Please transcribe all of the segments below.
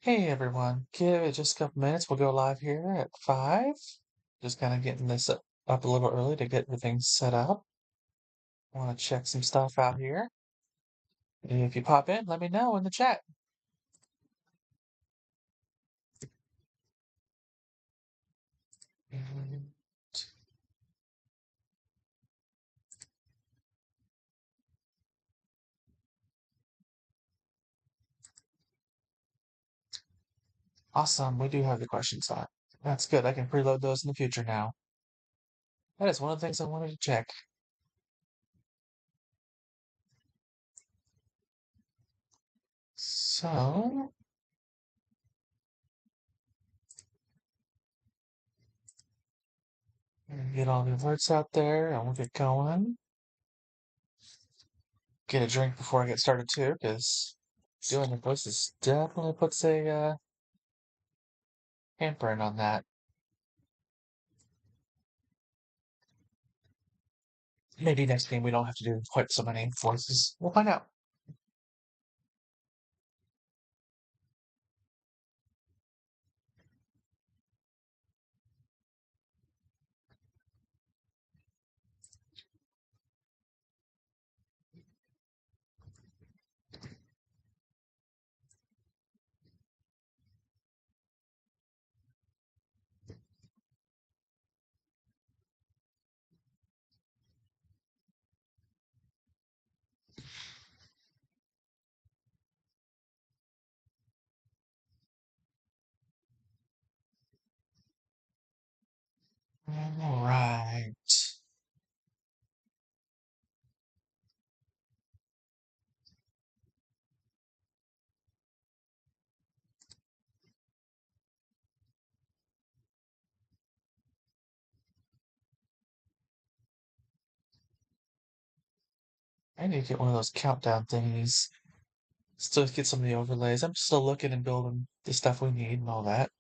Hey everyone, give it just a couple minutes. We'll go live here at 5. Just kind of getting this up a little early to get everything set up. Want to check some stuff out here. If you pop in, let me know in the chat. And awesome, we do have the questions on. That's good. I can preload those in the future now. That is one of the things I wanted to check. So, get all the alerts out there and we'll get going. Get a drink before I get started too, because doing the voices definitely puts a handprint on that. Maybe next game we don't have to do quite so many voices. We'll find out. All right. I need to get one of those countdown thingies. Still get some of the overlays. I'm still looking and building the stuff we need and all that.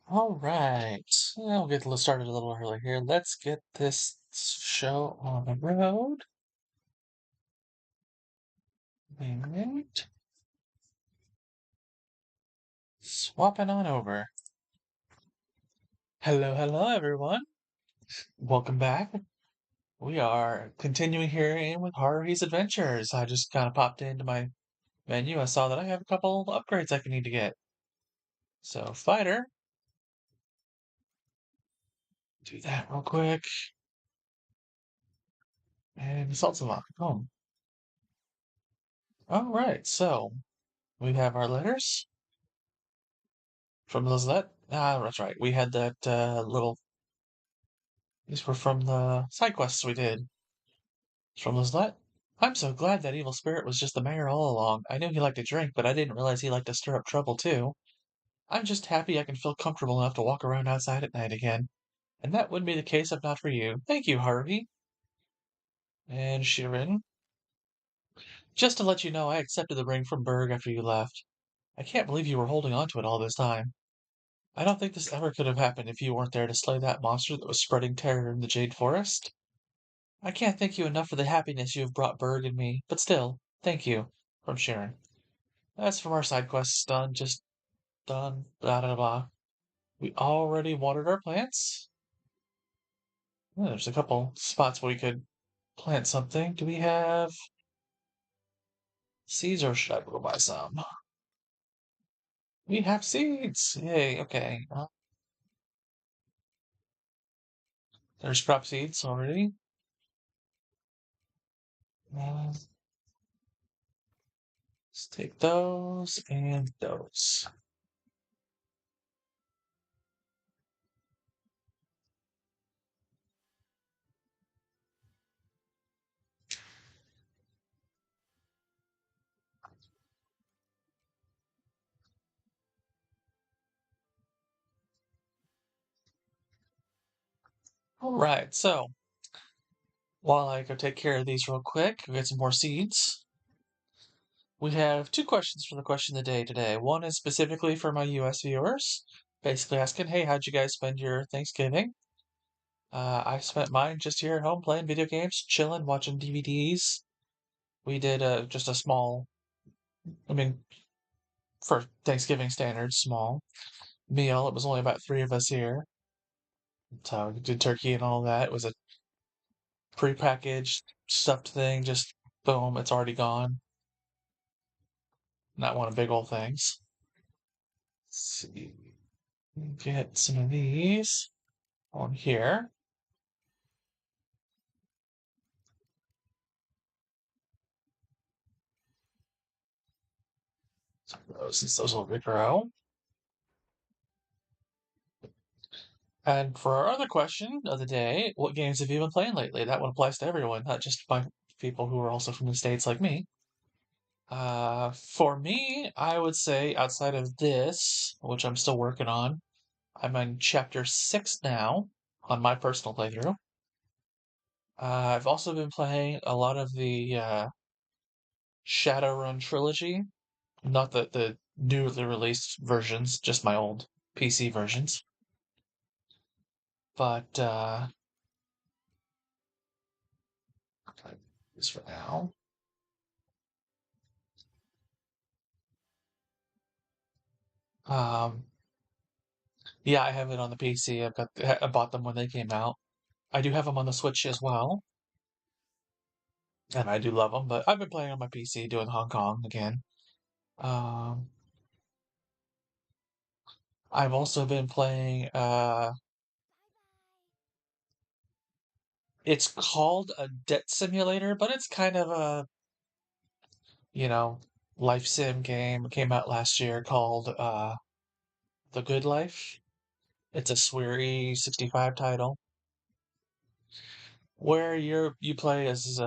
All right. We'll get started a little early here. Let's get this show on the road. And swapping on over. Hello, hello, everyone. Welcome back. We are continuing here in with Haruhi's Adventures. I just kind of popped into my menu. I saw that I have a couple upgrades I can need to get. So, fighter. Do that real quick. And assault savant. Boom. All right. So, we have our letters from Lizette. Ah, that's right. We had that little. These were from the side quests we did. From Lizette. I'm so glad that evil spirit was just the mayor all along. I knew he liked to drink, but I didn't realize he liked to stir up trouble too. I'm just happy I can feel comfortable enough to walk around outside at night again. And that wouldn't be the case if not for you. Thank you, Harvey. And Shirin. Just to let you know, I accepted the ring from Berg after you left. I can't believe you were holding on to it all this time. I don't think this ever could have happened if you weren't there to slay that monster that was spreading terror in the Jade Forest. I can't thank you enough for the happiness you have brought Berg and me, but still, thank you. From Sharon. That's from our side quests done, just done, blah blah blah. We already watered our plants. Yeah, there's a couple spots we could plant something. Do we have seeds or should I go buy some? We have seeds. Yay, okay. There's crop seeds already. Let's take those and those. All right, so while I go take care of these real quick, get some more seeds. We have two questions for the question of the day today. One is specifically for my US viewers, basically asking, hey, how'd you guys spend your Thanksgiving? I spent mine just here at home playing video games, chilling, watching DVDs. We did just a small, I mean, for Thanksgiving standards, small meal. It was only about three of us here. So we did turkey and all that. It was a prepackaged stuffed thing, just boom, it's already gone. Not one of big old things. Let's see. Get some of these on here. Since those will grow. And for our other question of the day, what games have you been playing lately? That one applies to everyone, not just my people who are also from the States like me. For me, I would say outside of this, which I'm still working on, I'm on chapter 6 now on my personal playthrough. I've also been playing a lot of the Shadowrun trilogy, not the newly released versions, just my old PC versions. But this for now. Um, yeah, I have it on the PC. I bought them when they came out. I do have them on the Switch as well, and I do love them. But I've been playing on my PC, doing Hong Kong again. Um, I've also been playing. It's called a debt simulator, but it's kind of a you know life sim game. It came out last year called The Good Life. It's a Swery 65 title where you play as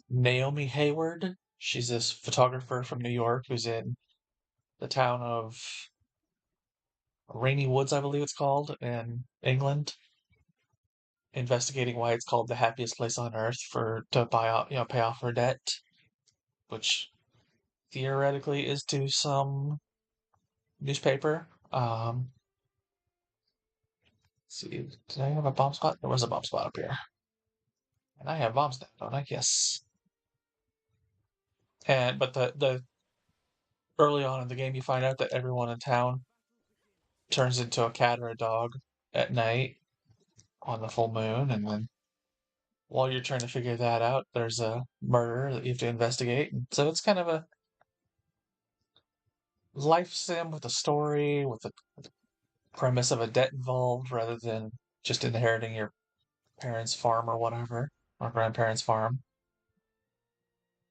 Naomi Hayward. She's this photographer from New York who's in the town of Rainy Woods, I believe it's called, in England, investigating why it's called the happiest place on earth for to buy out, pay off her debt, which theoretically is to some newspaper. Let's see, did I have a bomb spot? There was a bomb spot up here, and I have bombs now, don't I? Yes. And but the early on in the game, you find out that everyone in town turns into a cat or a dog at night on the full moon, and then while you're trying to figure that out, there's a murder that you have to investigate. And so it's kind of a life sim with a story, with the premise of a debt involved, rather than just inheriting your parents' farm or whatever, or grandparents' farm.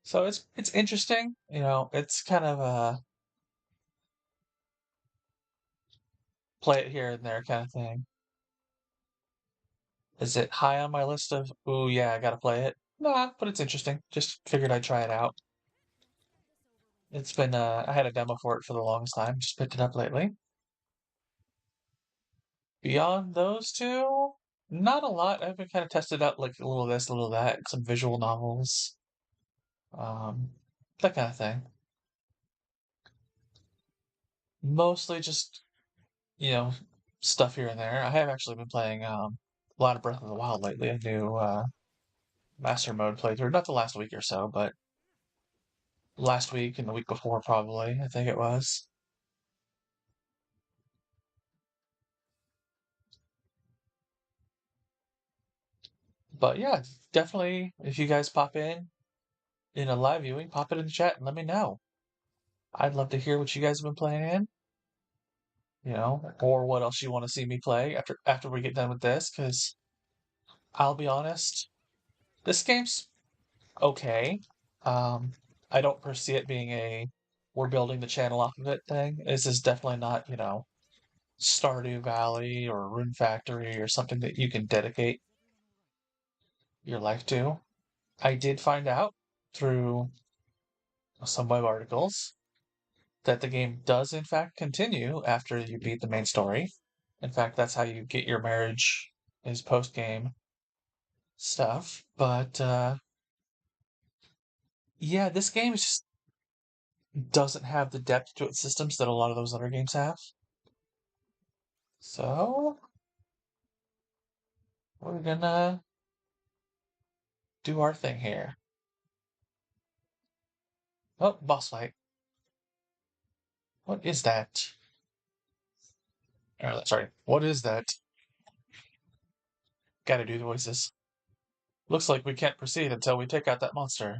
So it's interesting. It's kind of a play it here and there kind of thing. Is it high on my list of, ooh, yeah, I gotta play it? Nah, but it's interesting. Just figured I'd try it out. It's been, I had a demo for it for the longest time. Just picked it up lately. Beyond those two, not a lot. I've been kind of tested out like a little this, a little that, some visual novels, um, that kind of thing. Mostly just, you know, stuff here and there. I have actually been playing a lot of Breath of the Wild lately, a new Master Mode playthrough. Not the last week or so, but last week and the week before, probably, I think it was. But yeah, definitely, if you guys pop in a live viewing, pop it in the chat and let me know. I'd love to hear what you guys have been playing, or what else you want to see me play after we get done with this. Because I'll be honest, this game's okay. Um, I don't foresee it being a we're building the channel off of it thing. This is definitely not, Stardew Valley or Rune Factory or something that you can dedicate your life to. I did find out through some web articles that the game does in fact continue after you beat the main story. In fact, that's how you get your marriage is post game stuff. But yeah, this game just doesn't have the depth to its systems that a lot of those other games have. So we're gonna do our thing here. Oh, boss fight. What is that? Sorry, what is that? Gotta do the voices. Looks like we can't proceed until we take out that monster.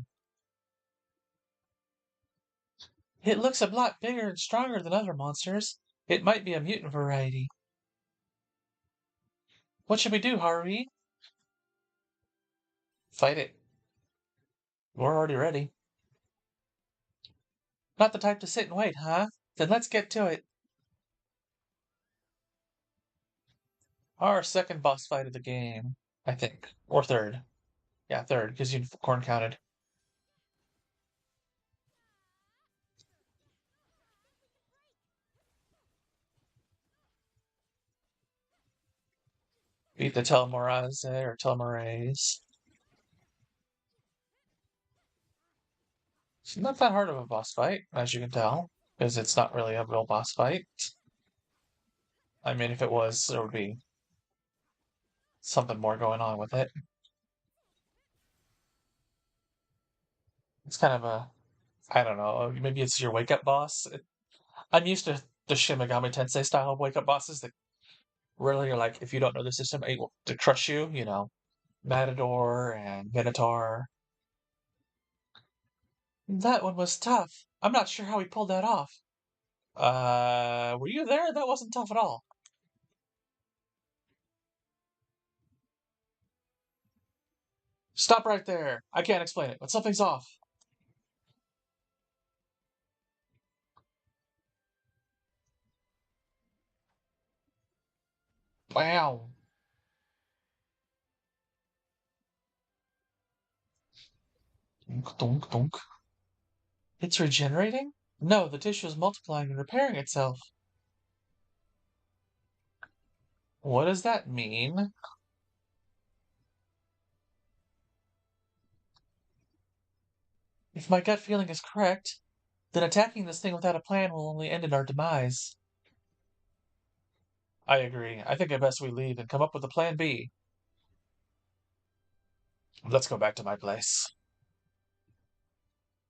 It looks a lot bigger and stronger than other monsters. It might be a mutant variety. What should we do, Haruhi? Fight it. We're already ready. Not the type to sit and wait, huh? Then let's get to it. Our second boss fight of the game, I think. Or third. Yeah, third, because Unicorn counted. Beat the Telmoraze or Telmoraze. It's not that hard of a boss fight, as you can tell, because it's not really a real boss fight. I mean, if it was, there would be something more going on with it. It's kind of I don't know, maybe it's your wake up boss. I'm used to the Shin Megami Tensei style of wake up bosses that really are like, if you don't know the system, able to crush you, Matador and Minotaur. That one was tough. I'm not sure how he pulled that off. Were you there? That wasn't tough at all. Stop right there. I can't explain it, but something's off. Wow. Dunk, dunk, dunk. It's regenerating? No, the tissue is multiplying and repairing itself. What does that mean? If my gut feeling is correct, then attacking this thing without a plan will only end in our demise. I agree. I think I best we leave and come up with a plan B. Let's go back to my place.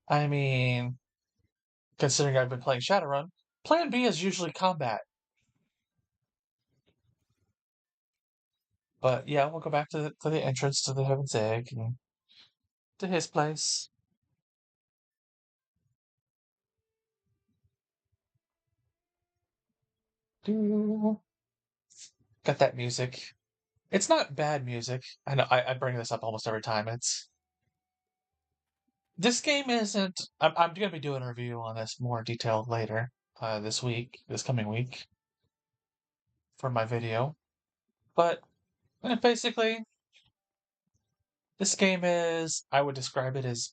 I mean, considering I've been playing Shadowrun, plan B is usually combat. But yeah, we'll go back to the entrance to the Heaven's Egg and to his place. Doo. Got that music. It's not bad music. I know I bring this up almost every time. This game isn't. I'm going to be doing a review on this more detailed later this coming week for my video. But basically, this game I would describe it as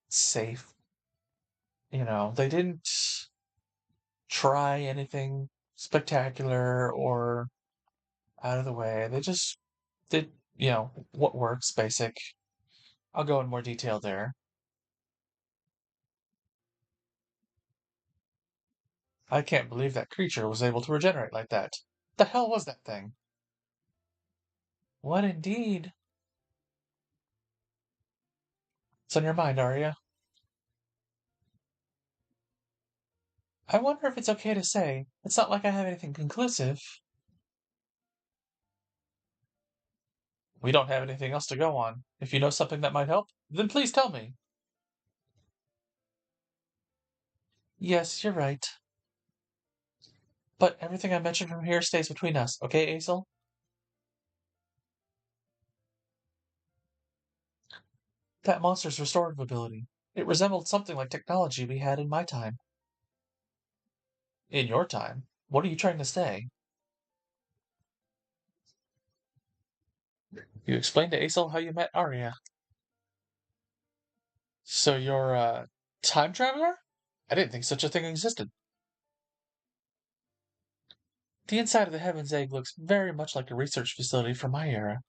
safe. They didn't try anything spectacular or out of the way. They just did, what works, basic. I'll go in more detail there. I can't believe that creature was able to regenerate like that. The hell was that thing? What indeed? What's on your mind, Aria? I wonder if it's okay to say. It's not like I have anything conclusive. We don't have anything else to go on. If you know something that might help, then please tell me. Yes, you're right. But everything I mentioned from here stays between us, okay, Asyl? That monster's restorative ability. It resembled something like technology we had in my time. In your time? What are you trying to say? You explained to Asyl how you met Aria. So you're a time traveler? I didn't think such a thing existed. The inside of the Heaven's Egg looks very much like a research facility from my era.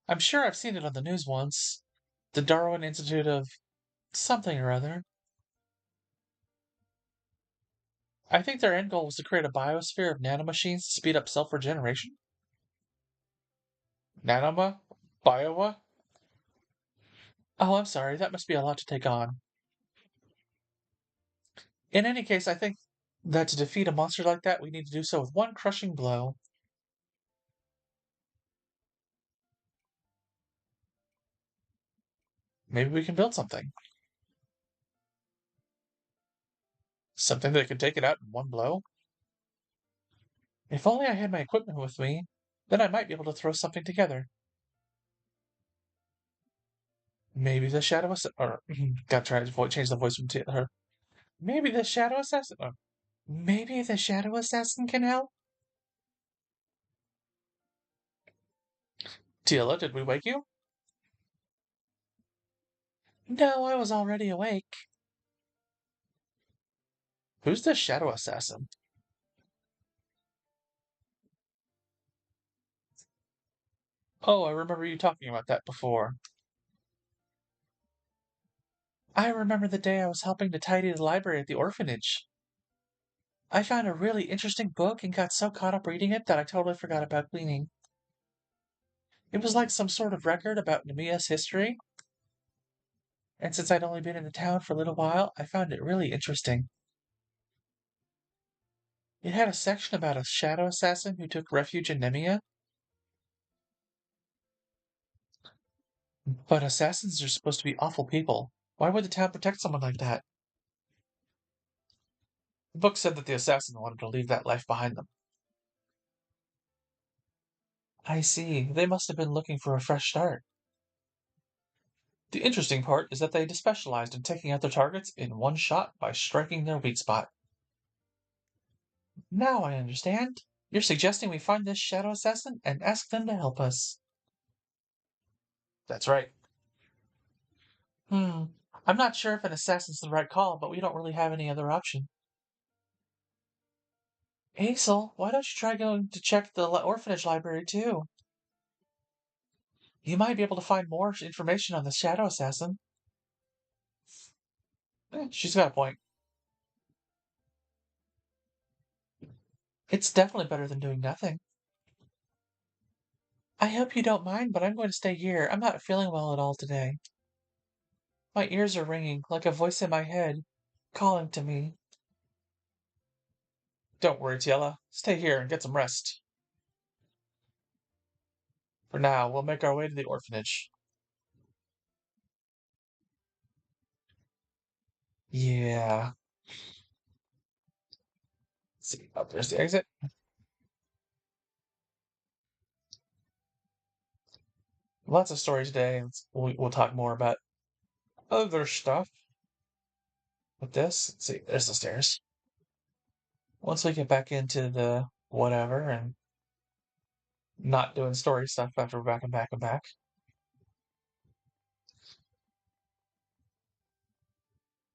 I'm sure I've seen it on the news once. The Darwin Institute of something or other. I think their end goal was to create a biosphere of nanomachines to speed up self-regeneration. Nanoma? Biowa? Oh, I'm sorry, that must be a lot to take on. In any case, I think that to defeat a monster like that, we need to do so with one crushing blow. Maybe we can build something. Something that could take it out in one blow. If only I had my equipment with me, then I might be able to throw something together. Maybe the shadow or gotta try to change the voice from her. Maybe the shadow assassin. Maybe the shadow assassin can help. Tila, did we wake you? No, I was already awake. Who's the shadow assassin? Oh, I remember you talking about that before. I remember the day I was helping to tidy the library at the orphanage. I found a really interesting book and got so caught up reading it that I totally forgot about cleaning. It was like some sort of record about Nemia's history, and since I'd only been in the town for a little while, I found it really interesting. It had a section about a shadow assassin who took refuge in Nemia, but assassins are supposed to be awful people. Why would the town protect someone like that? The book said that the assassin wanted to leave that life behind them. I see. They must have been looking for a fresh start. The interesting part is that they specialized in taking out their targets in one shot by striking their weak spot. Now I understand. You're suggesting we find this shadow assassin and ask them to help us. That's right. Hmm. I'm not sure if an assassin's the right call, but we don't really have any other option. Asyl, why don't you try going to check the orphanage library too? You might be able to find more information on the shadow assassin. She's got a point. It's definitely better than doing nothing. I hope you don't mind, but I'm going to stay here. I'm not feeling well at all today. My ears are ringing like a voice in my head, calling to me. Don't worry, Tiela. Stay here and get some rest. For now, we'll make our way to the orphanage. Yeah. Let's see. Oh, there's the exit. Lots of stories today. We'll talk more about other stuff with this. Let's see. There's the stairs. Once we get back into the whatever and not doing story stuff after we're back and back and back.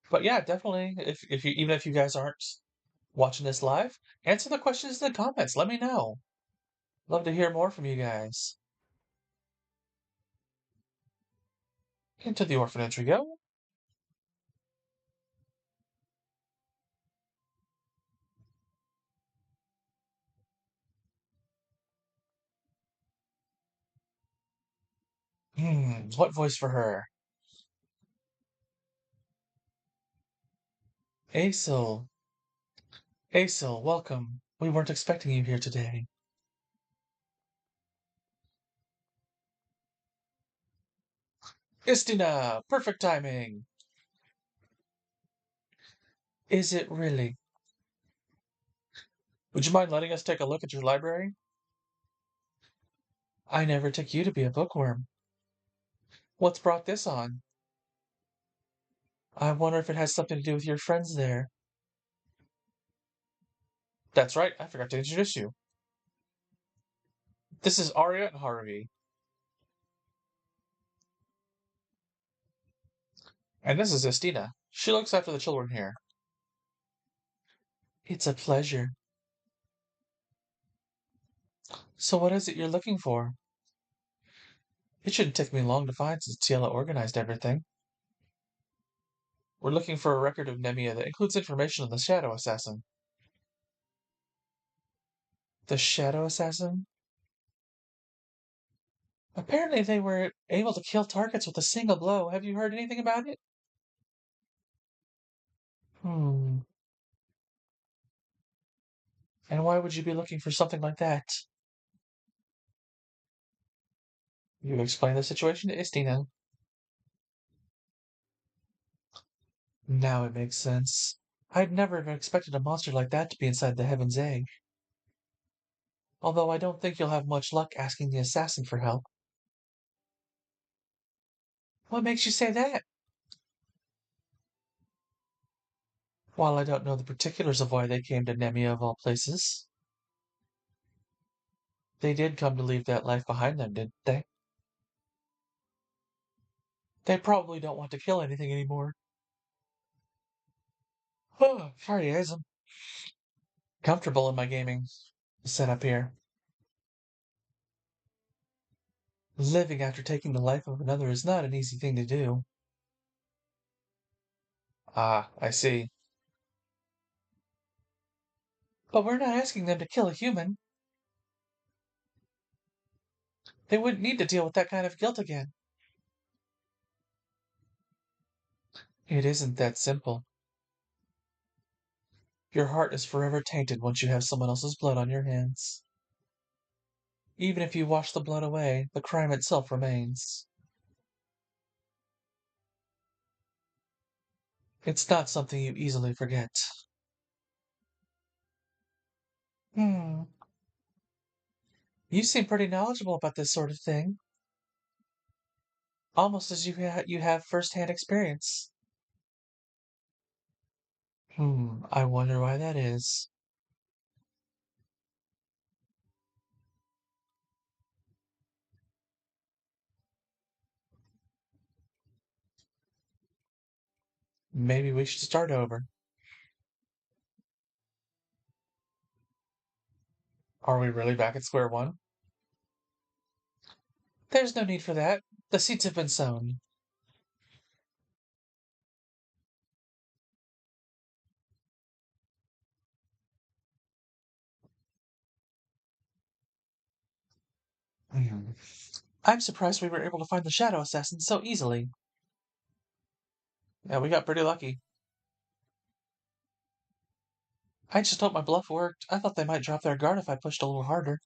But yeah, definitely. If you even if you guys aren't watching this live, answer the questions in the comments. Let me know. Love to hear more from you guys. Into the orphanage we go. What voice for her? Asyl. Asyl, welcome. We weren't expecting you here today. Istina! Perfect timing! Is it really? Would you mind letting us take a look at your library? I never took you to be a bookworm. What's brought this on? I wonder if it has something to do with your friends there. That's right, I forgot to introduce you. This is Aria and Haruhi. And this is Istina. She looks after the children here. It's a pleasure. So what is it you're looking for? It shouldn't take me long to find since Tiela organized everything. We're looking for a record of Nemia that includes information on the Shadow Assassin. The Shadow Assassin? Apparently they were able to kill targets with a single blow. Have you heard anything about it? Hmm. And why would you be looking for something like that? You explain the situation to Istina. Now it makes sense. I'd never have expected a monster like that to be inside the Heaven's Egg. Although I don't think you'll have much luck asking the assassin for help. What makes you say that? While I don't know the particulars of why they came to Nemia of all places, they did come to leave that life behind them, didn't they? They probably don't want to kill anything anymore. Oh, sorry, guys. I'm comfortable in my gaming setup here. Living after taking the life of another is not an easy thing to do. Ah, I see. But we're not asking them to kill a human. They wouldn't need to deal with that kind of guilt again. It isn't that simple. Your heart is forever tainted once you have someone else's blood on your hands. Even if you wash the blood away, the crime itself remains. It's not something you easily forget. Hmm. You seem pretty knowledgeable about this sort of thing. Almost as you have first-hand experience. I wonder why that is. Maybe we should start over. Are we really back at square one? There's no need for that. The seeds have been sown. Hmm. I'm surprised we were able to find the Shadow Assassin so easily. Yeah, we got pretty lucky. I just hope my bluff worked. I thought they might drop their guard if I pushed a little harder.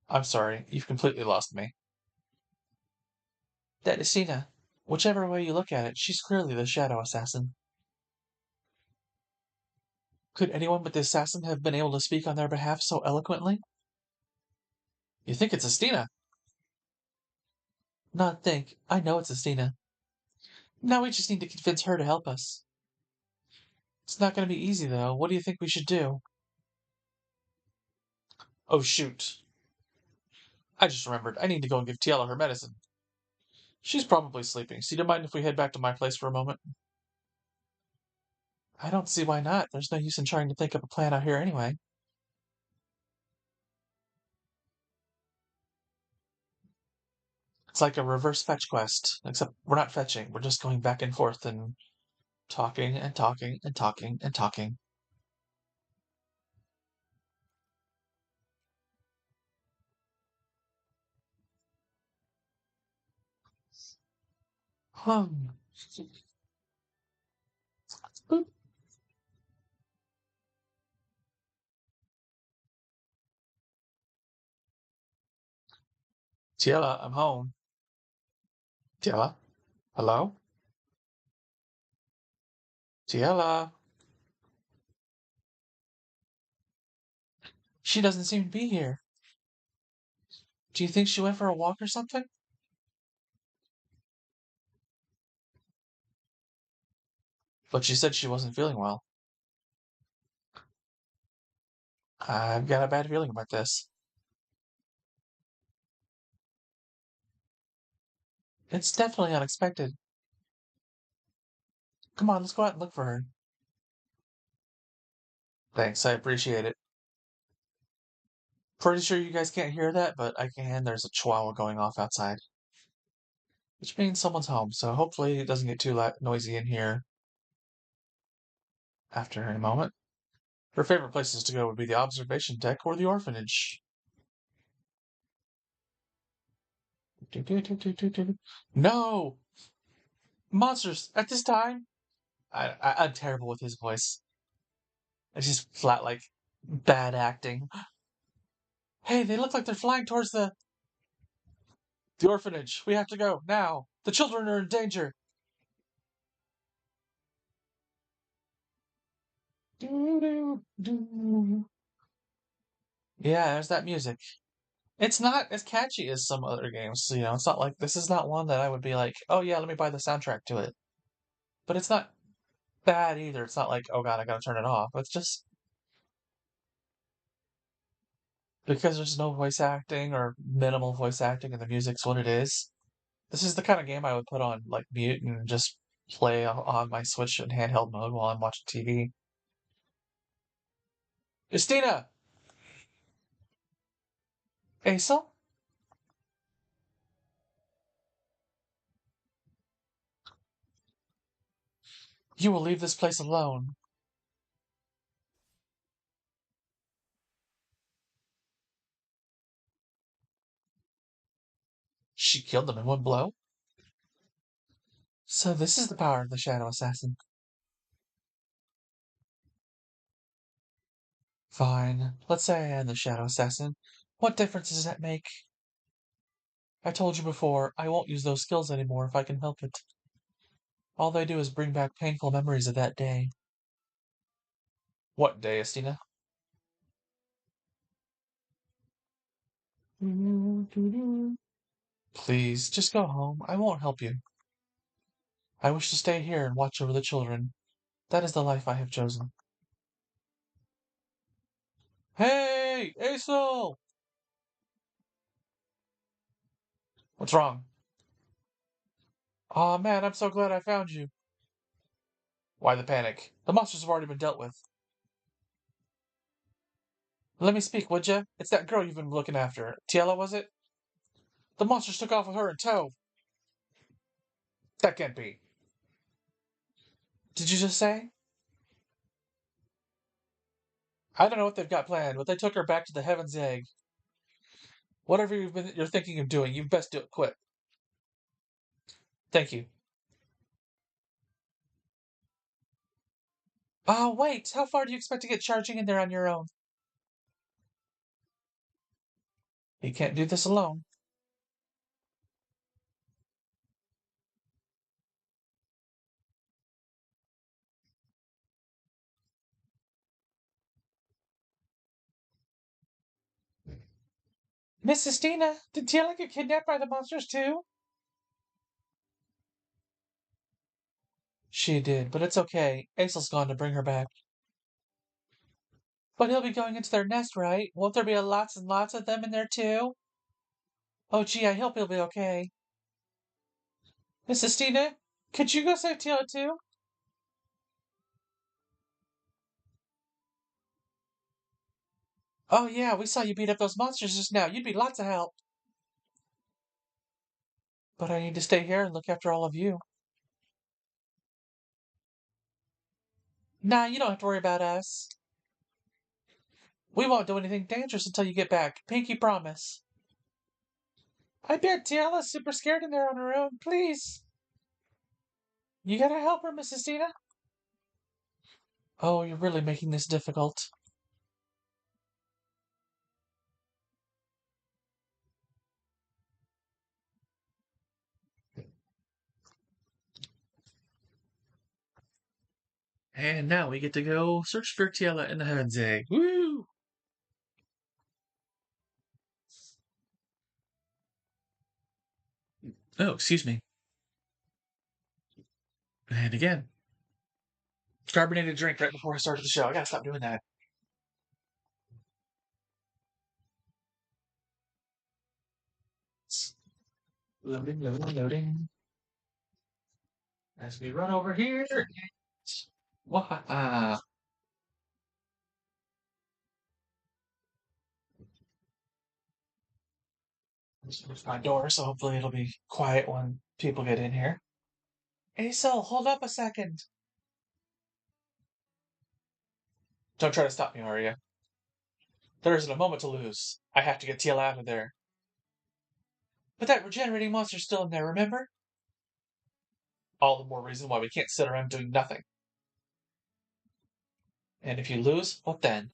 I'm sorry, you've completely lost me. That is Sina. Whichever way you look at it, she's clearly the Shadow Assassin. Could anyone but the assassin have been able to speak on their behalf so eloquently? You think it's Estina? Not think. I know it's Estina. Now we just need to convince her to help us. It's not going to be easy, though. What do you think we should do? Oh, shoot. I just remembered. I need to go and give Tiela her medicine. She's probably sleeping, so you don't mind if we head back to my place for a moment? I don't see why not. There's no use in trying to think of a plan out here anyway. It's like a reverse fetch quest, except we're not fetching. We're just going back and forth and talking and talking and talking and talking. Hmm. Tiela, I'm home. Tiela? Hello? Tiela? She doesn't seem to be here. Do you think she went for a walk or something? But she said she wasn't feeling well. I've got a bad feeling about this. It's definitely unexpected. Come on, let's go out and look for her. Thanks, I appreciate it. Pretty sure you guys can't hear that, but I can. There's a chihuahua going off outside. Which means someone's home, so hopefully it doesn't get too noisy in here after a moment. Her favorite places to go would be the observation deck or the orphanage. No! Monsters! At this time? I'm terrible with his voice. It's just flat, like, bad acting. Hey, they look like they're flying towards the orphanage. We have to go, now! The children are in danger! Yeah, there's that music. It's not as catchy as some other games, it's not like this is not one that I would be like, oh yeah, let me buy the soundtrack to it. But it's not bad either. It's not like, oh god, I gotta turn it off. It's just because there's no voice acting or minimal voice acting and the music's what it is. This is the kind of game I would put on like mute and just play on my Switch in handheld mode while I'm watching TV. Justina! Asyl? You will leave this place alone. She killed them in one blow. So this is the power of the Shadow Assassin. Fine. Let's say I am the Shadow Assassin. What difference does that make? I told you before, I won't use those skills anymore if I can help it. All they do is bring back painful memories of that day. What day, Estina? Please, just go home. I won't help you. I wish to stay here and watch over the children. That is the life I have chosen. Hey, Asyl! What's wrong? Aw, man, I'm so glad I found you. Why the panic? The monsters have already been dealt with. Let me speak, would ya? It's that girl you've been looking after. Tiela, was it? The monsters took off with her in tow. That can't be. Did you just say? I don't know what they've got planned, but they took her back to the Heaven's Egg. Whatever you're thinking of doing, you best do it quick. Thank you. Oh, wait. How far do you expect to get charging in there on your own? You can't do this alone. Miss Sistina, did Tiela get kidnapped by the monsters too? She did, but it's okay. Asel's gone to bring her back. But he'll be going into their nest, right? Won't there be lots and lots of them in there too? Oh, gee, I hope he'll be okay. Miss Sistina, could you go save Tiela too? Oh, yeah, we saw you beat up those monsters just now. You'd be lots of help. But I need to stay here and look after all of you. Nah, you don't have to worry about us. We won't do anything dangerous until you get back. Pinky promise. I bet Tiala's super scared in there on her own. Please. You gotta help her, Mrs. Tina. Oh, you're really making this difficult. And now we get to go search for Tiela in the Heaven's Egg. Woo! Oh, excuse me. And again, carbonated drink right before I started the show. I gotta stop doing that. Loading, loading, loading. As we run over here. Wahaha. There's my door, so hopefully it'll be quiet when people get in here. Asyl, hold up a second. Don't try to stop me, Aria. There isn't a moment to lose. I have to get Teal out of there. But that regenerating monster's still in there, remember? All the more reason why we can't sit around doing nothing. And if you lose, what then?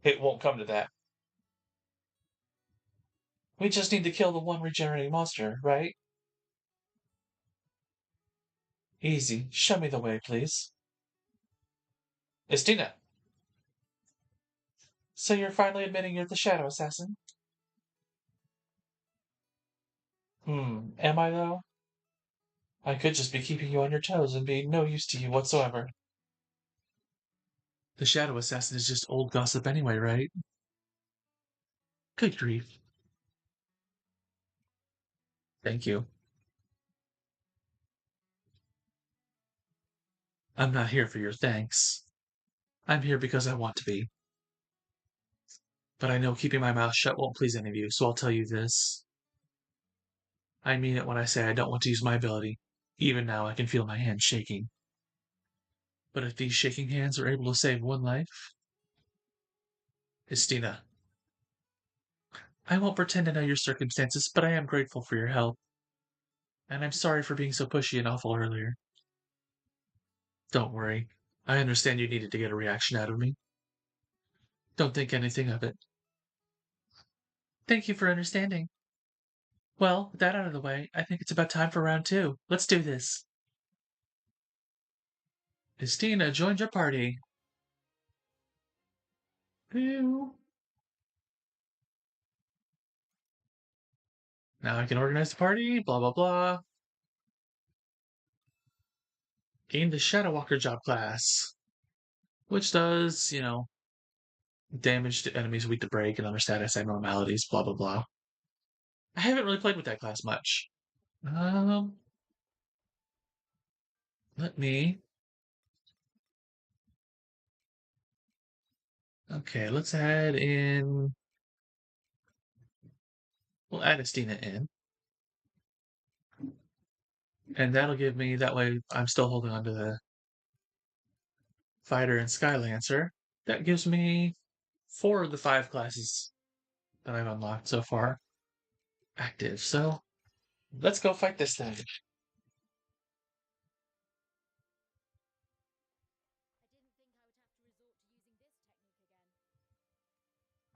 It won't come to that. We just need to kill the one regenerating monster, right? Easy. Show me the way, please. Estina! So you're finally admitting you're the Shadow Assassin? Am I though? I could just be keeping you on your toes and be no use to you whatsoever. The Shadow Assassin is just old gossip anyway, right? Good grief. Thank you. I'm not here for your thanks. I'm here because I want to be. But I know keeping my mouth shut won't please any of you, so I'll tell you this. I mean it when I say I don't want to use my ability. Even now, I can feel my hands shaking. But if these shaking hands are able to save one life, Estina, I won't pretend to know your circumstances, but I am grateful for your help. And I'm sorry for being so pushy and awful earlier. Don't worry. I understand you needed to get a reaction out of me. Don't think anything of it. Thank you for understanding. Well, with that out of the way, I think it's about time for round two. Let's do this. Estina joined your party. Ew. Now I can organize the party, blah, blah, blah. Gain the Shadow Walker job class, which does, damage to enemies weak to break and other status abnormalities, blah, blah, blah. I haven't really played with that class much. Um, let me. Okay, let's add in. We'll add Estina in. And that'll give me, that way I'm still holding on to the Fighter and Skylancer. That gives me 4 of the 5 classes that I've unlocked so far active. So let's go fight this thing.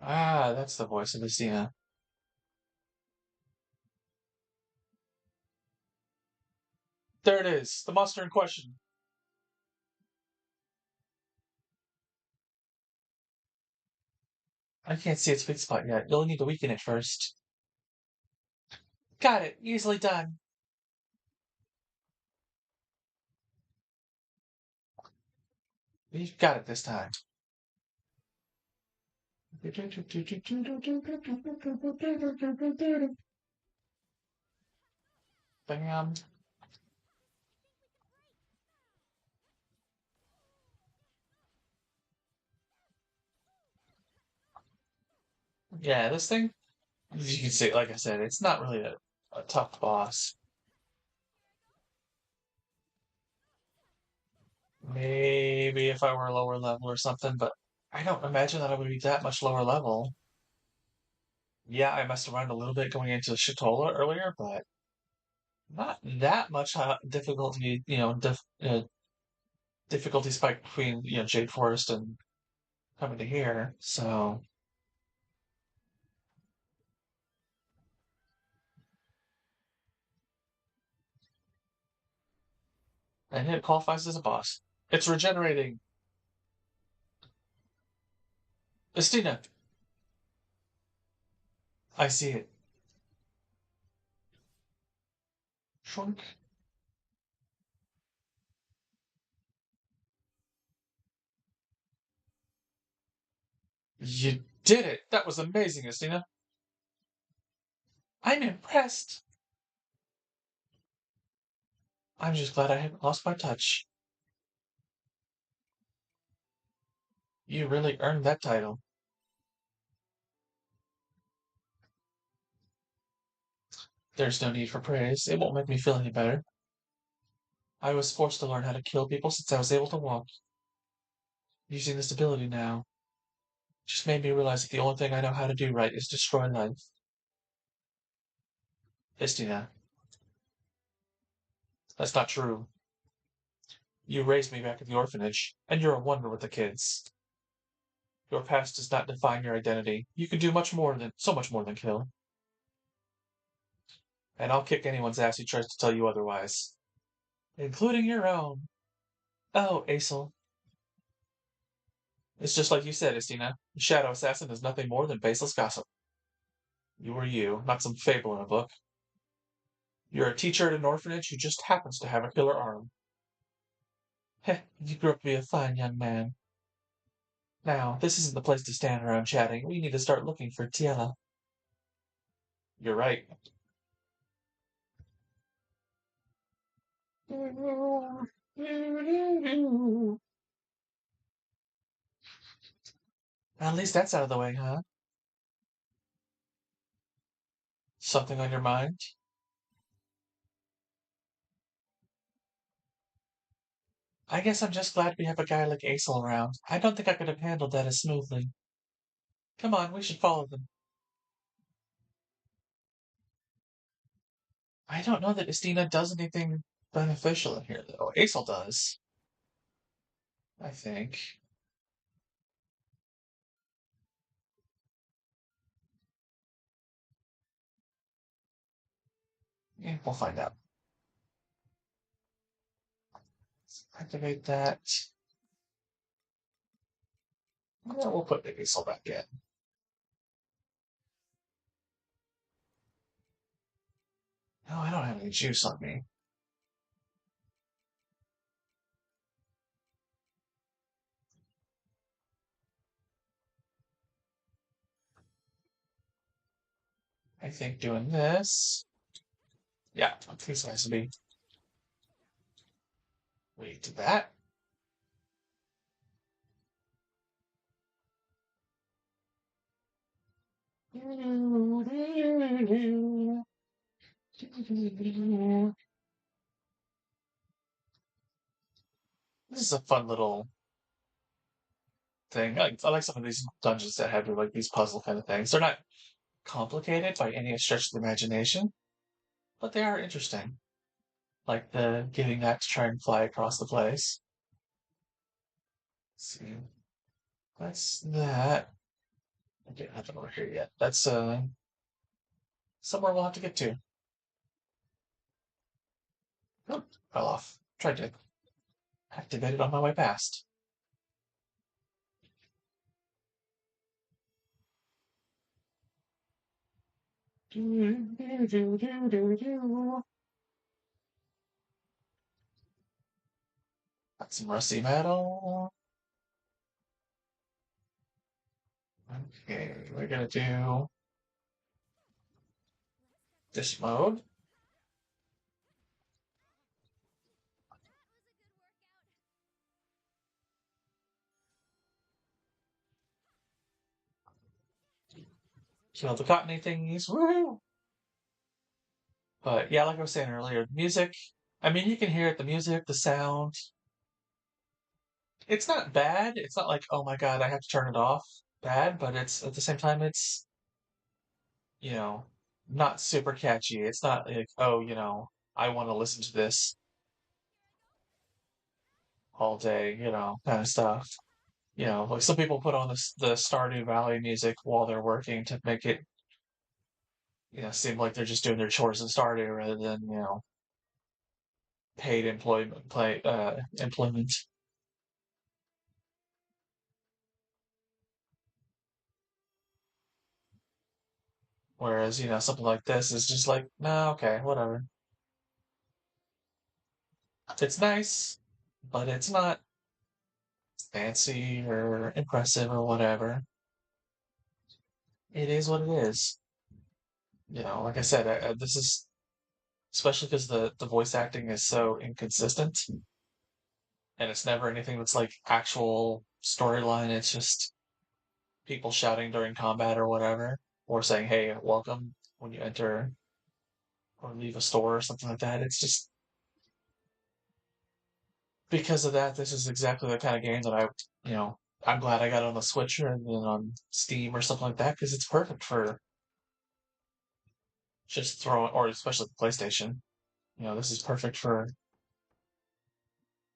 Ah, that's the voice of Estina. There it is, the monster in question. I can't see its weak spot yet. You'll need to weaken it first. Got it. Easily done. You've got it this time. Bam. Yeah, this thing, you can see, like I said, it's not really a tough boss. Maybe if I were a lower level or something, but I don't imagine that I would be that much lower level. Yeah, I messed around a little bit going into Shitola earlier, but not that much difficulty, difficulty spike between, Jade Forest and coming to here. So, And it qualifies as a boss. It's regenerating. Estina, I see it. Shrunk. You did it! That was amazing, Estina. I'm impressed. I'm just glad I haven't lost my touch. You really earned that title. There's no need for praise. It won't make me feel any better. I was forced to learn how to kill people since I was able to walk. Using this ability now just made me realize that the only thing I know how to do right is destroy life. Istina, that's not true. You raised me back at the orphanage, and you're a wonder with the kids. Your past does not define your identity. You can do so much more than kill. And I'll kick anyone's ass who tries to tell you otherwise, including your own. Oh, Asyl. It's just like you said, Istina. The Shadow Assassin is nothing more than baseless gossip. You are you, not some fable in a book. You're a teacher at an orphanage who just happens to have a killer arm. Heh, you grew up to be a fine young man. Now, this isn't the place to stand around chatting. We need to start looking for Tiela. You're right. At least that's out of the way, huh? Something on your mind? I guess I'm just glad we have a guy like Aesol around. I don't think I could have handled that as smoothly. Come on, we should follow them. I don't know that Estina does anything beneficial in here, though. Aesol does, I think. Yeah, we'll find out. Activate that. Yeah, we'll put the Aesol back in. No, I don't have any juice on me. I think doing this. Yeah, this has to be. Wait, to that? This is a fun little thing. I like some of these dungeons that have like these puzzle kind of things. They're not complicated by any stretch of the imagination, but they are interesting. Like the getting that to try and fly across the place. Let's see, that's that. Okay, I haven't over here yet. That's somewhere we'll have to get to. Oh, fell off. Tried to activate it on my way past. Got some rusty metal. Okay, we're gonna do this mode. Kill the cottony thingies. Woo! But yeah, like I was saying earlier, the music. I mean, you can hear it. The music, the sound. It's not bad. It's not like, oh my god, I have to turn it off. Bad, but it's at the same time, it's you know not super catchy. It's not like, oh, I want to listen to this all day, kind of stuff. Like some people put on the Stardew Valley music while they're working to make it, seem like they're just doing their chores in Stardew rather than, paid employment. Whereas, something like this is just like, no, okay, whatever. It's nice, but it's not fancy or impressive or whatever. It is what it is. Like I said, this is especially because the voice acting is so inconsistent, and it's never anything that's like actual storyline. It's just people shouting during combat or whatever, or saying, "Hey, welcome" when you enter or leave a store or something like that. It's just because of that. This is exactly the kind of game that I'm glad I got it on the Switch or then on Steam or something like that because it's perfect for just throwing, or especially the PlayStation. This is perfect for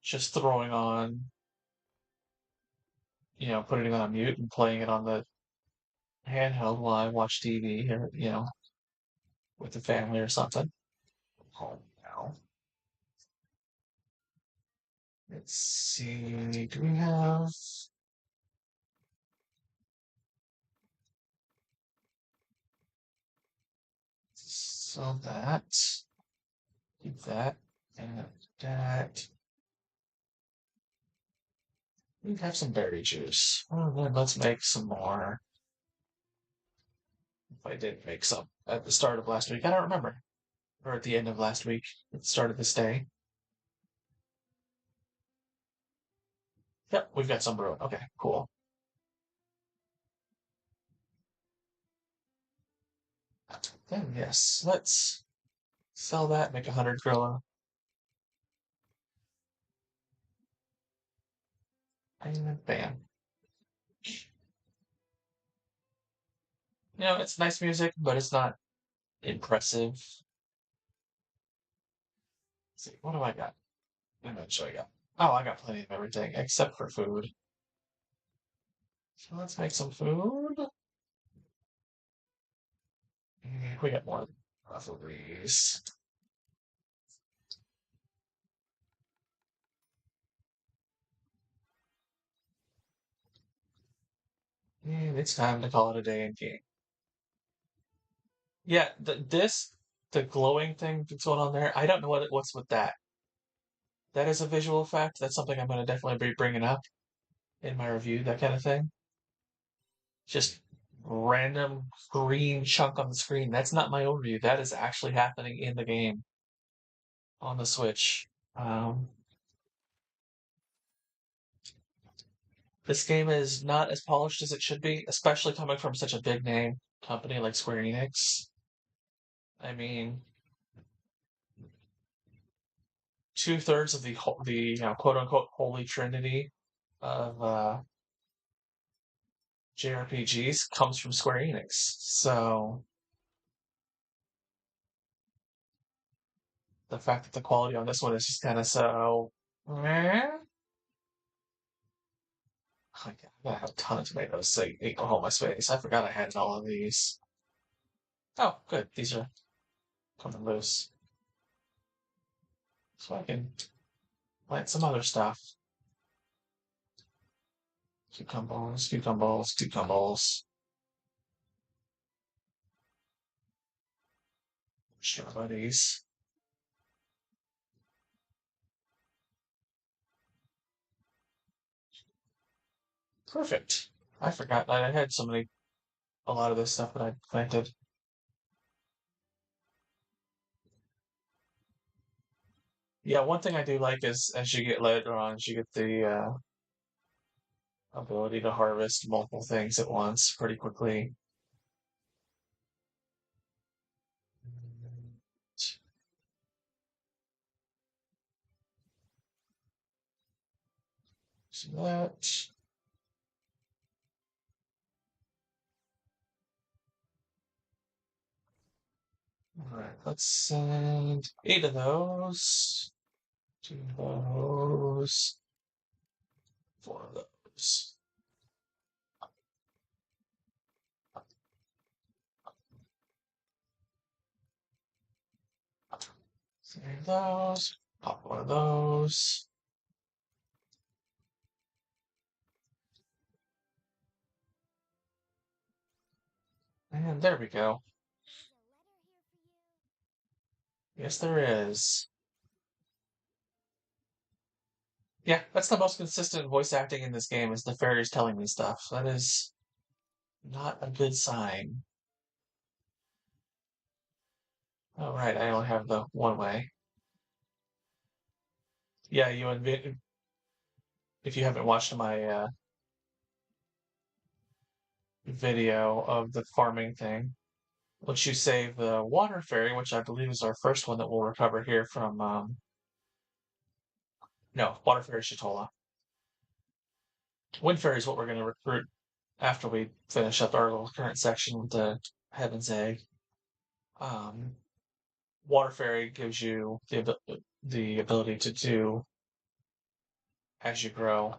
just throwing on, putting it on mute and playing it on the handheld while I watch TV or, with the family or something. Oh, now. Let's see. Do we have so keep that, and that. We have some berry juice. Well, then let's make some more. If I did make some at the start of last week, I don't remember. Or at the end of last week, at the start of this day. Yep, we've got some brewing. Okay, cool. Then yes, let's sell that, make 100 gorilla, and bam. It's nice music, but it's not impressive. Let's see, what do I got? How much do I got? Oh, I got plenty of everything except for food. So let's make some food. We got more of these. And it's time to call it a day in game. Yeah, the glowing thing that's going on there. I don't know what's with that. That is a visual effect. That's something I'm going to definitely be bringing up in my review. That kind of thing. Just random green chunk on the screen. That's not my overview. That is actually happening in the game on the Switch. Um, this game is not as polished as it should be, especially coming from such a big name company like Square Enix. I mean, two-thirds of the quote unquote holy trinity of JRPGs comes from Square Enix. So the fact that the quality on this one is just kind of so, meh. Oh, yeah, I have a ton of tomatoes so equal all my space. I forgot I had all of these. Oh, good. These are coming loose. So I can plant some other stuff. Cucumbers, cucumbers, cucumbers. Strawberries. Perfect. I forgot that I had a lot of this stuff that I planted. Yeah, one thing I do like is as you get later on, is you get the ability to harvest multiple things at once pretty quickly. So that. Alright, let's send 8 of those, 2 of those, 4 of those. Save those. Pop one of those. And there we go. Yes, there is. Yeah, that's the most consistent voice acting in this game is the fairies telling me stuff. That is not a good sign. All right, I only have the one way. Yeah, if you haven't watched my video of the farming thing, once you save the water fairy, which I believe is our first one that we'll recover here from, no, water fairy Shatola. Wind fairy is what we're going to recruit after we finish up our little current section with the Heaven's Egg. Um, water fairy gives you the ability to do as you grow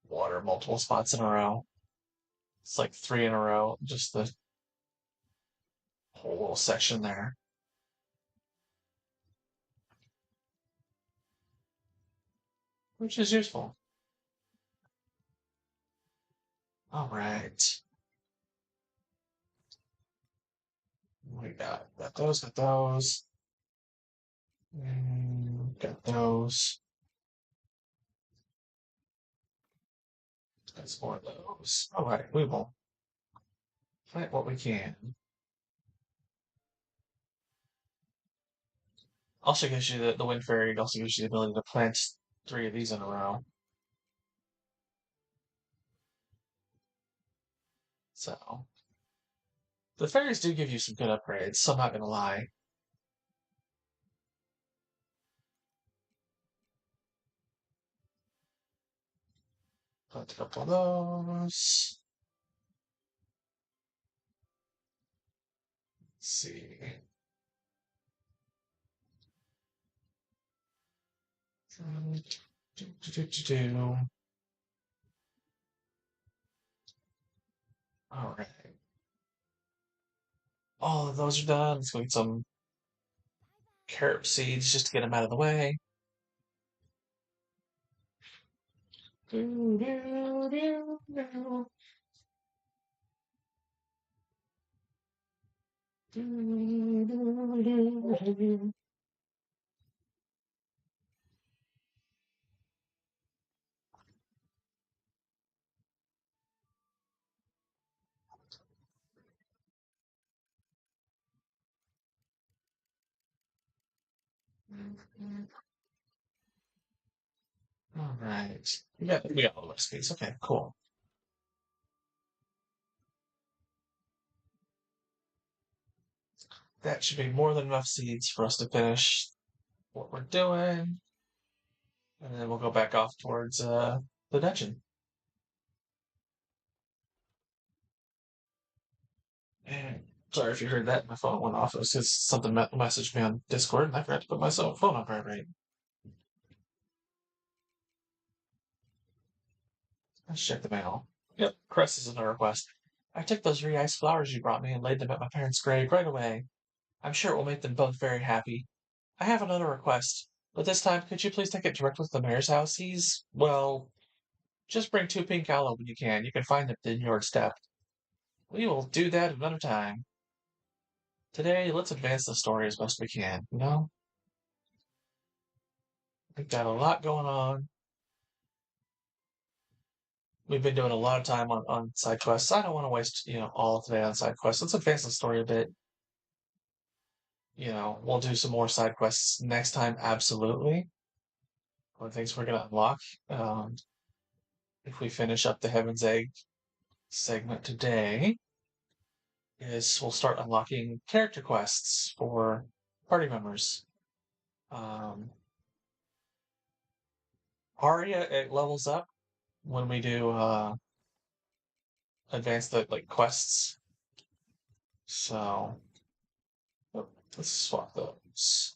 water multiple spots in a row. It's like three in a row, just the whole little section there, which is useful. All right. We got those, got those. Got those. Got some more of those. All right, we will plant what we can. Also gives you the Wind Fairy, it also gives you the ability to plant three of these in a row. So, the fairies do give you some good upgrades, so I'm not gonna lie. Plant a couple of those. Let's see. Do, do, do, do, do. All right. All of those are done. Let's go get some carrot seeds just to get them out of the way. Do, do, do, do. Do, do, do, do. All right. We got all the recipes. Okay, cool. That should be more than enough seeds for us to finish what we're doing. And then we'll go back off towards the dungeon. And sorry if you heard that. My phone went off. It was just something messaged me on Discord, and I forgot to put my phone on vibrate. Let's check the mail. Yep, Crest is in a request. I took those re-iced flowers you brought me and laid them at my parents' grave right away. I'm sure it will make them both very happy. I have another request, but this time could you please take it direct with the mayor's house? Well, just bring two pink aloe when you can. You can find them in your step. We will do that another time. Today, let's advance the story as best we can. We've got a lot going on. We've been doing a lot of time on side quests. I don't want to waste, all of today on side quests. Let's advance the story a bit. We'll do some more side quests next time, absolutely. One of the things we're going to unlock, um, if we finish up the Heaven's Egg segment today, is we'll start unlocking character quests for party members. Um, Aria, it levels up when we do advance the like quests. So let's swap those.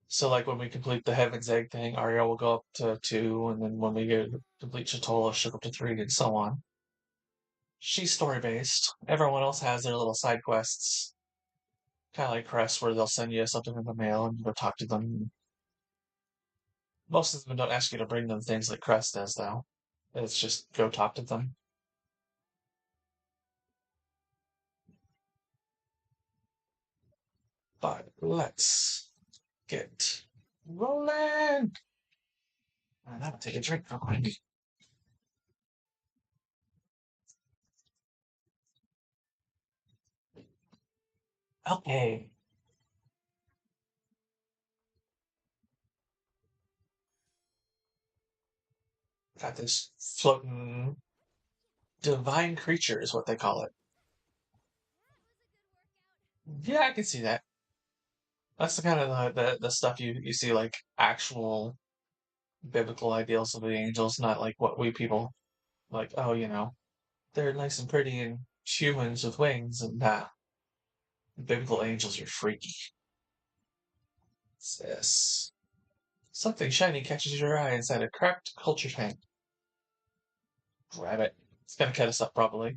So like when we complete the Heaven's Egg thing, Aria will go up to 2, and then when we get complete Chatola, she'll go up to 3, and so on. She's story based. Everyone else has their little side quests. Kind of like Crest, where they'll send you something in the mail and you go talk to them. Most of them don't ask you to bring them things like Crest does, though. It's just go talk to them. But let's get rolling. And I'll take a drink real quick. Okay. Got this floating divine creature is what they call it. Yeah, I can see that. That's the kind of the stuff you see like actual biblical ideals of the angels, not like what we people like, oh, they're nice and pretty and humans with wings and biblical angels are freaky. What's this? Something shiny catches your eye inside a cracked culture tank. Grab it. It's gonna cut us up probably.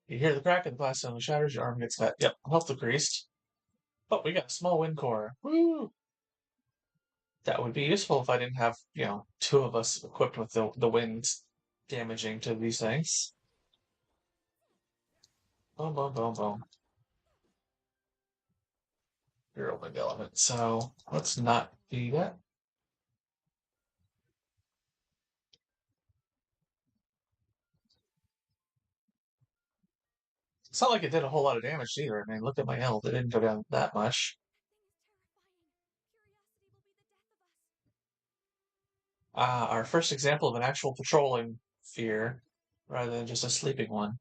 You hear the crack and the glass suddenly shatters, your arm gets cut. Yep, health decreased. But we got a small wind core. Woo! That would be useful if I didn't have, two of us equipped with the wind damaging to these things. Boom, boom, boom, boom. You're a wind element. So let's not do that. It's not like it did a whole lot of damage either. I mean, look at my health. It didn't go down that much. Our first example of an actual patrolling fear rather than just a sleeping one.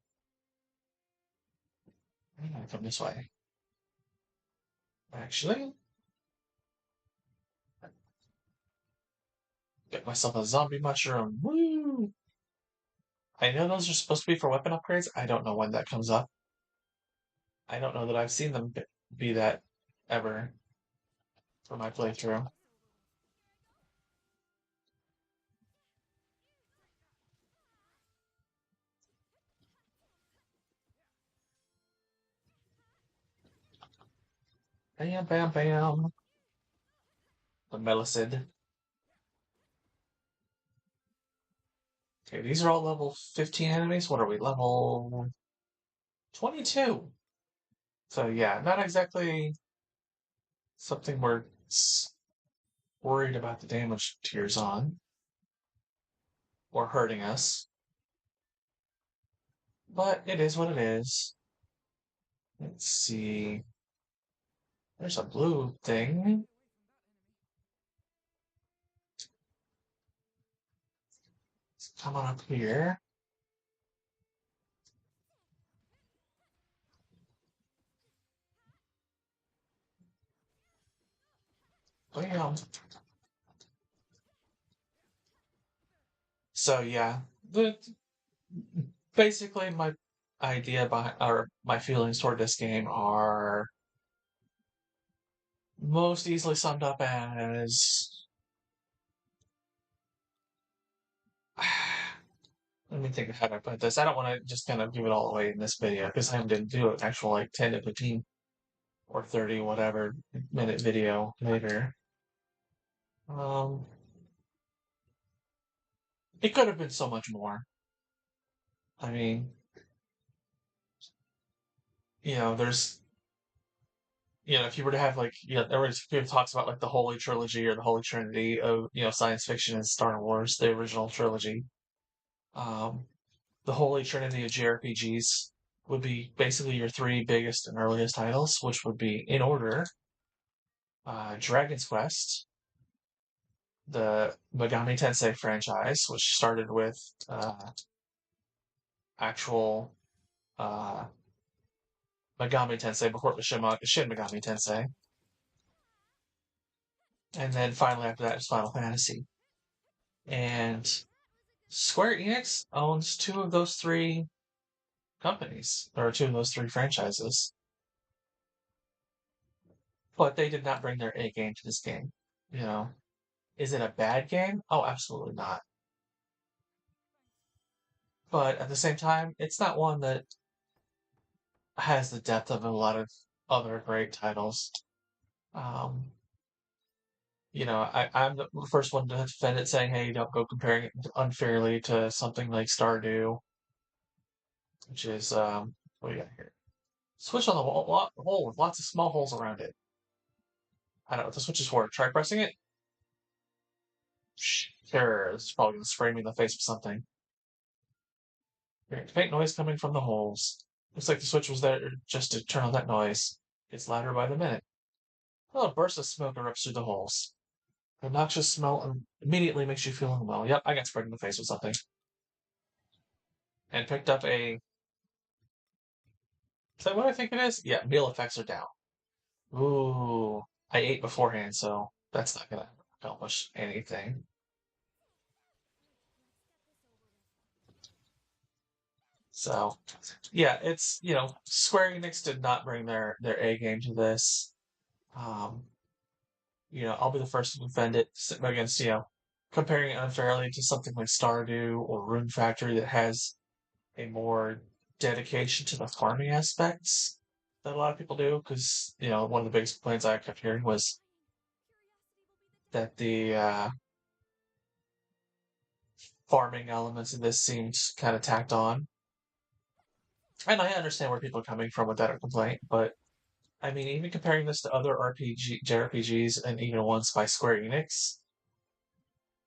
I'm gonna come this way. Actually, get myself a zombie mushroom. Woo! I know those are supposed to be for weapon upgrades. I don't know when that comes up. I don't know that I've seen them be that ever for my playthrough. Bam, bam, bam. The Melicid. Okay, these are all level 15 enemies. What are we? Level 22. So yeah, not exactly something we're worried about the damage tiers on or hurting us. But it is what it is. Let's see. There's a blue thing. Come on up here. Bam. So yeah, the basically my idea behind or my feelings toward this game are most easily summed up as let me think of how to put this. I don't want to just kind of give it all away in this video because I'm going to do an actual like 10 to 15 or 30 whatever minute video later. Um, it could have been so much more. I mean, there's if you were to have like, everybody talks about like the Holy Trilogy or the Holy Trinity of, science fiction and Star Wars, the original trilogy. Um, the Holy Trinity of JRPGs would be basically your three biggest and earliest titles, which would be in order Dragon's Quest, the Megami Tensei franchise, which started with actual uh, Megami Tensei before it was Shin Megami Tensei. And then finally after that is Final Fantasy. And Square Enix owns two of those three companies, or two of those three franchises. But they did not bring their A game to this game. You know, is it a bad game? Oh, absolutely not. But at the same time, it's not one that has the depth of a lot of other great titles. Um, I'm the first one to defend it, saying, "Hey, don't go comparing it unfairly to something like Stardew, which is what do you got here? Switch on the hole with lots of small holes around it. I don't know what the switch is for. Try pressing it. Sure, this is probably gonna spray me in the face with something. Faint noise coming from the holes. Looks like the switch was there just to turn on that noise. It's louder by the minute. Oh, a burst of smoke erupts through the holes. The noxious smell immediately makes you feel unwell. Yep, I got sprayed in the face with something. And picked up a. Is that what I think it is? Yeah, meal effects are down. Ooh. I ate beforehand, so that's not gonna accomplish anything. So, yeah, Square Enix did not bring their A game to this. Um, I'll be the first to defend it against, comparing it unfairly to something like Stardew or Rune Factory that has a more dedication to the farming aspects that a lot of people do. Because, one of the biggest complaints I kept hearing was that the farming elements of this seemed kind of tacked on. And I understand where people are coming from with that complaint, but I mean, even comparing this to other JRPGs and even ones by Square Enix,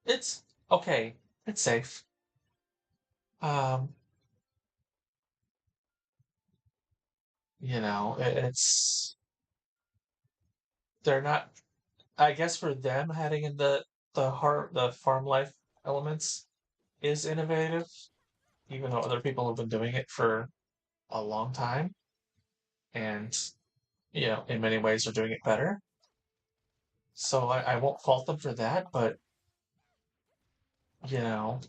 it's okay. It's safe. Um, it's they're not. I guess for them, adding in the farm life elements is innovative, even though other people have been doing it for a long time, and in many ways are doing it better. So I won't fault them for that, but you know,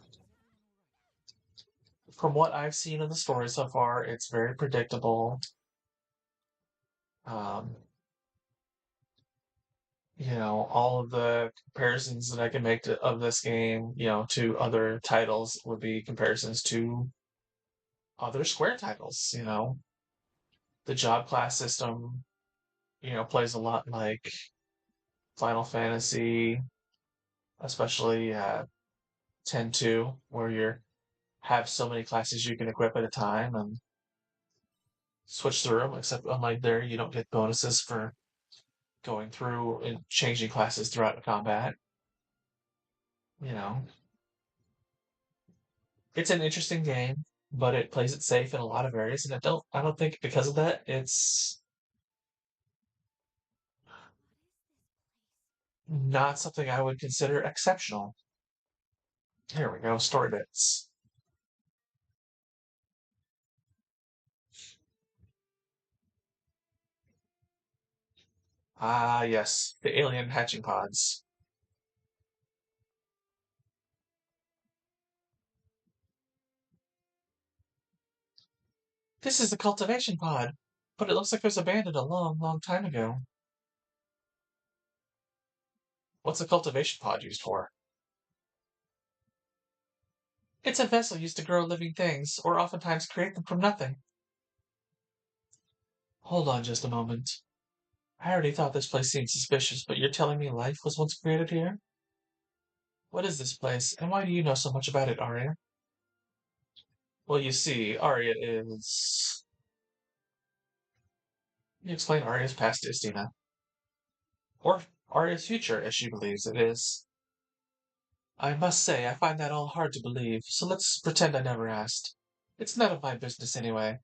from what I've seen of the story so far, it's very predictable. Um, all of the comparisons that I can make of this game, to other titles would be comparisons to other Square titles. The job class system, plays a lot like Final Fantasy, especially 10-2, where you have so many classes you can equip at a time and switch through them. Except unlike there, you don't get bonuses for going through and changing classes throughout the combat. You know, it's an interesting game, but it plays it safe in a lot of areas, and I don't think because of that it's not something I would consider exceptional. Here we go, story bits. Ah, yes, the alien hatching pods. This is the cultivation pod, but it looks like it was abandoned a long, long time ago. What's a cultivation pod used for? It's a vessel used to grow living things, or oftentimes create them from nothing. Hold on just a moment. I already thought this place seemed suspicious, but you're telling me life was once created here? What is this place, and why do you know so much about it, Aria? Well, you see, Aria is. You explain Aria's past to Istina. Or Aria's future, as she believes it is. I must say, I find that all hard to believe, so let's pretend I never asked. It's none of my business anyway.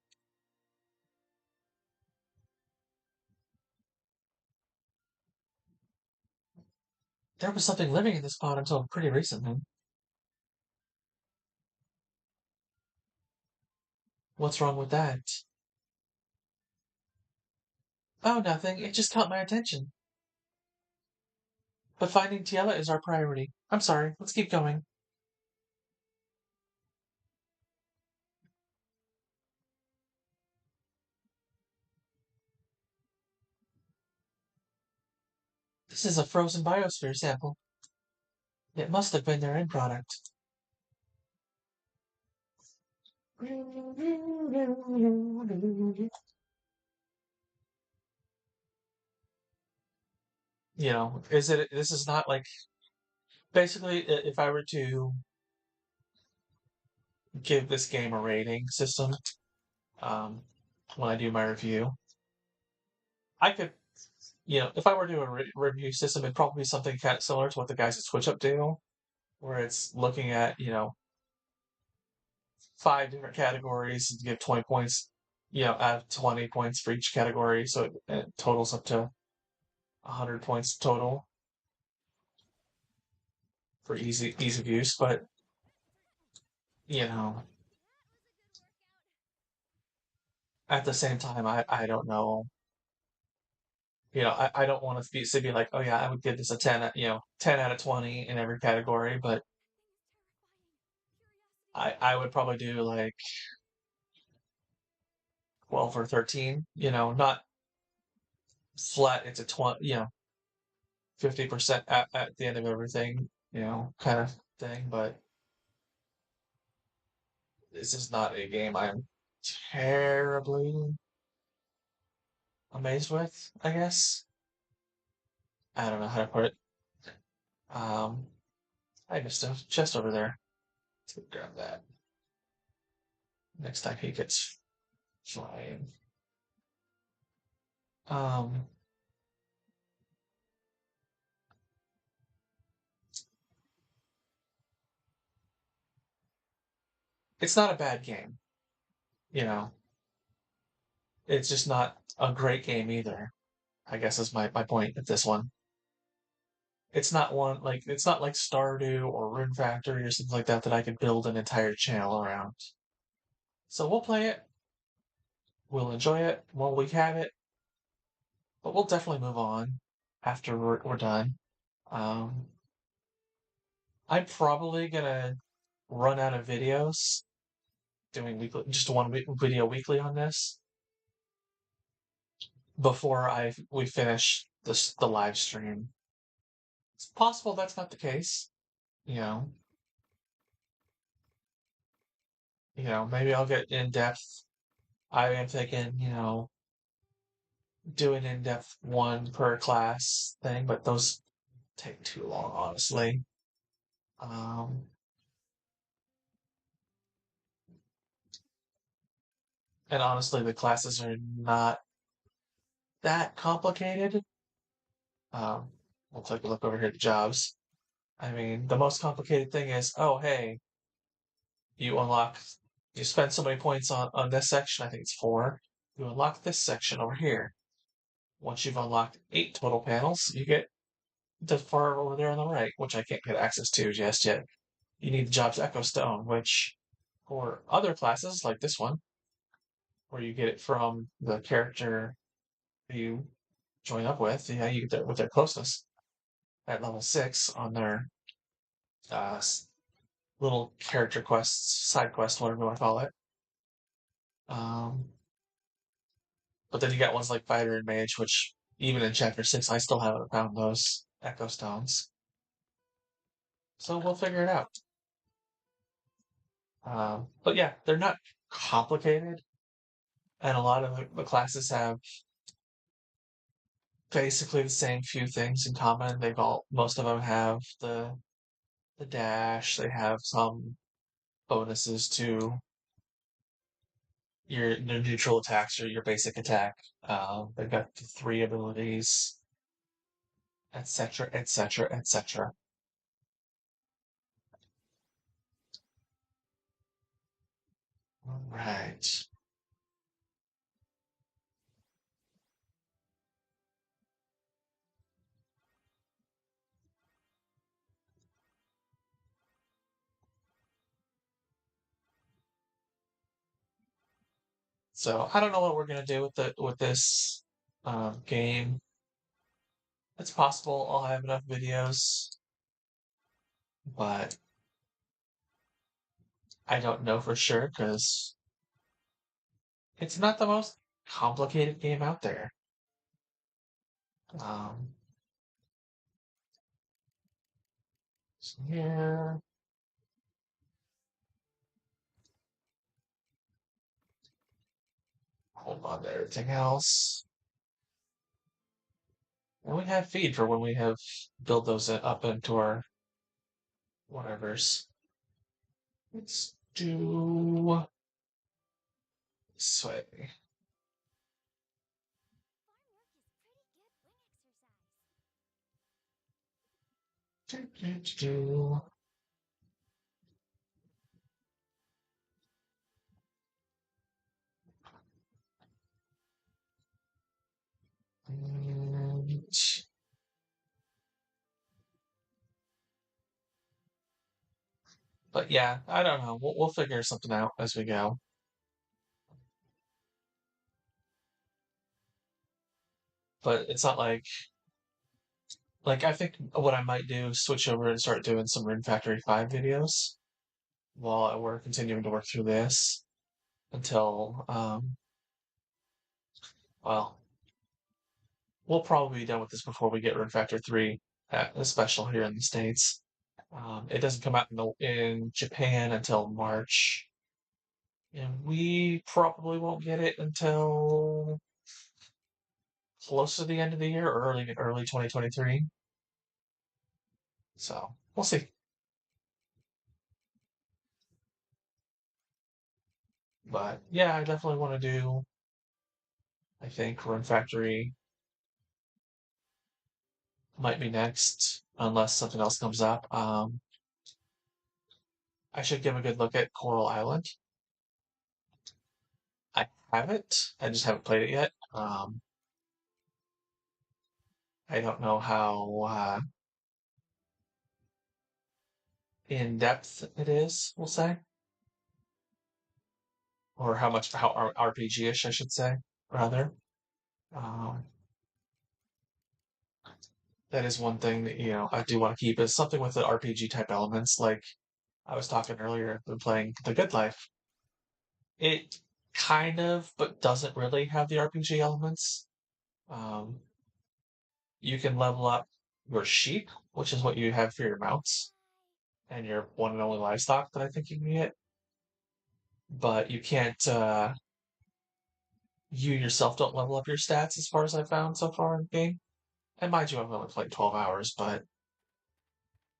There was something living in this pond until pretty recently. What's wrong with that? Oh, nothing. It just caught my attention. But finding Tiela is our priority. I'm sorry. Let's keep going. This is a frozen biosphere sample. It must have been their end product. this is not like basically if I were to give this game a rating system, um, when I do my review, I could, if I were to do a review system, it'd probably be something kind of similar to what the guys at Switch Up do, where it's looking at, five different categories and give 20 points, out of 20 points for each category. So it totals up to 100 points total for ease of use. But, you know, at the same time, I don't know. I don't want to be like, oh yeah, I would give this a 10, 10 out of 20 in every category, but I would probably do like 12 or 13, not flat. It's a 20, 50% at the end of everything, kind of thing. But this is not a game I'm terribly amazed with, I guess. I don't know how to put it. Um, I missed a chest over there. Let's grab that. Next time he gets flying. Um, it's not a bad game, you know. It's just not a great game either. I guess is my point with this one. It's not like Stardew or Rune Factory or something like that that I could build an entire channel around. So we'll play it, we'll enjoy it while we have it, but we'll definitely move on after we're done. Um, I'm probably gonna run out of videos doing just one video weekly on this before we finish the live stream. It's possible that's not the case. You know, maybe I'll get in depth. I am thinking, do an in depth one per class thing, but those take too long, honestly. Um, and honestly, the classes are not that complicated. Um, we'll take a look over here at jobs. I mean, the most complicated thing is, oh, hey, you unlock, you spend so many points on this section, I think it's 4. You unlock this section over here. Once you've unlocked 8 total panels, you get the far over there on the right, which I can't get access to just yet. You need the job's Echo Stone, which for other classes like this one, where you get it from the character you join up with, you get that with their closeness at level 6 on their uh, little character quests, side quest, whatever you want to call it. Um, but then you got ones like Fighter and Mage, which even in Chapter 6, I still haven't found those Echo Stones. So we'll figure it out. But yeah, they're not complicated, and a lot of the classes have basically the same few things in common. Most of them have the dash. They have some bonuses to your neutral attacks or your basic attack. They've got the 3 abilities, etc., etc., etc. Right. So I don't know what we're gonna do with this game. It's possible I'll have enough videos, but I don't know for sure because it's not the most complicated game out there. Um, so here, hold on to everything else. And we have feed for when we have build those up into our whatevers. Let's do this way. Do. And, but yeah, I don't know. We'll figure something out as we go. But it's not like I think what I might do is switch over and start doing some Rune Factory 5 videos while we're continuing to work through this until well, we'll probably be done with this before we get Rune Factor 3 at the special here in the States. It doesn't come out in Japan until March, and we probably won't get it until close to the end of the year, or early 2023. So we'll see. But yeah, I definitely want to do. I think Rune Factory might be next, unless something else comes up. I should give a good look at Coral Island. I have it. I just haven't played it yet. I don't know how in depth it is, we'll say, or how RPG-ish, I should say, rather. Um, that is one thing that I do want to keep is something with the RPG type elements. Like I was talking earlier, I've been playing The Good Life. It kind of, but doesn't really have the RPG elements. Um, you can level up your sheep, which is what you have for your mounts and your one and only livestock that I think you can get. But you can't. You yourself don't level up your stats as far as I've found so far in the game. And mind you, I've only played 12 hours, but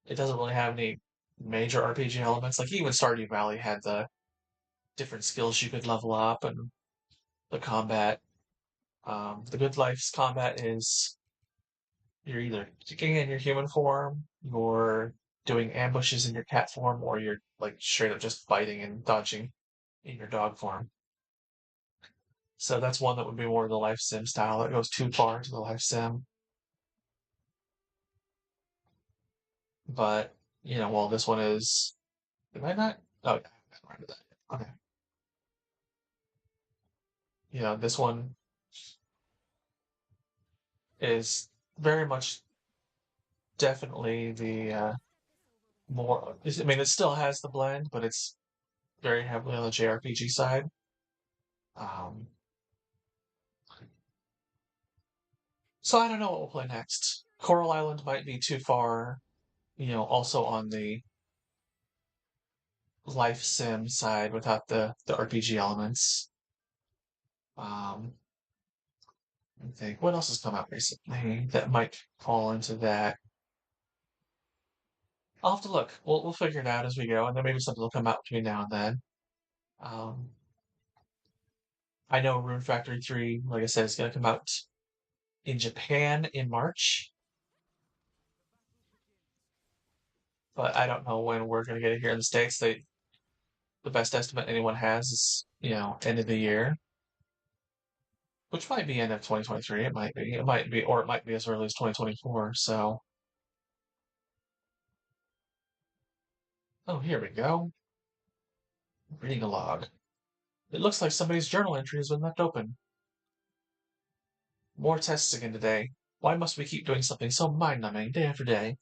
it doesn't really have any major RPG elements. Like even Stardew Valley had the different skills you could level up and the combat. The Good Life's combat is you're either kicking in your human form, you're doing ambushes in your cat form, or you're like straight up just fighting and dodging in your dog form. So that's one that would be more of the life sim style. That goes too far into the life sim. But, well, this one is. Did I not? Oh, yeah, I haven't remember that. Okay. This one is very much definitely the more. I mean, it still has the blend, but it's very heavily on the JRPG side. Um, so I don't know what we'll play next. Coral Island might be too far, also on the life sim side without the RPG elements. Um, I think what else has come out recently that might fall into that. I'll have to look. We'll figure it out as we go, and then maybe something will come out between now and then. Um, I know Rune Factory 3, like I said, is going to come out in Japan in March, but I don't know when we're going to get it here in the States. The best estimate anyone has is, end of the year, which might be end of 2023. It might be. It might be, or it might be as early as 2024. So, oh, here we go. Reading a log. It looks like somebody's journal entry has been left open. More tests again today. Why must we keep doing something so mind-numbing day after day?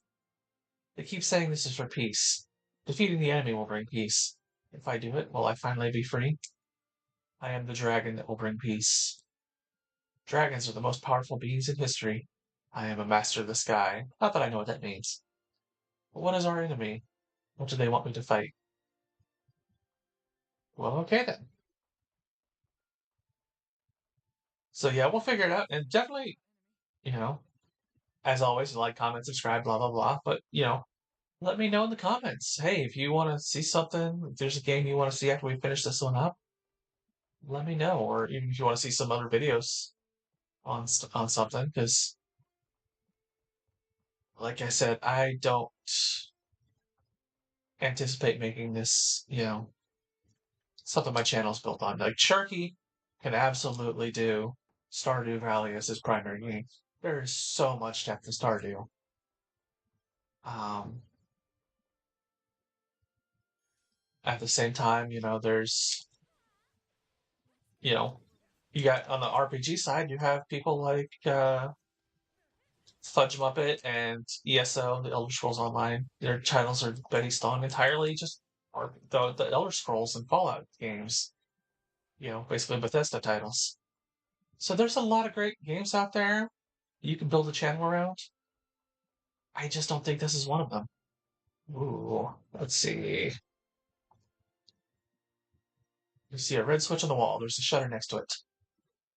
They keep saying this is for peace. Defeating the enemy will bring peace. If I do it, will I finally be free? I am the dragon that will bring peace. Dragons are the most powerful beings in history. I am a master of the sky. Not that I know what that means. But what is our enemy? What do they want me to fight? Well, okay then. So yeah, we'll figure it out. And definitely, you know, As always, like, comment, subscribe, blah, blah, blah. But, let me know in the comments. Hey, if you want to see something, if there's a game you want to see after we finish this one up, let me know. Or even if you want to see some other videos on something, because, like I said, I don't anticipate making this, something my channel's built on. Like Sharky can absolutely do Stardew Valley as his primary game. There is so much depth in Stardew. Um, at the same time, there's, you know, you got on the RPG side, you have people like Fudge Muppet and ESO, the Elder Scrolls Online. Their channels are based on entirely just the Elder Scrolls and Fallout games. Basically Bethesda titles. So there's a lot of great games out there you can build a channel around. I just don't think this is one of them. Ooh, let's see. You see a red switch on the wall. There's a shutter next to it.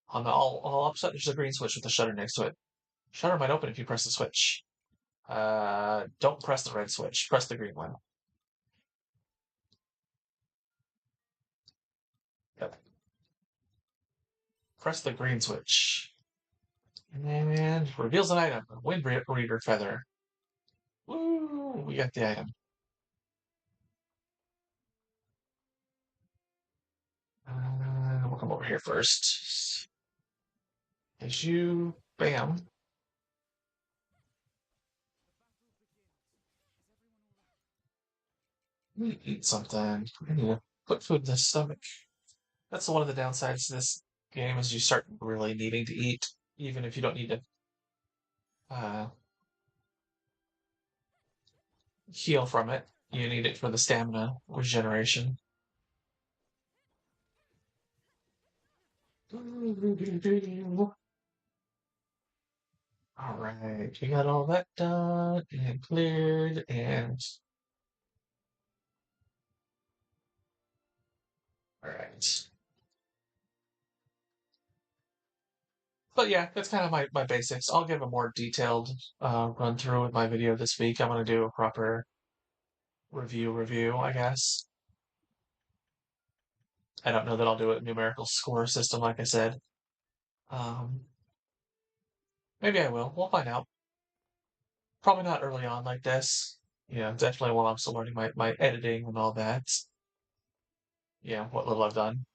On the all opposite, there's a green switch with a shutter next to it. Shutter might open if you press the switch. Don't press the red switch. Press the green one. Yep. Press the green switch. And reveals an item. Wind Reader Feather. Woo! We got the item. We'll come over here first. As you, bam. Eat something. I need to put food in the stomach. That's one of the downsides to this game is you start really needing to eat, even if you don't need to uh, heal from it. You need it for the stamina regeneration. All right, we got all that done and cleared, and all right. But yeah, that's kind of my basics. I'll give a more detailed run through with my video this week. I'm going to do a proper review, I guess. I don't know that I'll do a numerical score system, like I said. Um, maybe I will. We'll find out. Probably not early on like this. Definitely while I'm still learning my editing and all that. Yeah, what little I've done.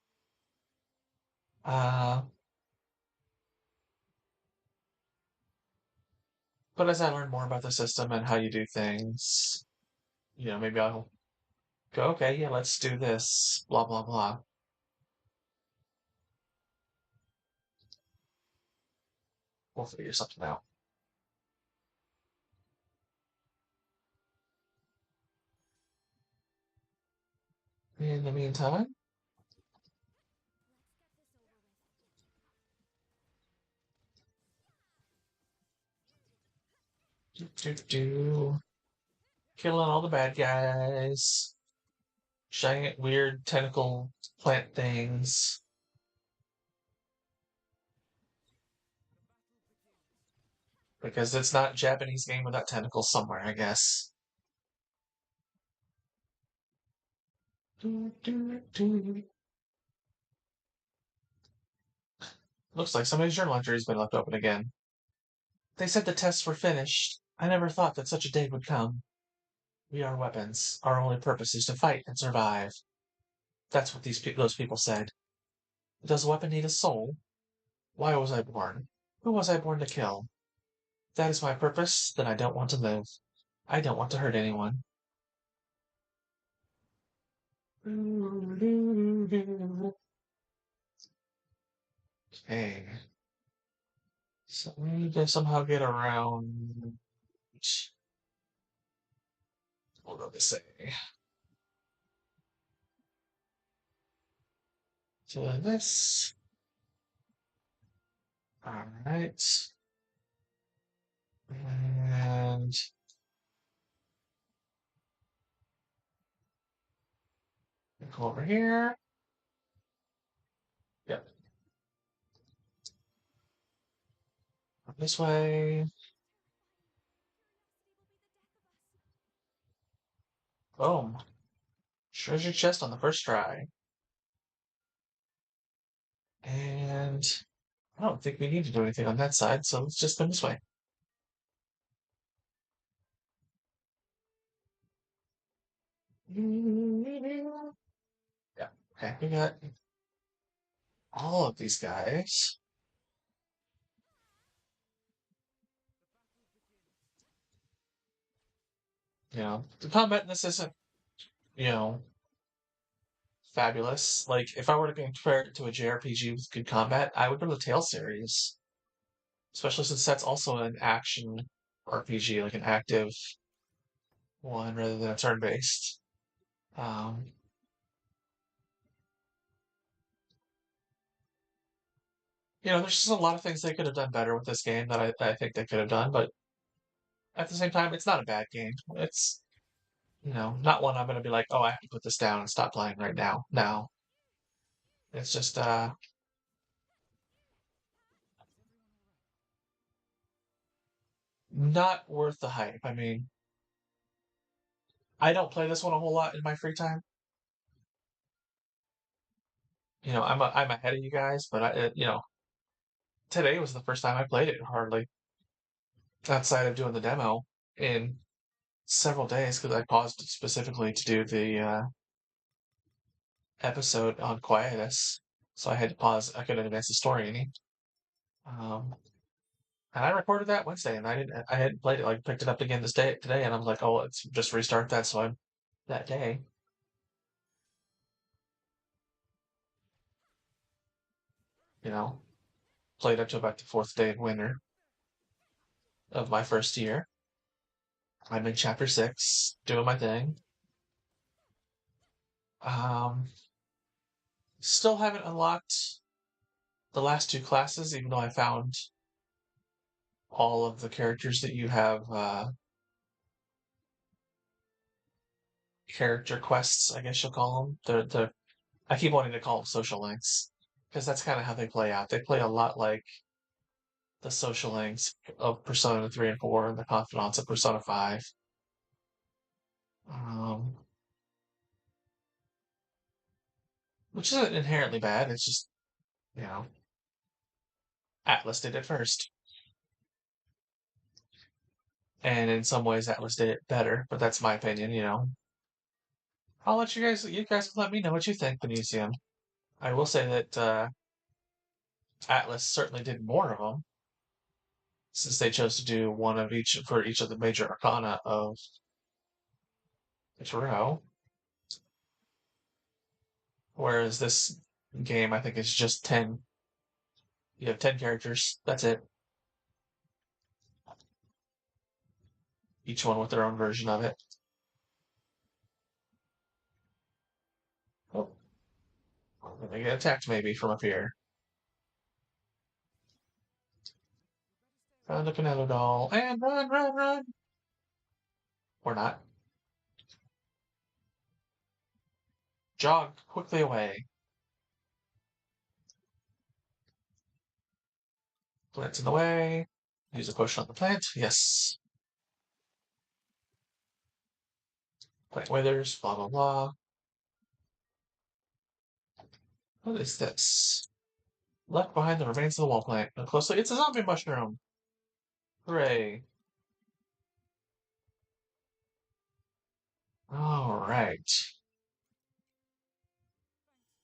Uh, but as I learn more about the system and how you do things, maybe I'll go, okay, yeah, let's do this, blah, blah, blah. We'll figure something out. In the meantime, killing all the bad guys, giant weird tentacle plant things, because it's not a Japanese game without tentacles somewhere, I guess. Looks like somebody's journal entry has been left open again. They said the tests were finished. I never thought that such a day would come. We are weapons. Our only purpose is to fight and survive. That's what those people said. Does a weapon need a soul? Why was I born? Who was I born to kill? If that is my purpose, then I don't want to live. I don't want to hurt anyone. Okay. So we need to somehow get around. What do they say? To this. Alright. And go over here. Yep. This way. Boom. Treasure chest on the first try. And I don't think we need to do anything on that side, so let's just go this way. Yeah. Okay, we got all of these guys. The combat in this isn't, you know, fabulous. Like, if I were to compare it to a JRPG with good combat, I would go to the Tale series. Especially since that's also an action RPG, like an active one rather than a turn-based. Um, there's just a lot of things they could have done better with this game that I think they could have done, but at the same time, it's not a bad game. It's, not one I'm going to be like, oh, I have to put this down and stop playing right now. No, it's just not worth the hype. I mean, I don't play this one a whole lot in my free time. I'm ahead of you guys, but today was the first time I played it hardly outside of doing the demo in several days because I paused specifically to do the episode on Quietus. So I had to pause. I couldn't advance the story any. Um, and I recorded that Wednesday, and I hadn't played it. Like picked it up again this day today, and I was like, oh, let's just restart that. So I'm that day. You know, played up to about the fourth day of winter of my first year. I'm in chapter 6, doing my thing. Um, Still haven't unlocked the last two classes, even though I found all of the characters that you have character quests, I guess you'll call them. I keep wanting to call them social links because that's kind of how they play out. They play a lot like the social links of Persona 3 and 4 and the Confidants of Persona 5. Um, which isn't inherently bad. It's just, you know, Atlas did it first. And in some ways, Atlas did it better, but that's my opinion. I'll let you guys let me know what you think, Benesium. I will say that Atlas certainly did more of them since they chose to do one of each for each of the major arcana of the tarot. Whereas this game, I think, is just 10. You have 10 characters. That's it. Each one with their own version of it. Oh, they get attacked maybe from up here. Found a Canelo doll. And run, run, run! Or not. Jog quickly away. Plant's in the way. Use a potion on the plant. Yes. Plant withers. Blah, blah, blah. What is this? Left behind the remains of the wall plant. Look closely. It's a zombie mushroom. Hooray. All right.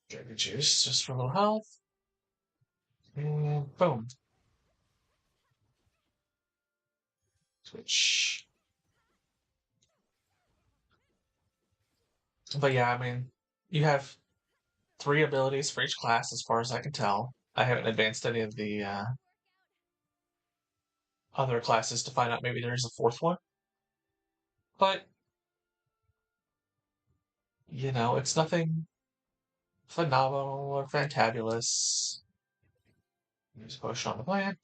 Dragon juice just for a little health. And boom. Switch. But yeah, I mean, you have 3 abilities for each class as far as I can tell. I haven't advanced any of the other classes to find out maybe there's a fourth one. But, it's nothing phenomenal or fantabulous. Use a potion on the plant.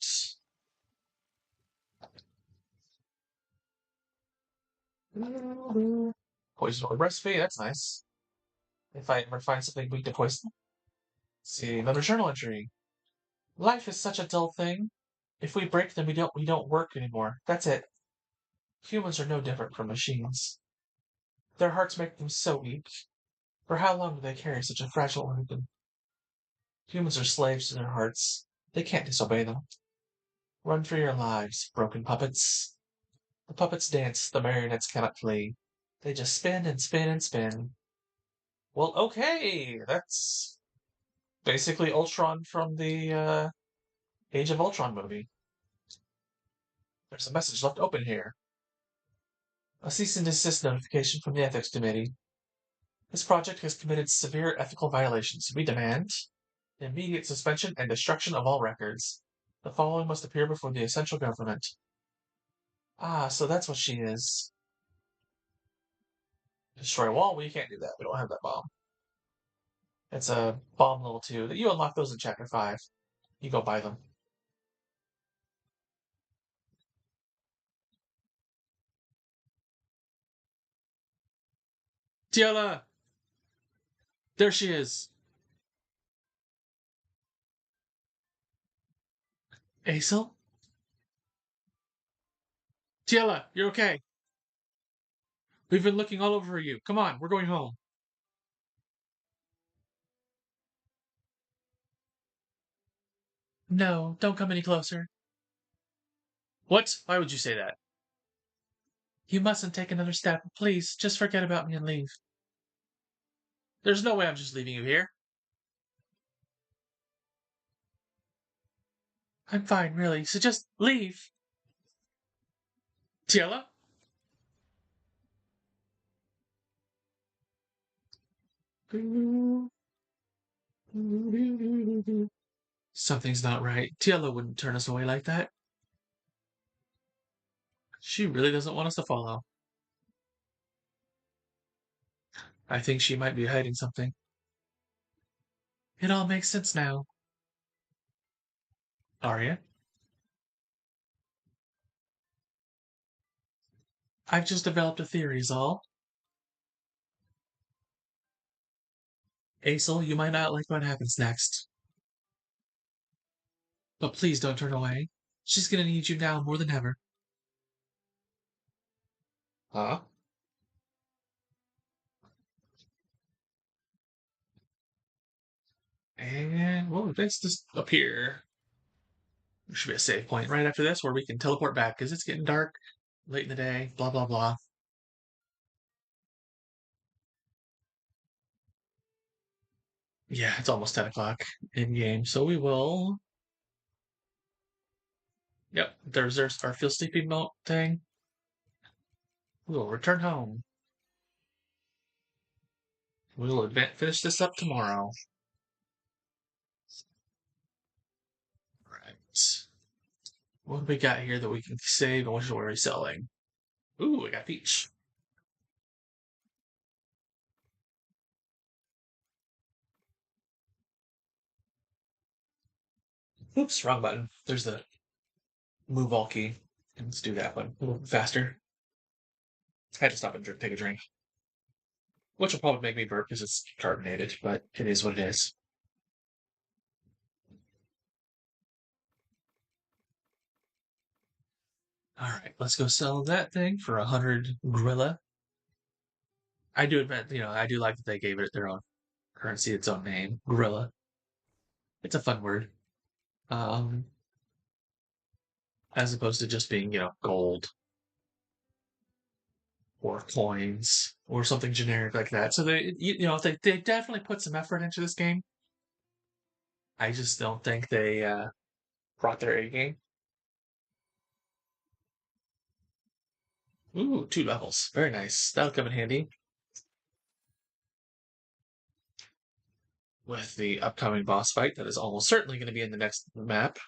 Poison or recipe, that's nice. If I ever find something weak to poison. See, another journal entry. Life is such a dull thing. If we break them, we don't work anymore. That's it. Humans are no different from machines. Their hearts make them so weak. For how long do they carry such a fragile organ? Humans are slaves to their hearts. They can't disobey them. Run for your lives, broken puppets. The puppets dance, the marionettes cannot flee. They just spin and spin and spin. Well, okay, that's basically Ultron from the Age of Ultron movie. There's a message left open here. A cease and desist notification from the Ethics Committee. This project has committed severe ethical violations. We demand the immediate suspension and destruction of all records. The following must appear before the essential government. Ah, so that's what she is. Destroy a wall? We can't do that. We don't have that bomb. It's a bomb level 2. That you unlock those in chapter 5. You go buy them. Tiela! There she is! Asyl? Tiela, you're okay. We've been looking all over you. Come on, we're going home. No, don't come any closer. What? Why would you say that? You mustn't take another step. Please, just forget about me and leave. There's no way I'm just leaving you here. I'm fine, really, so just leave. Tiela? Something's not right. Tiela wouldn't turn us away like that. She really doesn't want us to follow. I think she might be hiding something. It all makes sense now. Aria? I've just developed a theory, is all. Asyl, you might not like what happens next. But please don't turn away. She's gonna need you now more than ever. Huh? And, well, let's just up here. There should be a save point right after this where we can teleport back because it's getting dark late in the day, blah, blah, blah. Yeah, it's almost 10 o'clock in game, so we will. Yep, there's our feel sleepy mode thing. We will return home. We will finish this up tomorrow. Right. What do we got here that we can save and what are we selling? Ooh, we got peach. Oops, wrong button. There's the move all key. Let's do that one a little bit faster. I had to stop and take a drink, which will probably make me burp because it's carbonated, but it is what it is. All right, let's go sell that thing for 100 gorilla. I do admit, I do like that they gave it their own currency, its own name, gorilla. It's a fun word, um, as opposed to just being, gold or coins or something generic like that. So they definitely put some effort into this game. I just don't think they brought their A game. Ooh, 2 levels, very nice. That'll come in handy with the upcoming boss fight that is almost certainly going to be in the next map.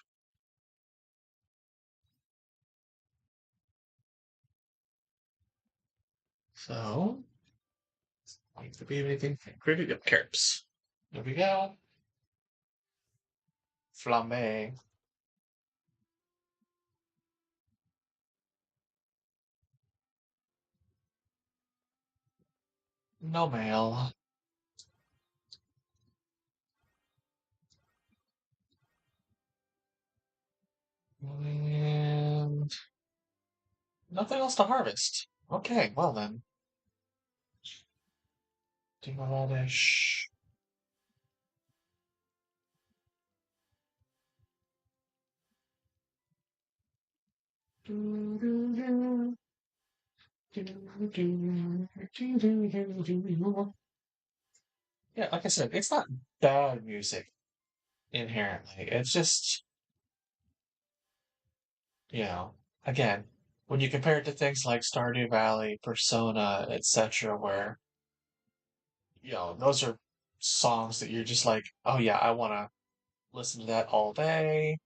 So, could be anything. Created of carrots. There we go. Flambe. No mail. And nothing else to harvest. Okay, well then. Demolish. Yeah, like I said, it's not bad music inherently. It's just, you know, again, when you compare it to things like Stardew Valley, Persona, etc., where, those are songs that you're just like, oh yeah, I want to listen to that all day.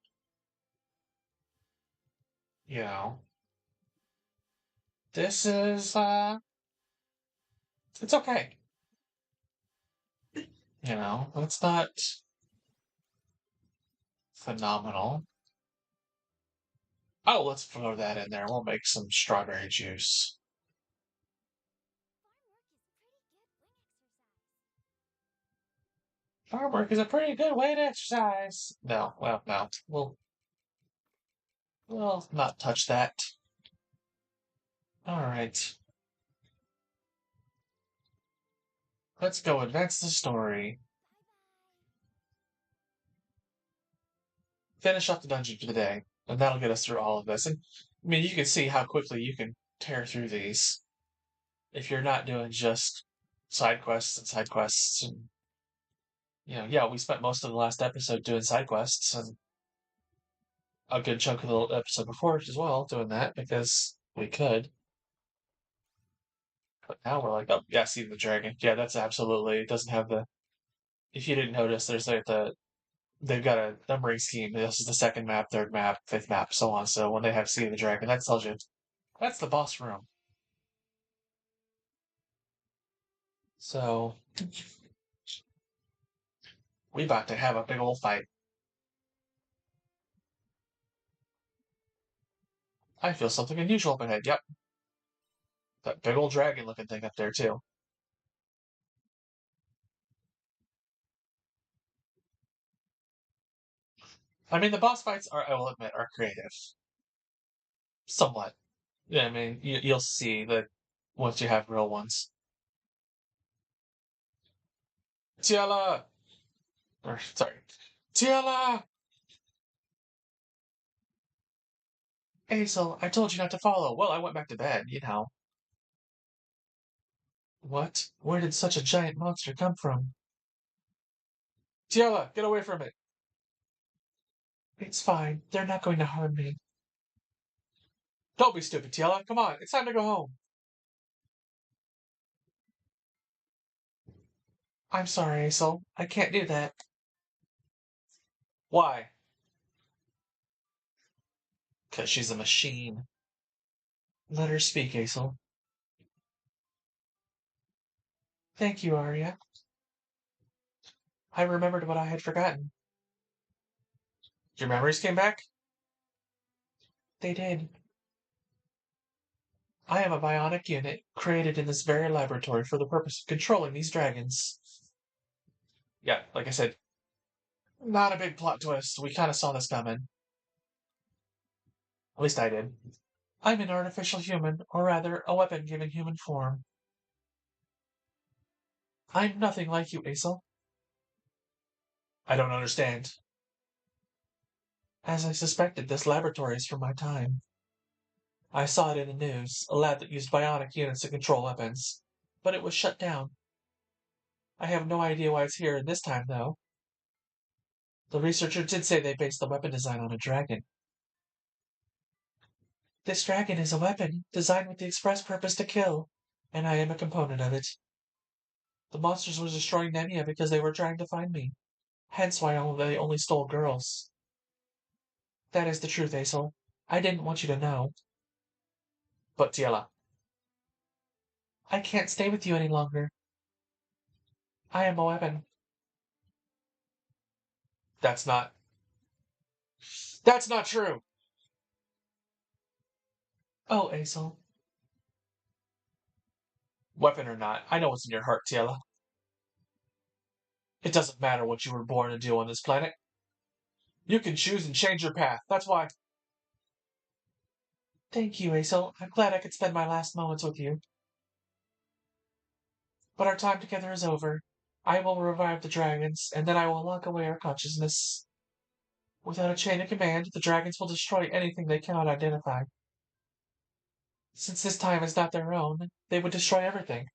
You know, this is, it's okay. It's not phenomenal. Oh, let's throw that in there. We'll make some strawberry juice. Farm work is a pretty good way to exercise. No, well, no. We'll not touch that. All right. Let's go advance the story. Finish up the dungeon for the day, and that'll get us through all of this. And I mean, you can see how quickly you can tear through these if you're not doing just side quests and side quests. And yeah, we spent most of the last episode doing side quests, and a good chunk of the episode before as well doing that because we could. But now we're like, oh yeah, see the dragon. Yeah, that's absolutely. It doesn't have the. If you didn't notice, there's like they've got a numbering scheme. This is the second map, third map, fifth map, so on. So when they have See the Dragon, that tells you that's the boss room. So we about to have a big old fight. I feel something unusual up ahead. Yep, that big old dragon looking thing up there too. I mean, the boss fights are, I will admit, are creative, somewhat. Yeah, I mean, you'll see that once you have real ones. Tiala, or sorry, Tiala. Asyl, I told you not to follow. Well, I went back to bed. What? Where did such a giant monster come from? Tiala, get away from it. It's fine. They're not going to harm me. Don't be stupid, Tiala. Come on, it's time to go home. I'm sorry, Asyl. I can't do that. Why? Because she's a machine. Let her speak, Asyl. Thank you, Aria. I remembered what I had forgotten. Your memories came back? They did. I am a bionic unit created in this very laboratory for the purpose of controlling these dragons. Yeah, like I said, not a big plot twist. We kind of saw this coming. At least I did. I'm an artificial human, or rather, a weapon given human form. I'm nothing like you, Asyl. I don't understand. As I suspected, this laboratory is from my time. I saw it in the news, a lab that used bionic units to control weapons. But it was shut down. I have no idea why it's here this time, though. The researcher did say they based the weapon design on a dragon. This dragon is a weapon, designed with the express purpose to kill, and I am a component of it. The monsters were destroying Nemia because they were trying to find me. Hence why they only stole girls. That is the truth, Asyl. I didn't want you to know. But Tiela, I can't stay with you any longer. I am a weapon. That's not. That's not true. Oh, Asyl. Weapon or not, I know what's in your heart, Tiela. It doesn't matter what you were born to do on this planet. You can choose and change your path. That's why. Thank you, Asyl. I'm glad I could spend my last moments with you. But our time together is over. I will revive the dragons, and then I will lock away our consciousness. Without a chain of command, the dragons will destroy anything they cannot identify. Since this time is not their own, they would destroy everything.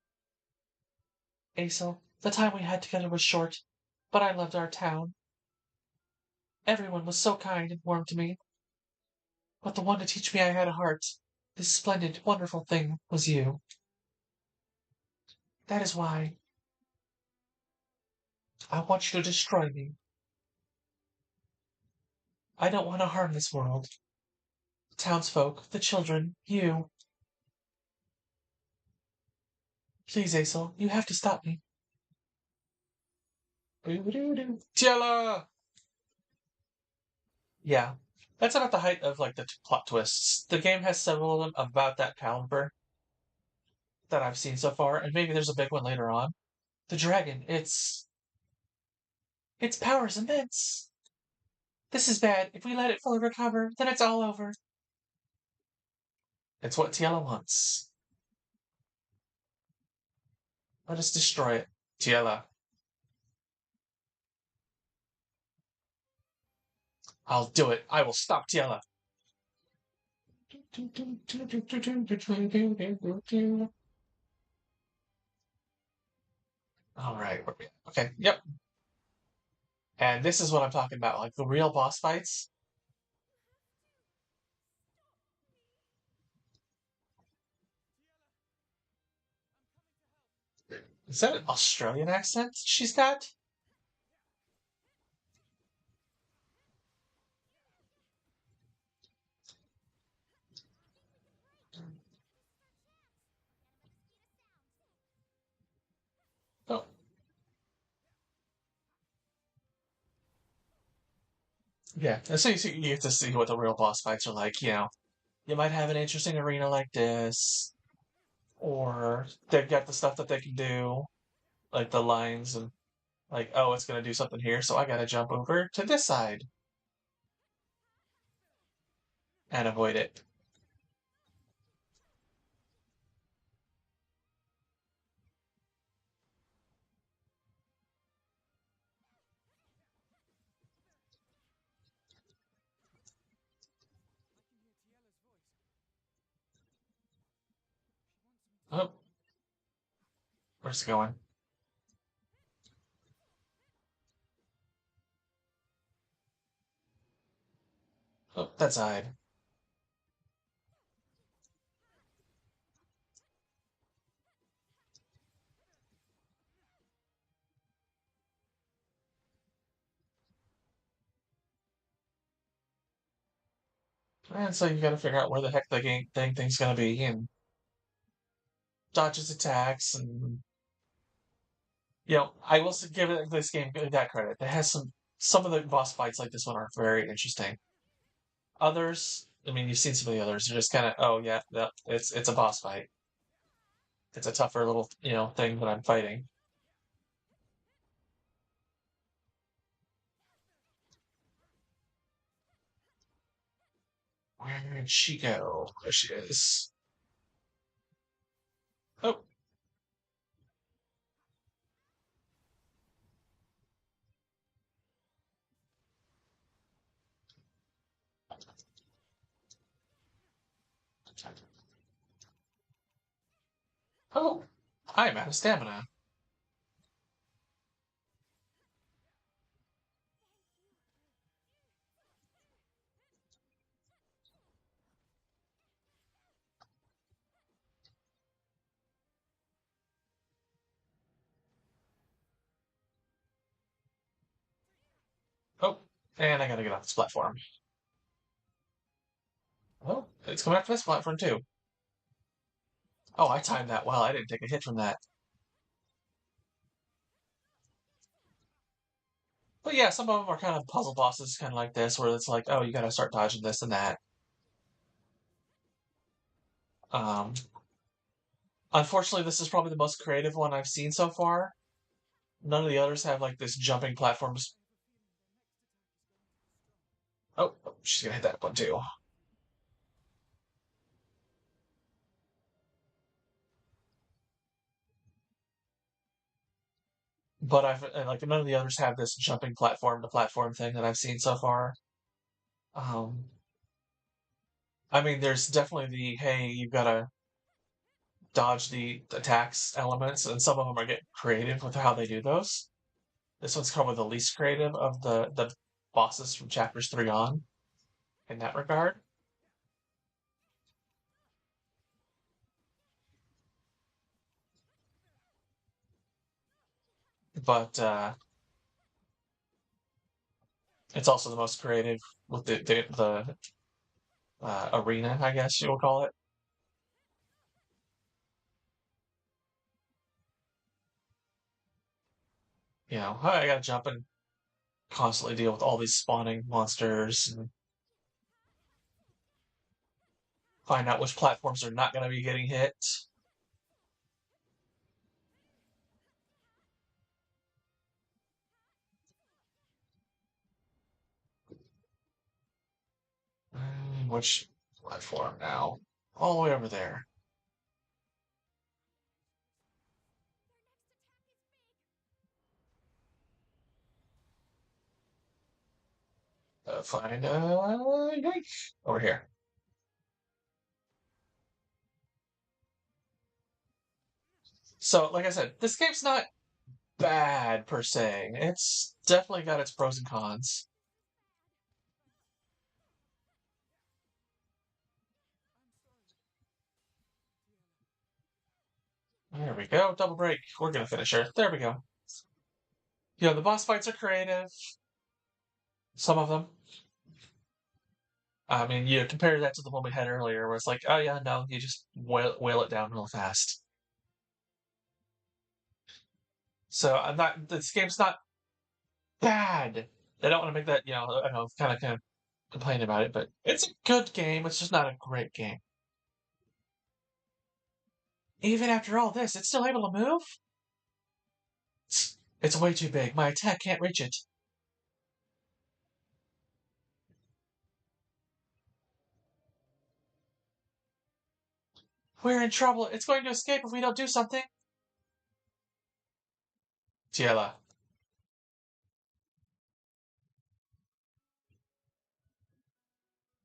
Asyl, the time we had together was short, but I loved our town. Everyone was so kind and warm to me. But the one to teach me I had a heart, this splendid, wonderful thing, was you. That is why I want you to destroy me. I don't want to harm this world. The townsfolk, the children, you. Please, Asyl, you have to stop me. Tiela! Yeah. That's about the height of like the plot twists. The game has several of them about that caliber that I've seen so far, and maybe there's a big one later on. The dragon, its power is immense. This is bad. If we let it fully recover, then it's all over. It's what Tiela wants. Let us destroy it. Tiela. I'll do it. I will stop Tiela. All right. Okay. Yep. And this is what I'm talking about. Like the real boss fights. Is that an Australian accent she's got? Oh, yeah. And so you get to see what the real boss fights are like. You might have an interesting arena like this, or they've got the stuff that they can do, like the lines and like, oh, it's gonna do something here, so I gotta jump over to this side and avoid it. Oh, where's it going? Oh, that side. And so you gotta figure out where the heck the thing's gonna be and dodge its attacks and I will give this game that credit. It has some of the boss fights like this one are very interesting. Others, I mean, you've seen some of the others. They're just kind of, oh yeah, it's a boss fight. It's a tougher little thing that I'm fighting. Where did she go? There she is. Oh, oh, I'm out of stamina. Oh, and I gotta get off this platform. Oh, it's coming after this platform too. Oh, I timed that well. I didn't take a hit from that. But yeah, some of them are kind of puzzle bosses, kind of like this, where it's like, oh, you gotta start dodging this and that. Um, Unfortunately, this is probably the most creative one I've seen so far. None of the others have like this jumping platforms. Oh, she's gonna hit that one too. but I've like none of the others have this jumping platform to platform thing that I've seen so far. Um, I mean, there's definitely the hey, you've got to dodge the attacks elements, and some of them are getting creative with how they do those. This one's probably the least creative of the bosses from chapters 3 on in that regard. But it's also the most creative with the arena, I guess you would call it. You know, I gotta jump and constantly deal with all these spawning monsters and find out which platforms are not gonna be getting hit. Which platform now? All the way over there. Find drink over here. So, like I said, this game's not bad per se. It's definitely got its pros and cons. There we go. Double break. We're gonna finish her. There we go. You know, the boss fights are creative. Some of them. I mean, you compare that to the one we had earlier, where it's like, oh yeah, no, you just whale it down real fast. So I'm not. This game's not bad. I don't want to make that, I know, kind of complain about it, but it's a good game. It's just not a great game. Even after all this, it's still able to move. It's way too big. My attack can't reach it. We're in trouble. It's going to escape if we don't do something. Tiela.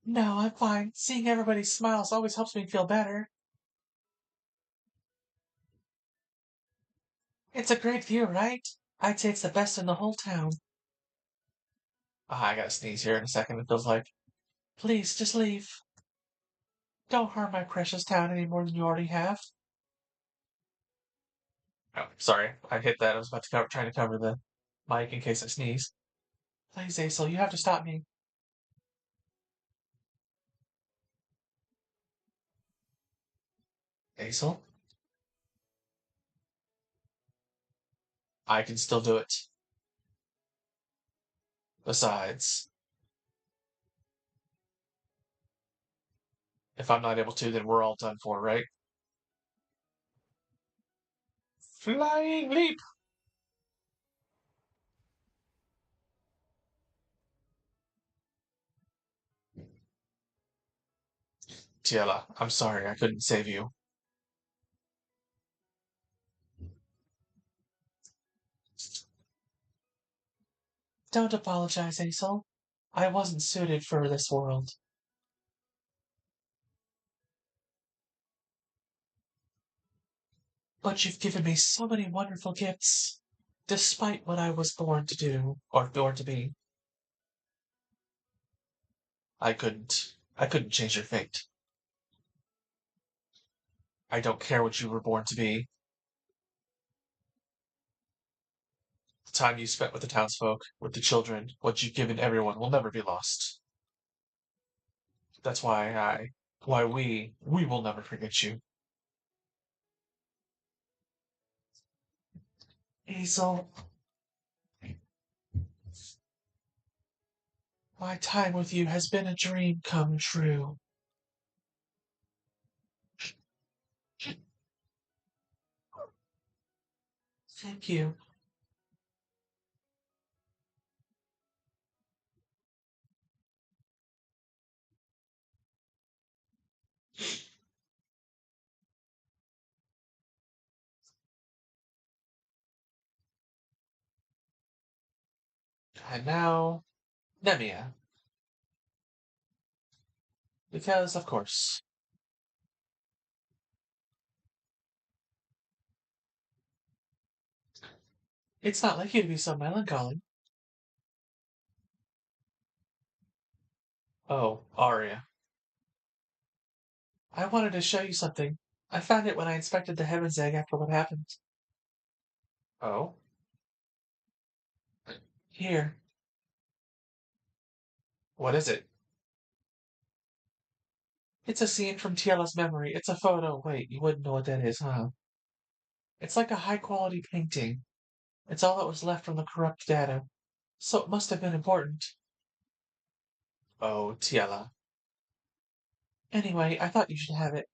No, I'm fine. Seeing everybody's smiles always helps me feel better. It's a great view, right? I'd say it's the best in the whole town. I gotta sneeze here in a second, it feels like. Please, just leave. Don't harm my precious town any more than you already have. Oh, sorry. I hit that. I was about to trying to cover the mic in case I sneeze. Please, Asyl, you have to stop me. Asyl? I can still do it. Besides, if I'm not able to, then we're all done for, right? Flying leap! Tiela, I'm sorry I couldn't save you. Don't apologize, Asyl. I wasn't suited for this world. But you've given me so many wonderful gifts. Despite what I was born to do, or born to be, I couldn't change your fate. I don't care what you were born to be. The time you spent with the townsfolk, with the children, what you've given everyone will never be lost. That's why we will never forget you. Hazel, my time with you has been a dream come true. Thank you. And now, Nemia. Because, of course. It's not like you to be so melancholy. Oh, Aria. I wanted to show you something. I found it when I inspected the Heaven's Egg after what happened. Oh? Here. What is it? It's a scene from Tiela's memory. It's a photo. Wait, you wouldn't know what that is, huh? It's like a high-quality painting. It's all that was left from the corrupt data. So it must have been important. Oh, Tiela. Anyway, I thought you should have it.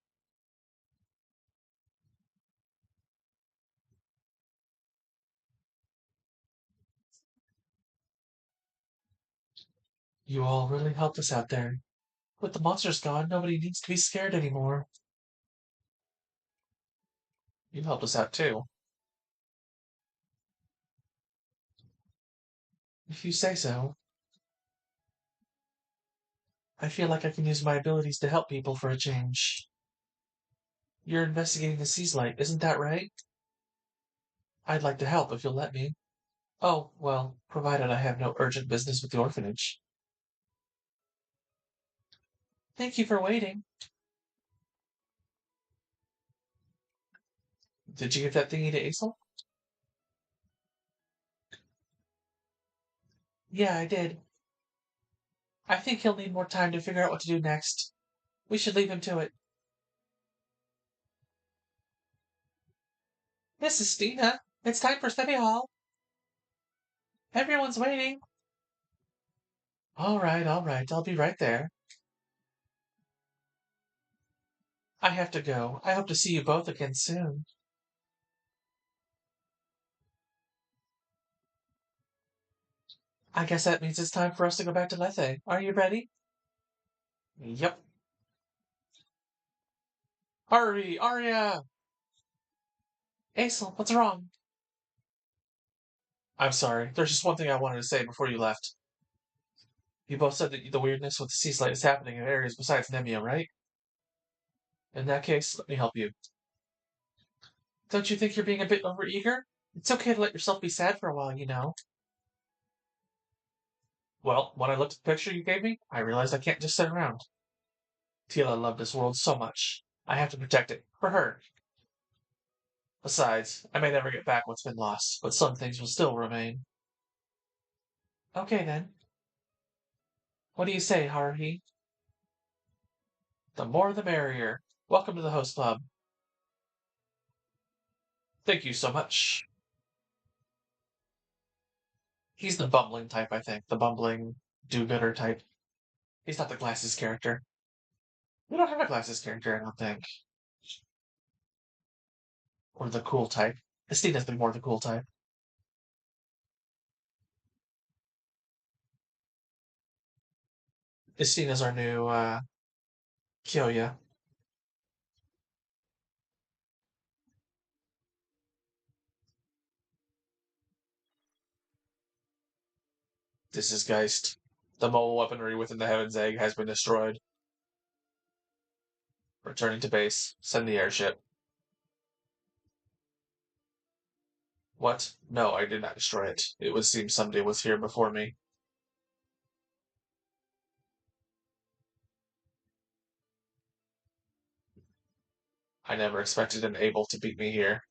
You all really helped us out there. With the monsters gone, nobody needs to be scared anymore. You helped us out too. If you say so. I feel like I can use my abilities to help people for a change. You're investigating the Seaslight, isn't that right? I'd like to help if you'll let me. Oh, well, provided I have no urgent business with the orphanage. Thank you for waiting. Did you give that thingy to Asyl? Yeah, I did. I think he'll need more time to figure out what to do next. We should leave him to it. Mrs. Stina, it's time for study hall. Everyone's waiting. All right, I'll be right there. I have to go. I hope to see you both again soon. I guess that means it's time for us to go back to Lethe. Are you ready? Yep. Hurry, Aria! Asyl, what's wrong? I'm sorry. There's just one thing I wanted to say before you left. You both said that the weirdness with the sea slide is happening in areas besides Nemia, right? In that case, let me help you. Don't you think you're being a bit overeager? It's okay to let yourself be sad for a while, you know. Well, when I looked at the picture you gave me, I realized I can't just sit around. Tila loved this world so much. I have to protect it. For her. Besides, I may never get back what's been lost, but some things will still remain. Okay, then. What do you say, Haruhi? The more the merrier. Welcome to the host club. Thank you so much. He's the bumbling type, I think. The bumbling, do-gooder type. He's not the glasses character. We don't have a glasses character, I don't think. Or the cool type. Estina's been more the cool type. Estina's our new, Kyoya. This is Geist. The mobile weaponry within the Heaven's Egg has been destroyed. Returning to base. Send the airship. What? No, I did not destroy it. It would seem somebody was here before me. I never expected an able to beat me here.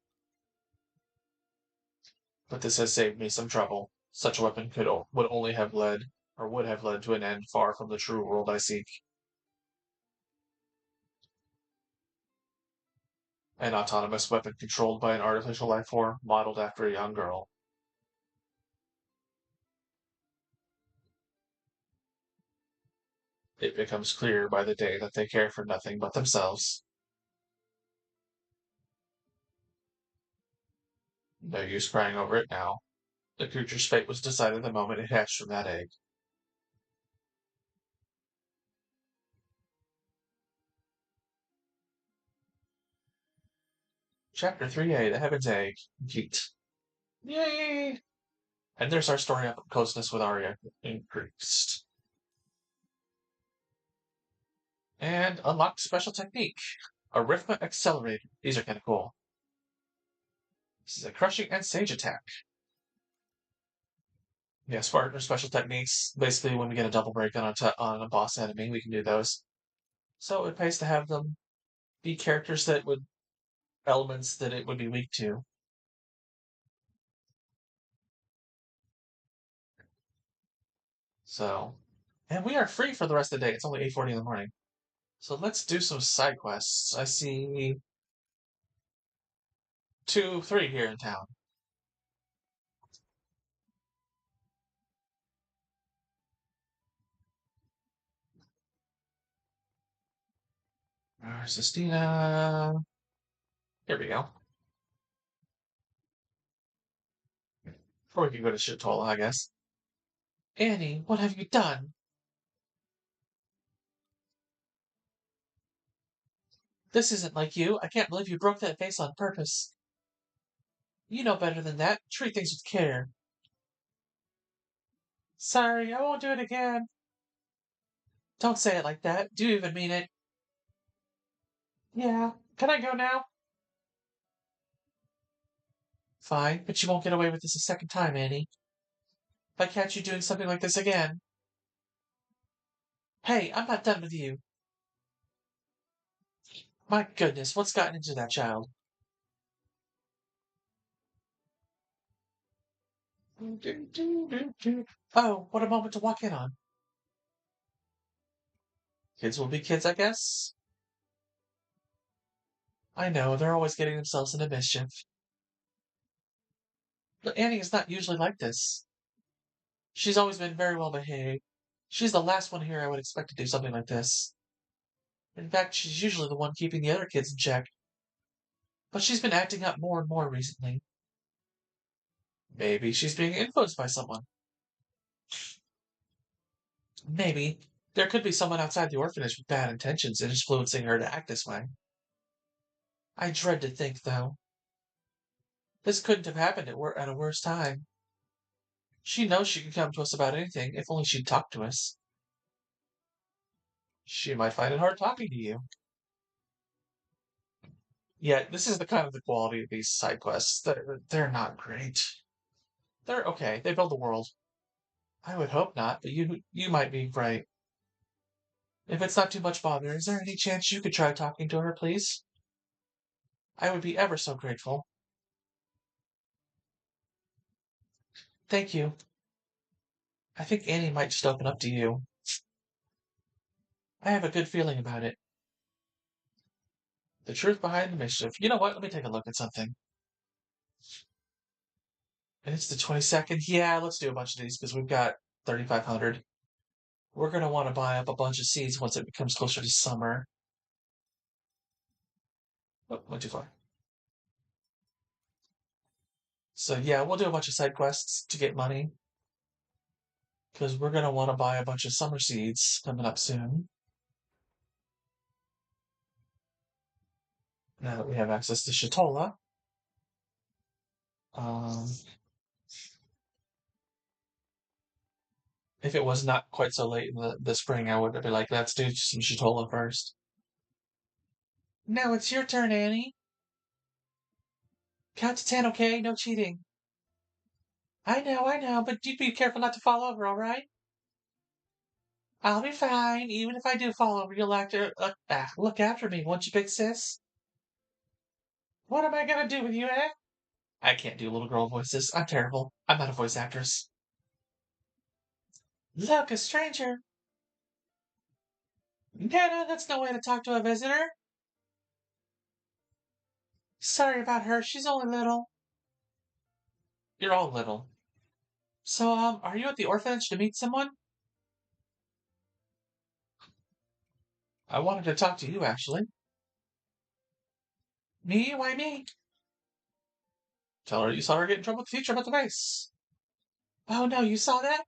But this has saved me some trouble. Such a weapon would only have led, or would have led to an end far from the true world I seek. An autonomous weapon controlled by an artificial life form modeled after a young girl. It becomes clear by the day that they care for nothing but themselves. No use crying over it now. The creature's fate was decided the moment it hatched from that egg. Chapter 3A, The Heaven's Egg. Complete. Yay! And there's our story up closeness with Aria increased. And unlocked special technique. Arithma Accelerator. These are kind of cool. This is a crushing and sage attack. Yeah, Spartan special techniques. Basically, when we get a double break on a boss enemy, we can do those. So it pays to have them be characters that would elements that it would be weak to. So, and we are free for the rest of the day. It's only 8:40 in the morning. So let's do some side quests. I see 3 here in town. Sistina. Here we go. Or we can go to Shitola, I guess. Annie, what have you done? This isn't like you. I can't believe you broke that vase on purpose. You know better than that. Treat things with care. Sorry, I won't do it again. Don't say it like that. Do you even mean it? Yeah. Can I go now? Fine, but you won't get away with this a second time, Annie. If I catch you doing something like this again. Hey, I'm not done with you. My goodness, what's gotten into that child? Oh, what a moment to walk in on. Kids will be kids, I guess. I know, they're always getting themselves into mischief. But Annie is not usually like this. She's always been very well behaved. She's the last one here I would expect to do something like this. In fact, she's usually the one keeping the other kids in check. But she's been acting up more and more recently. Maybe she's being influenced by someone. Maybe. There could be someone outside the orphanage with bad intentions influencing her to act this way. I dread to think, though. This couldn't have happened at a worse time. She knows she can come to us about anything if only she'd talk to us. She might find it hard talking to you. Yeah, this is the kind of the quality of these side quests. They're not great. They're okay. They build the world. I would hope not, but you might be right. If it's not too much bother, is there any chance you could try talking to her, please? I would be ever so grateful. Thank you. I think Annie might just open up to you. I have a good feeling about it. The truth behind the mischief. You know what? Let me take a look at something. And it's the 22nd. Yeah, let's do a bunch of these because we've got 3,500. We're going to want to buy up a bunch of seeds once it becomes closer to summer. Oh, went too far. So yeah, we'll do a bunch of side quests to get money because we're going to want to buy a bunch of summer seeds coming up soon. Now that we have access to Shatola. Um, if it was not quite so late in the spring, I would be like, let's do some Shatola first. Now it's your turn, Annie. Count to 10, okay? No cheating. I know, but you be careful not to fall over, all right? I'll be fine. Even if I do fall over, you'll have to look after me, won't you, big sis? What am I gonna do with you, eh? I can't do little girl voices. I'm terrible. I'm not a voice actress. Look, a stranger. Nana, that's no way to talk to a visitor. Sorry about her. She's only little. You're all little. So, are you at the orphanage to meet someone? I wanted to talk to you, actually. Me? Why me? Tell her you saw her get in trouble with the teacher about the vase. Oh no, you saw that?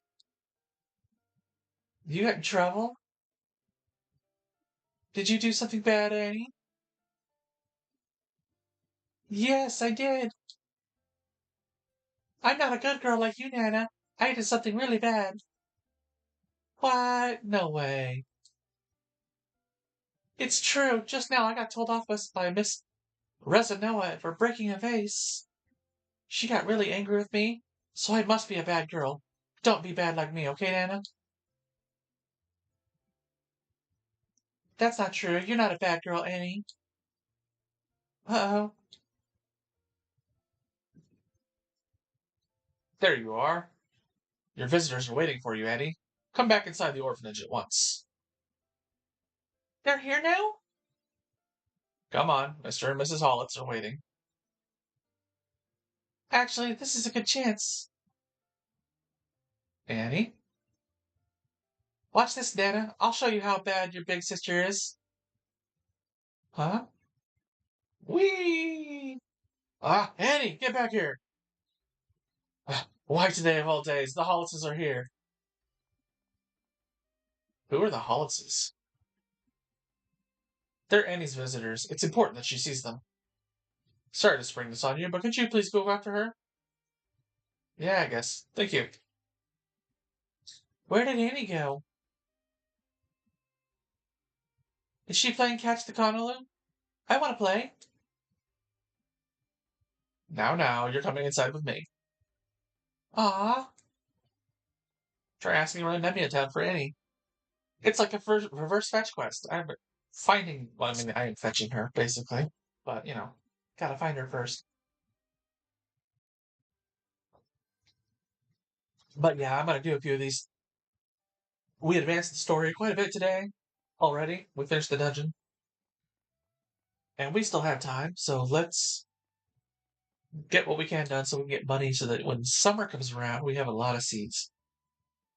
You got in trouble? Did you do something bad, Annie? Yes, I did. I'm not a good girl like you, Nana. I did something really bad. What? No way. It's true. Just now I got told off by Miss Resinoa for breaking a vase. She got really angry with me, so I must be a bad girl. Don't be bad like me, okay, Nana? That's not true. You're not a bad girl, Annie. Uh-oh. There you are. Your visitors are waiting for you, Annie. Come back inside the orphanage at once. They're here now? Come on, Mr. and Mrs. Hollits are waiting. Actually, this is a good chance. Annie? Watch this, Nana. I'll show you how bad your big sister is. Huh? Whee! Ah, Annie, get back here! Why today of all days? The Hollitses are here. Who are the Hollitses? They're Annie's visitors. It's important that she sees them. Sorry to spring this on you, but could you please go after her? Yeah, I guess. Thank you. Where did Annie go? Is she playing Catch the Conaloo? I want to play. Now, you're coming inside with me. Ah, try asking around Nemia Town for Annie. It's like a reverse fetch quest. I'm finding, well, I mean, I am fetching her, basically. But, gotta find her first. But yeah, I'm gonna do a few of these. We advanced the story quite a bit today already. We finished the dungeon. And we still have time, so let's get what we can done so we can get money so that when summer comes around, we have a lot of seeds.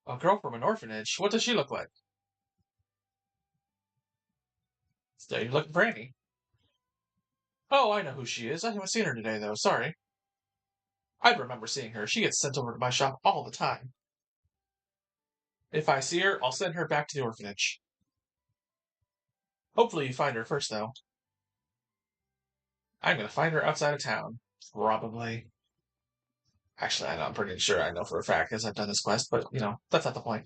A girl from an orphanage? What does she look like? So you're looking for Annie. Oh, I know who she is. I haven't seen her today, though. Sorry. I'd remember seeing her. She gets sent over to my shop all the time. If I see her, I'll send her back to the orphanage. Hopefully you find her first, though. I'm gonna find her outside of town. Probably. Actually, I'm pretty sure I know for a fact because I've done this quest, but, that's not the point.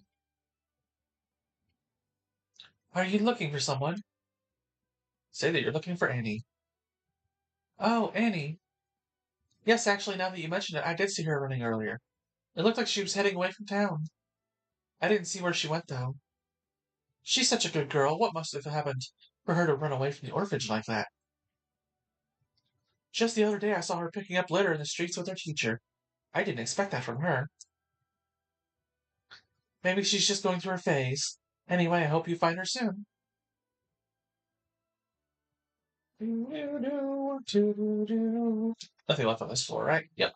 Are you looking for someone? Say that you're looking for Annie. Oh, Annie. Yes, actually, now that you mention it, I did see her running earlier. It looked like she was heading away from town. I didn't see where she went, though. She's such a good girl. What must have happened for her to run away from the orphanage like that? Just the other day, I saw her picking up litter in the streets with her teacher. I didn't expect that from her. Maybe she's just going through a phase. Anyway, I hope you find her soon. Nothing left on this floor, right? Yep.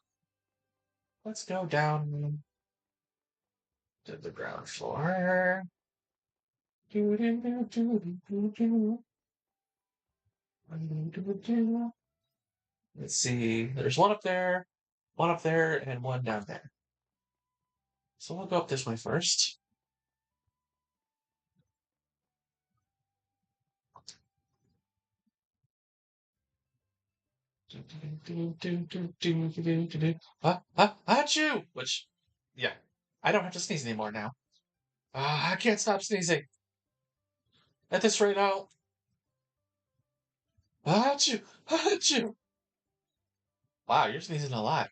Let's go down to the ground floor. Let's see. There's one up there, and one down there. So we'll go up this way first. Achoo! Which, yeah, I don't have to sneeze anymore now. I can't stop sneezing. At this rate, I'll. Achoo! Achoo! Wow, you're sneezing a lot.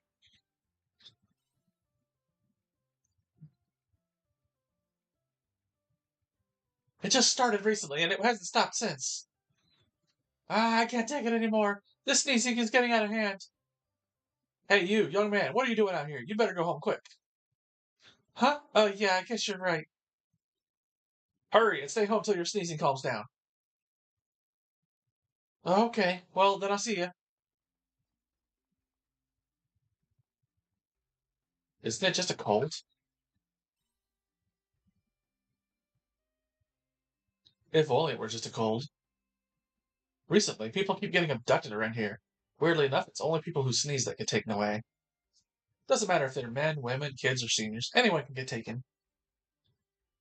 It just started recently, and it hasn't stopped since. I can't take it anymore. This sneezing is getting out of hand. Hey, you, young man, what are you doing out here? You better go home quick. Huh? Oh, yeah, I guess you're right. Hurry and stay home till your sneezing calms down. Okay, well, then I'll see you. Isn't it just a cold? If only it were just a cold. Recently, people keep getting abducted around here. Weirdly enough, it's only people who sneeze that get taken away. Doesn't matter if they're men, women, kids, or seniors. Anyone can get taken.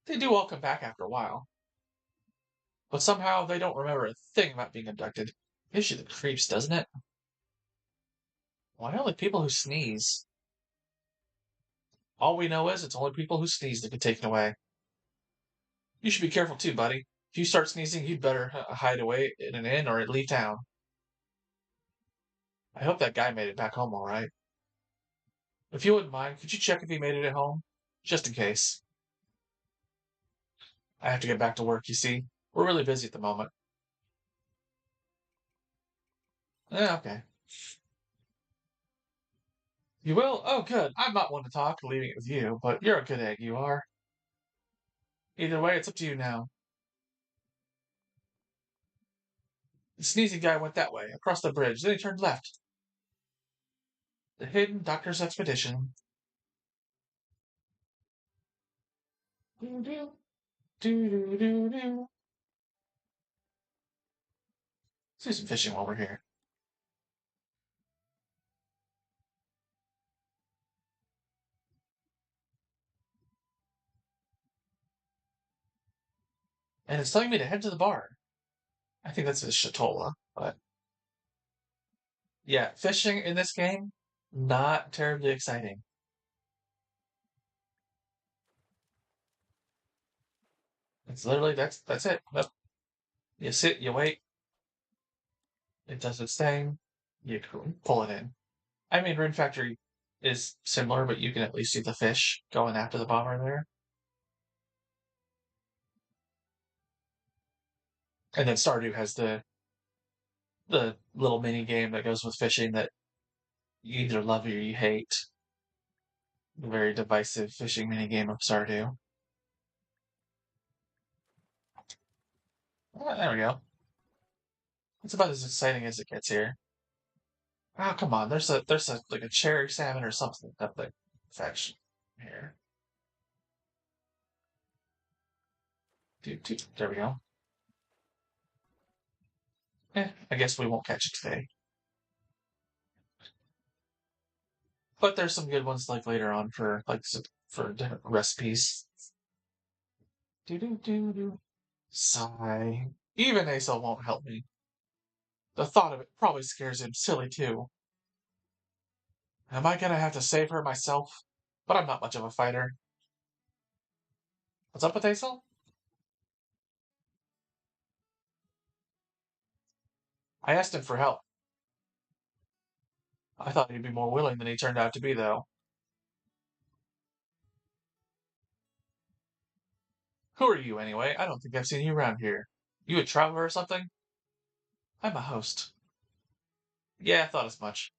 They do all come back after a while. But somehow they don't remember a thing about being abducted. Gives you the creeps, doesn't it? Why only people who sneeze? All we know is it's only people who sneeze that get taken away. You should be careful too, buddy. If you start sneezing, you'd better hide away in an inn or leave town. I hope that guy made it back home all right. If you wouldn't mind, could you check if he made it at home? Just in case. I have to get back to work, you see. We're really busy at the moment. Yeah, okay. You will? Oh, good. I'm not one to talk, leaving it with you, but you're a good egg, you are. Either way, it's up to you now. The sneezing guy went that way, across the bridge, then he turned left. The hidden doctor's expedition. Do do do do do do. Let's do some fishing while we're here. And it's telling me to head to the bar. I think that's a Shatola, but yeah, fishing in this game, not terribly exciting. It's literally that's it. Nope. You sit, you wait, it does its thing, you pull it in. I mean, Rune Factory is similar, but you can at least see the fish going after the bomber there. And then Stardew has the little mini game that goes with fishing that you either love or you hate. The very divisive fishing mini game of Stardew. Oh, there we go. It's about as exciting as it gets here. Oh, come on. There's a like a cherry salmon or something up the fetch here. There we go. I guess we won't catch it today. But there's some good ones like later on for for different recipes. Do do do do. Sigh. Even Asyl won't help me. The thought of it probably scares him silly too. Am I gonna have to save her myself? But I'm not much of a fighter. What's up with Asyl? I asked him for help. I thought he'd be more willing than he turned out to be, though. Who are you, anyway? I don't think I've seen you around here. You a traveler or something? I'm a host. Yeah, I thought as much.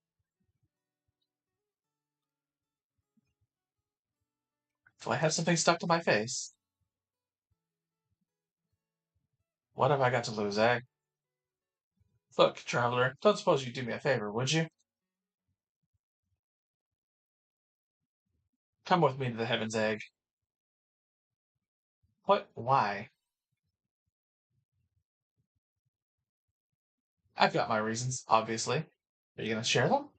Do I have something stuck to my face? What have I got to lose, eh? Look, traveler, don't suppose you'd do me a favor, would you? Come with me to the Heaven's Egg. What? Why? I've got my reasons, obviously. Are you gonna share them?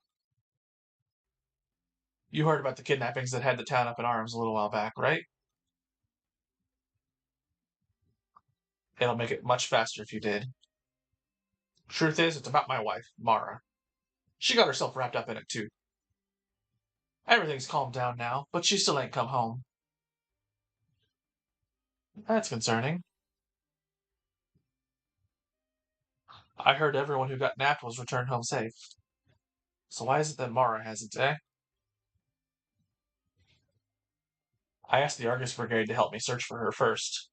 You heard about the kidnappings that had the town up in arms a little while back, right? It'll make it much faster if you did. Truth is, it's about my wife, Mara. She got herself wrapped up in it, too. Everything's calmed down now, but she still ain't come home. That's concerning. I heard everyone who got napped was returned home safe. So why is it that Mara hasn't, eh? I asked the Argus Brigade to help me search for her first,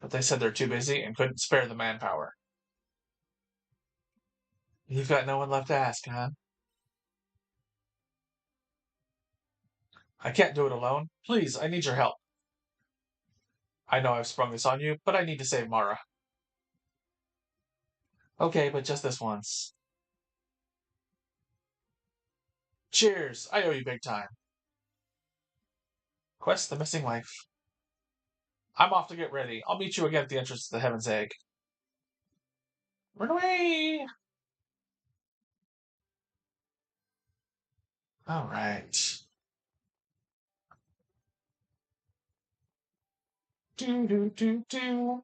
but they said they're too busy and couldn't spare the manpower. You've got no one left to ask, huh? I can't do it alone. Please, I need your help. I know I've sprung this on you, but I need to save Mara. Okay, but just this once. Cheers! I owe you big time. Quest the missing wife. I'm off to get ready. I'll meet you again at the entrance to the Heaven's Egg. Run away! All right. Do do do do.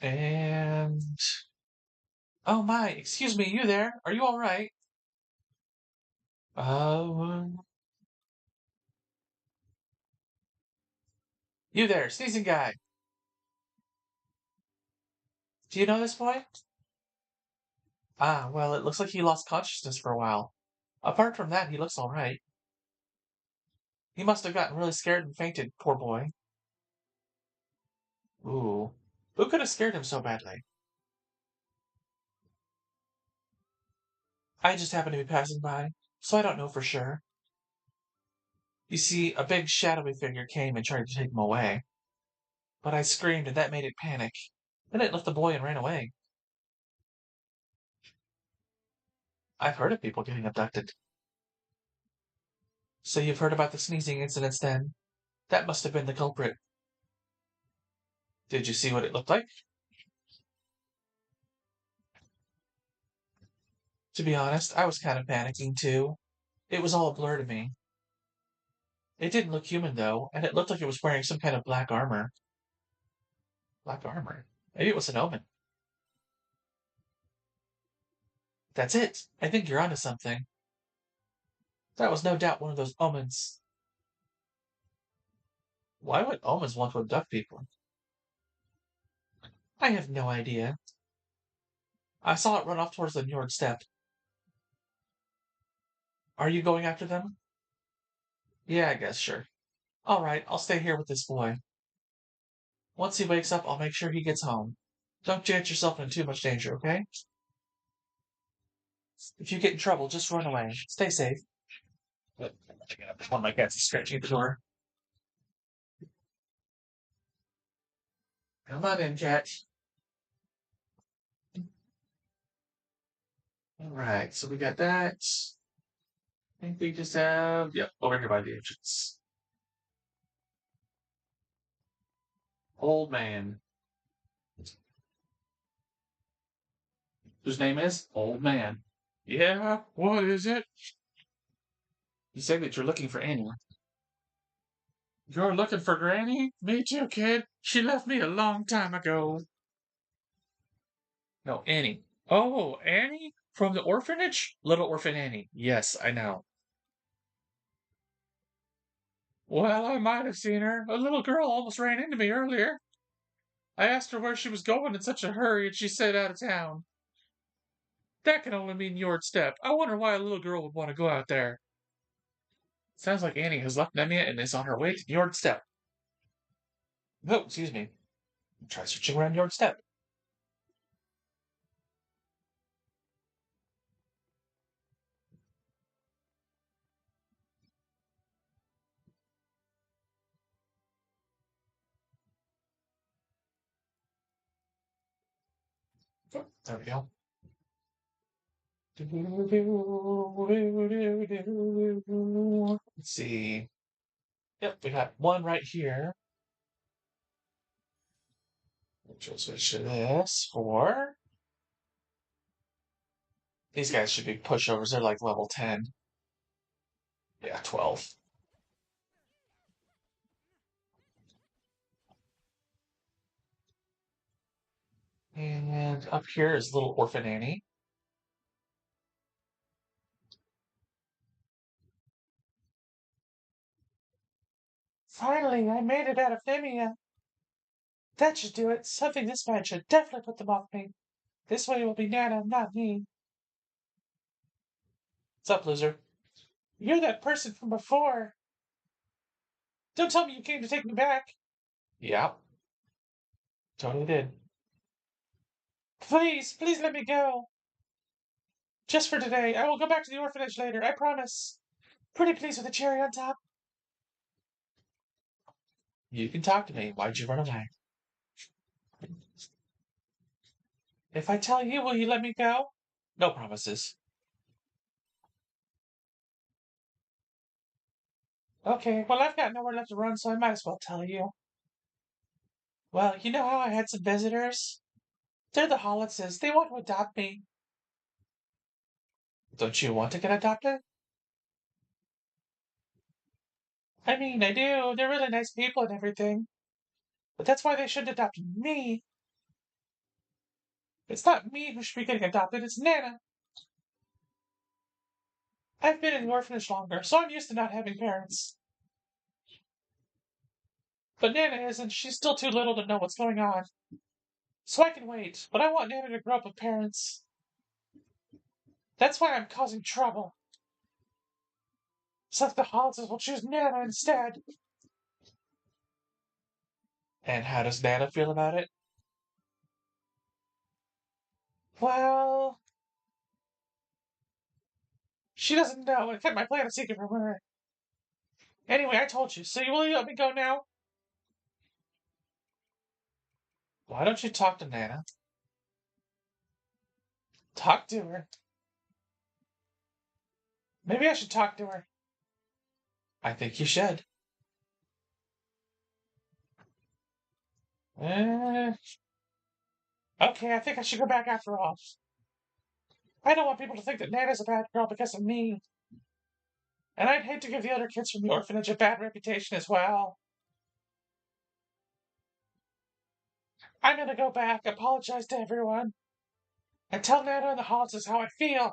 And Oh my, excuse me, you there? Are you alright? Uh, you there, sneezing guy. Do you know this boy? Ah, well, it looks like he lost consciousness for a while. Apart from that, he looks alright. He must have gotten really scared and fainted, poor boy. Ooh. Who could have scared him so badly? I just happened to be passing by, so I don't know for sure. You see, a big shadowy figure came and tried to take him away. But I screamed and that made it panic. Then it left the boy and ran away. I've heard of people getting abducted. So you've heard about the sneezing incidents then? That must have been the culprit. Did you see what it looked like? To be honest, I was kind of panicking too. It was all a blur to me. It didn't look human though, and it looked like it was wearing some kind of black armor. Black armor? Maybe it was an omen. That's it. I think you're onto something. That was no doubt one of those omens. Why would omens want to abduct people? I have no idea. I saw it run off towards the Njord step. Are you going after them? Yeah, I guess, sure. All right, I'll stay here with this boy. Once he wakes up, I'll make sure he gets home. Don't get yourself into too much danger, okay? If you get in trouble, just run away. Stay safe. One of my cats is scratching at the door. Come on in, cat. All right, so we got that. I think we just have, yep, over here by the entrance. Old man. Whose name is? Old man. Yeah, what is it? You said that you're looking for Annie. You're looking for Granny? Me too, kid. She left me a long time ago. No, Annie. Oh, Annie? From the orphanage? Little Orphan Annie. Yes, I know. Well, I might have seen her. A little girl almost ran into me earlier. I asked her where she was going in such a hurry, and she said out of town. That can only mean Yord Step. I wonder why a little girl would want to go out there. Sounds like Annie has left Nemia and is on her way to Yord Step. Oh, excuse me. Try searching around Yord Step. There we go. Let's see. Yep, we got one right here. Which will switch to this for. These guys should be pushovers. They're like level 10. Yeah, 12. And up here is little Orphan Annie. Finally, I made it out of Nemia. That should do it. Something this bad should definitely put them off me. This way it will be Nana, not me. What's up, loser? You're that person from before. Don't tell me you came to take me back. Yeah, totally did. Please, please let me go. Just for today. I will go back to the orphanage later, I promise. Pretty please with a cherry on top. You can talk to me. Why'd you run away? If I tell you, will you let me go? No promises. Okay, well, I've got nowhere left to run, so I might as well tell you. Well, you know how I had some visitors? They're the Hollitzes. They want to adopt me. Don't you want to get adopted? I mean, I do. They're really nice people and everything. But that's why they shouldn't adopt me. It's not me who should be getting adopted, it's Nana. I've been in the orphanage longer, so I'm used to not having parents. But Nana isn't. She's still too little to know what's going on. So I can wait, but I want Nana to grow up with parents. That's why I'm causing trouble. So that the Hollises will choose Nana instead. And how does Nana feel about it? Well, she doesn't know. I kept my plan a secret from her. Anyway, I told you, so you will let me go now? Why don't you talk to Nana? Talk to her. Maybe I should talk to her. I think you should. Eh, okay, I think I should go back after all. I don't want people to think that Nana's a bad girl because of me. And I'd hate to give the other kids from the orphanage a bad reputation as well. I'm gonna go back, apologize to everyone, and tell Nana and the Hollises how I feel.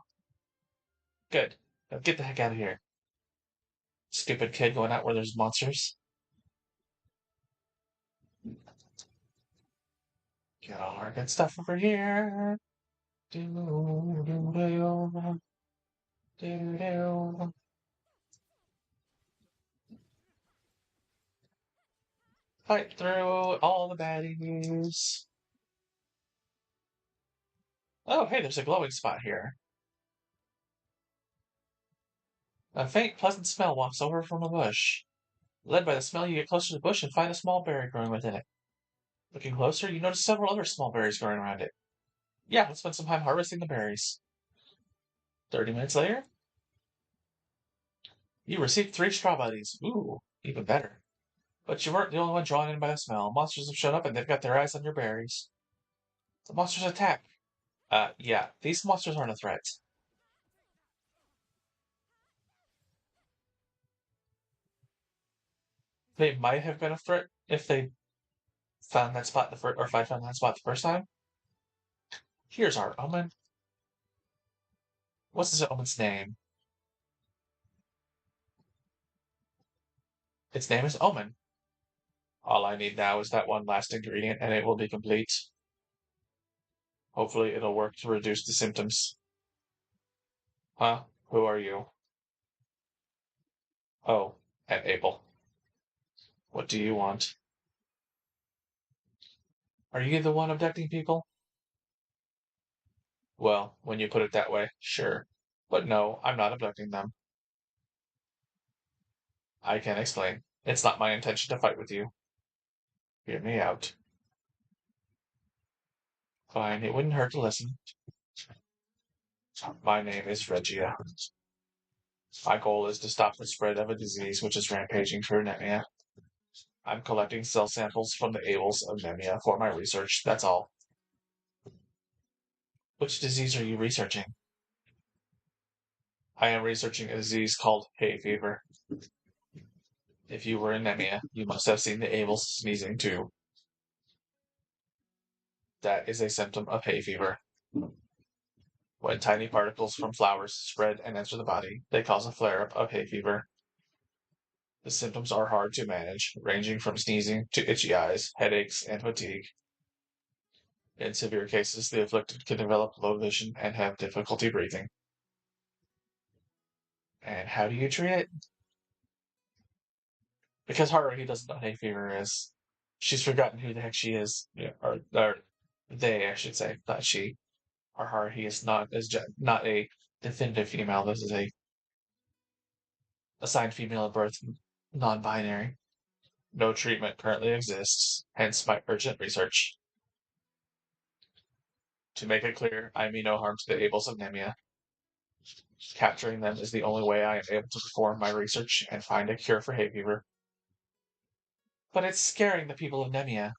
Good. Now get the heck out of here. Stupid kid going out where there's monsters. Get all our good stuff over here. Do-do-do-do. Do-do-do. Fight through all the baddies. Oh, hey, there's a glowing spot here. A faint, pleasant smell wafts over from the bush. Led by the smell, you get closer to the bush and find a small berry growing within it. Looking closer, you notice several other small berries growing around it. Yeah, let's spend some time harvesting the berries. 30 minutes later, you received 3 straw buddies. Ooh, even better. But you weren't the only one drawn in by the smell. Monsters have shown up and they've got their eyes on your berries. The monsters attack. Yeah, these monsters aren't a threat. They might have been a threat if they found that spot the first, or if I found that spot the first time. Here's our omen. What's this omen's name? Its name is Omen. All I need now is that one last ingredient, and it will be complete. Hopefully, it'll work to reduce the symptoms. Huh? Who are you? Oh, Aunt Abel. What do you want? Are you the one abducting people? Well, when you put it that way, sure. But no, I'm not abducting them. I can explain. It's not my intention to fight with you. Hear me out. Fine, it wouldn't hurt to listen. My name is Regia. My goal is to stop the spread of a disease which is rampaging through Nemia. I'm collecting cell samples from the Abels of Nemia for my research, that's all. Which disease are you researching? I am researching a disease called hay fever. If you were in Nemia, you must have seen the Abels sneezing too. That is a symptom of hay fever. When tiny particles from flowers spread and enter the body, they cause a flare-up of hay fever. The symptoms are hard to manage, ranging from sneezing to itchy eyes, headaches, and fatigue. In severe cases, the afflicted can develop low vision and have difficulty breathing. And how do you treat it? Because Haruhi doesn't know what hay fever is. She's forgotten who the heck she is. Yeah, or they, I should say, not she. Or Haruhi is not a definitive female. This is a assigned female at birth, non-binary. No treatment currently exists, hence my urgent research. To make it clear, I mean no harm to the Abels of Nemia. Capturing them is the only way I am able to perform my research and find a cure for hay fever. But it's scaring the people of Nemia.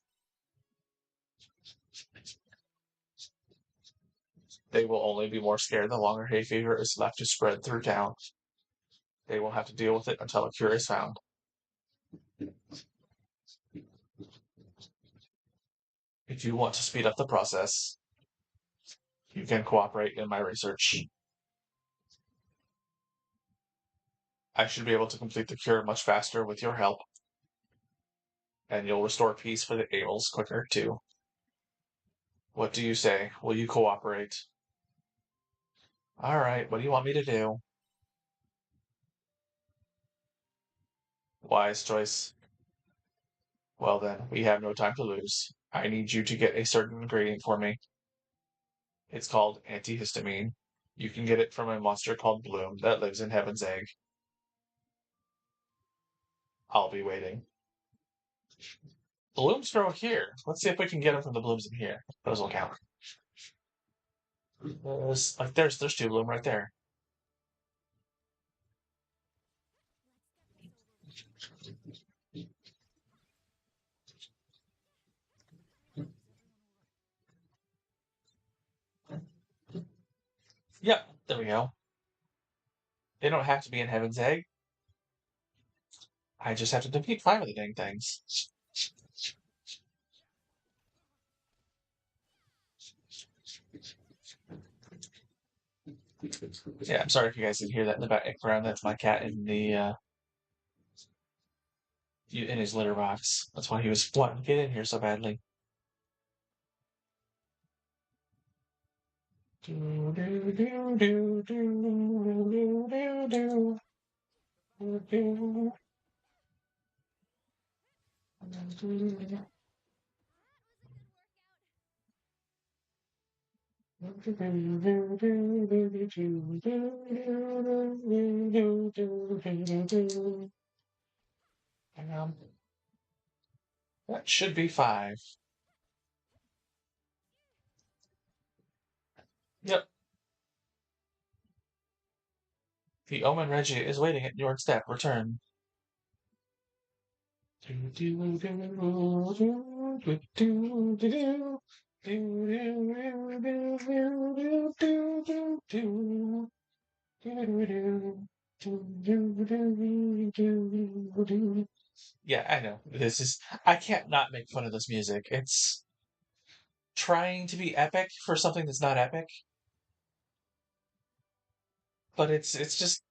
They will only be more scared the longer hay fever is left to spread through town. They will have to deal with it until a cure is found. If you want to speed up the process, You can cooperate in my research. I should be able to complete the cure much faster with your help, and you'll restore peace for the Amels quicker, too. What do you say? Will you cooperate? All right, what do you want me to do? Wise choice. Well then, we have no time to lose. I need you to get a certain ingredient for me. It's called antihistamine. You can get it from a monster called Bloom that lives in Heaven's Egg. I'll be waiting. Blooms grow here. Let's see if we can get them from the blooms in here. Those will count. There's two bloom right there. Yep, there we go. They don't have to be in Heaven's Egg. I just have to defeat 5 of the dang things. Yeah, I'm sorry if you guys didn't hear that in the background. That's my cat in the in his litter box. That's why he was wanting to get in here so badly. That should be 5. Yep. The Omen Reggie is waiting at your step. Return. Yeah, I know. This is. I can't not make fun of this music. It's trying to be epic for something that's not epic, but it's just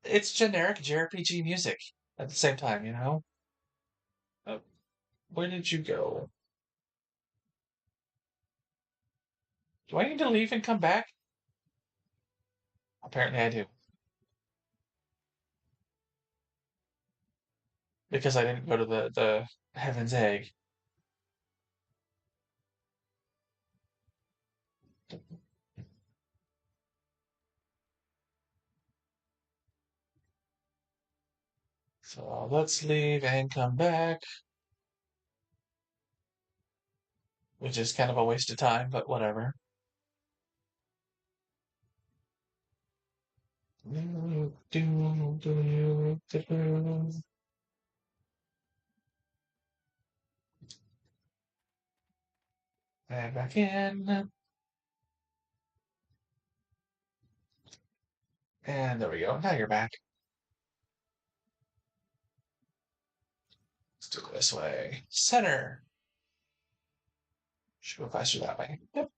it's generic JRPG music at the same time, you know? Oh, where did you go? Do I need to leave and come back? Apparently I do. Because I didn't go to the Heaven's Egg. So let's leave and come back, which is kind of a waste of time, but whatever. And back in. And there we go. Now you're back. Let's do it this way. Center. Should go faster that way. Yep.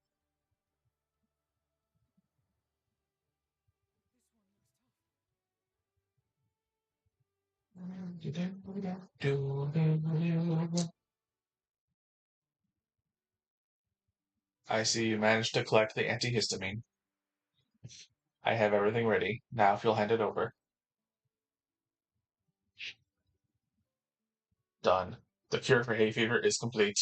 I see you managed to collect the antihistamine. I have everything ready. Now if you'll hand it over. Done. The cure for hay fever is complete.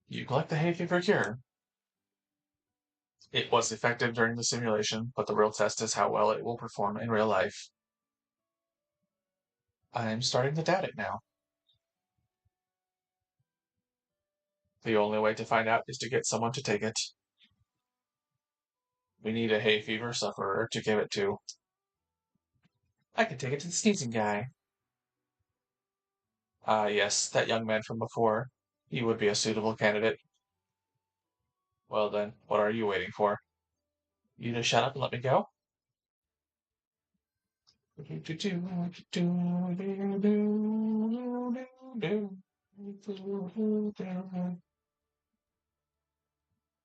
You collect the hay fever cure. It was effective during the simulation, but the real test is how well it will perform in real life. I'm starting to doubt it now. The only way to find out is to get someone to take it. We need a hay fever sufferer to give it to. I can take it to the sneezing guy. Ah, yes, that young man from before. He would be a suitable candidate. Well then, what are you waiting for? You just shut up and let me go?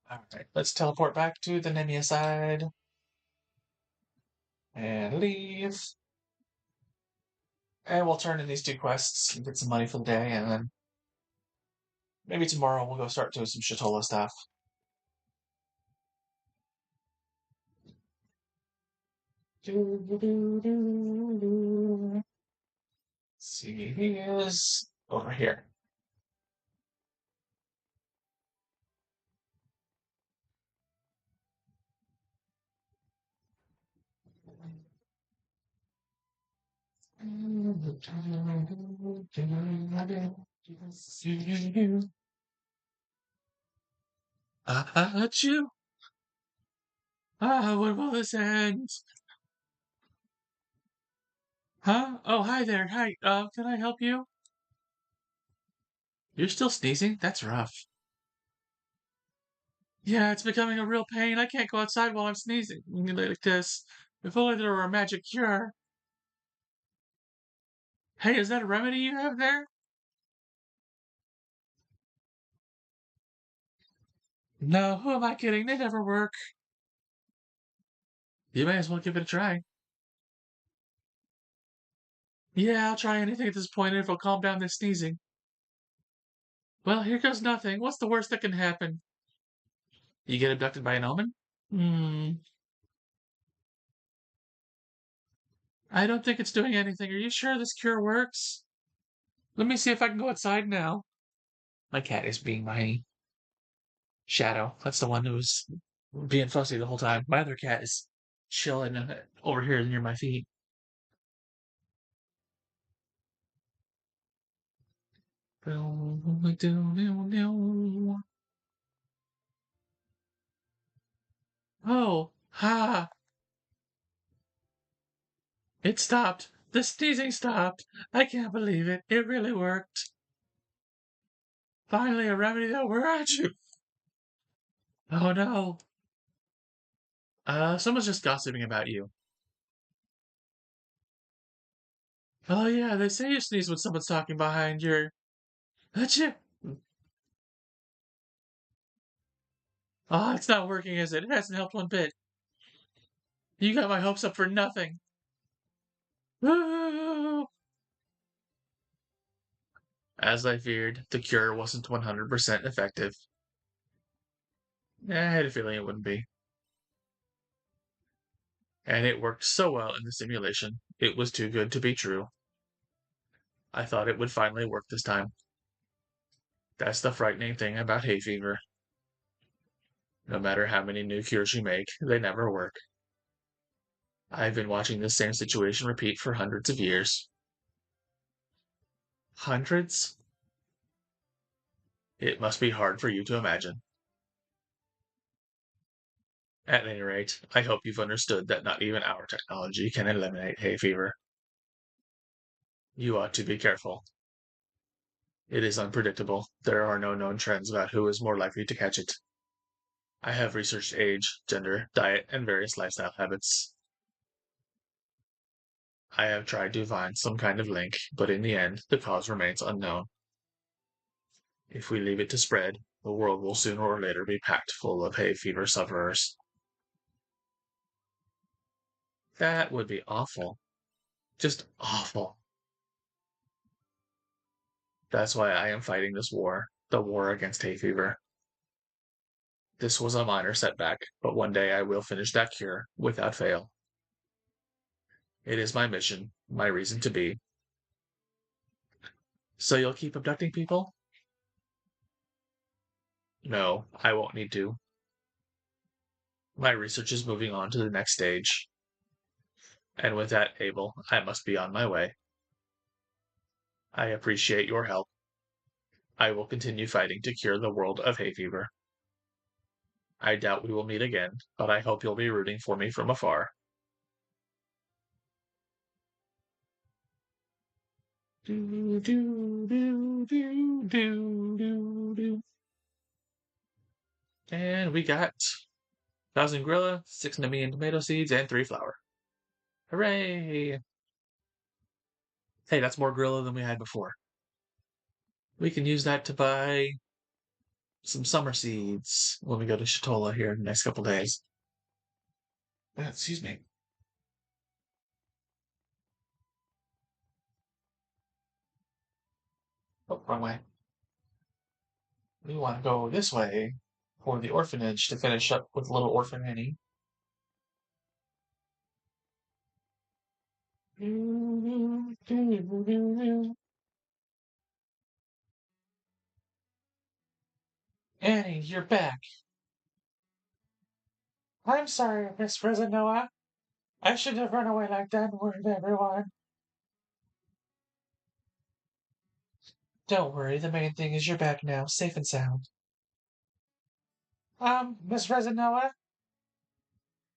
Alright, let's teleport back to the Nemia side. And leave. And we'll turn in these two quests and get some money for the day, and then maybe tomorrow we'll go start doing some Shatola stuff. See, he is over here. Achoo! When will this end? Huh? Oh, hi there. Hi. Can I help you? You're still sneezing? That's rough. Yeah, it's becoming a real pain. I can't go outside while I'm sneezing like this. If only there were a magic cure. Hey, is that a remedy you have there? No, who am I kidding? They never work. You may as well give it a try. Yeah, I'll try anything at this point if it'll calm down this sneezing. Well, here goes nothing. What's the worst that can happen? You get abducted by an omen? Hmm. I don't think it's doing anything. Are you sure this cure works? Let me see if I can go outside now. My cat is being my shadow. That's the one who's being fussy the whole time. My other cat is chilling over here near my feet. Oh, ha! It stopped. The sneezing stopped. I can't believe it. It really worked. Finally, a remedy that will at you. Oh no. Someone's just gossiping about you. Oh yeah, they say you sneeze when someone's talking behind your. Achoo! Oh, it's not working, is it? It hasn't helped one bit. You got my hopes up for nothing. Woo! As I feared, the cure wasn't 100% effective. I had a feeling it wouldn't be. And it worked so well in the simulation, it was too good to be true. I thought it would finally work this time. That's the frightening thing about hay fever. No matter how many new cures you make, they never work. I've been watching this same situation repeat for hundreds of years. Hundreds? It must be hard for you to imagine. At any rate, I hope you've understood that not even our technology can eliminate hay fever. You ought to be careful. It is unpredictable. There are no known trends about who is more likely to catch it. I have researched age, gender, diet, and various lifestyle habits. I have tried to find some kind of link, but in the end, the cause remains unknown. If we leave it to spread, the world will sooner or later be packed full of hay fever sufferers. That would be awful. Just awful. That's why I am fighting this war, the war against hay fever. This was a minor setback, but one day I will finish that cure without fail. It is my mission, my reason to be. So you'll keep abducting people? No, I won't need to. My research is moving on to the next stage. And with that, Abel, I must be on my way. I appreciate your help. I will continue fighting to cure the world of hay fever. I doubt we will meet again, but I hope you'll be rooting for me from afar. Do, do, do, do, do, do, do. And we got 1,000 gorilla, 6 Nemean tomato seeds, and 3 flour. Hooray! Hey, that's more gorilla than we had before. We can use that to buy some summer seeds when we go to Shatola here in the next couple days. Excuse me. Oh, wrong way. We want to go this way for the orphanage to finish up with little orphan Annie. Annie, you're back. I'm sorry, Miss Rizanoa. I should have run away like that and warned everyone. Don't worry, the main thing is you're back now, safe and sound. Miss Rizanoa?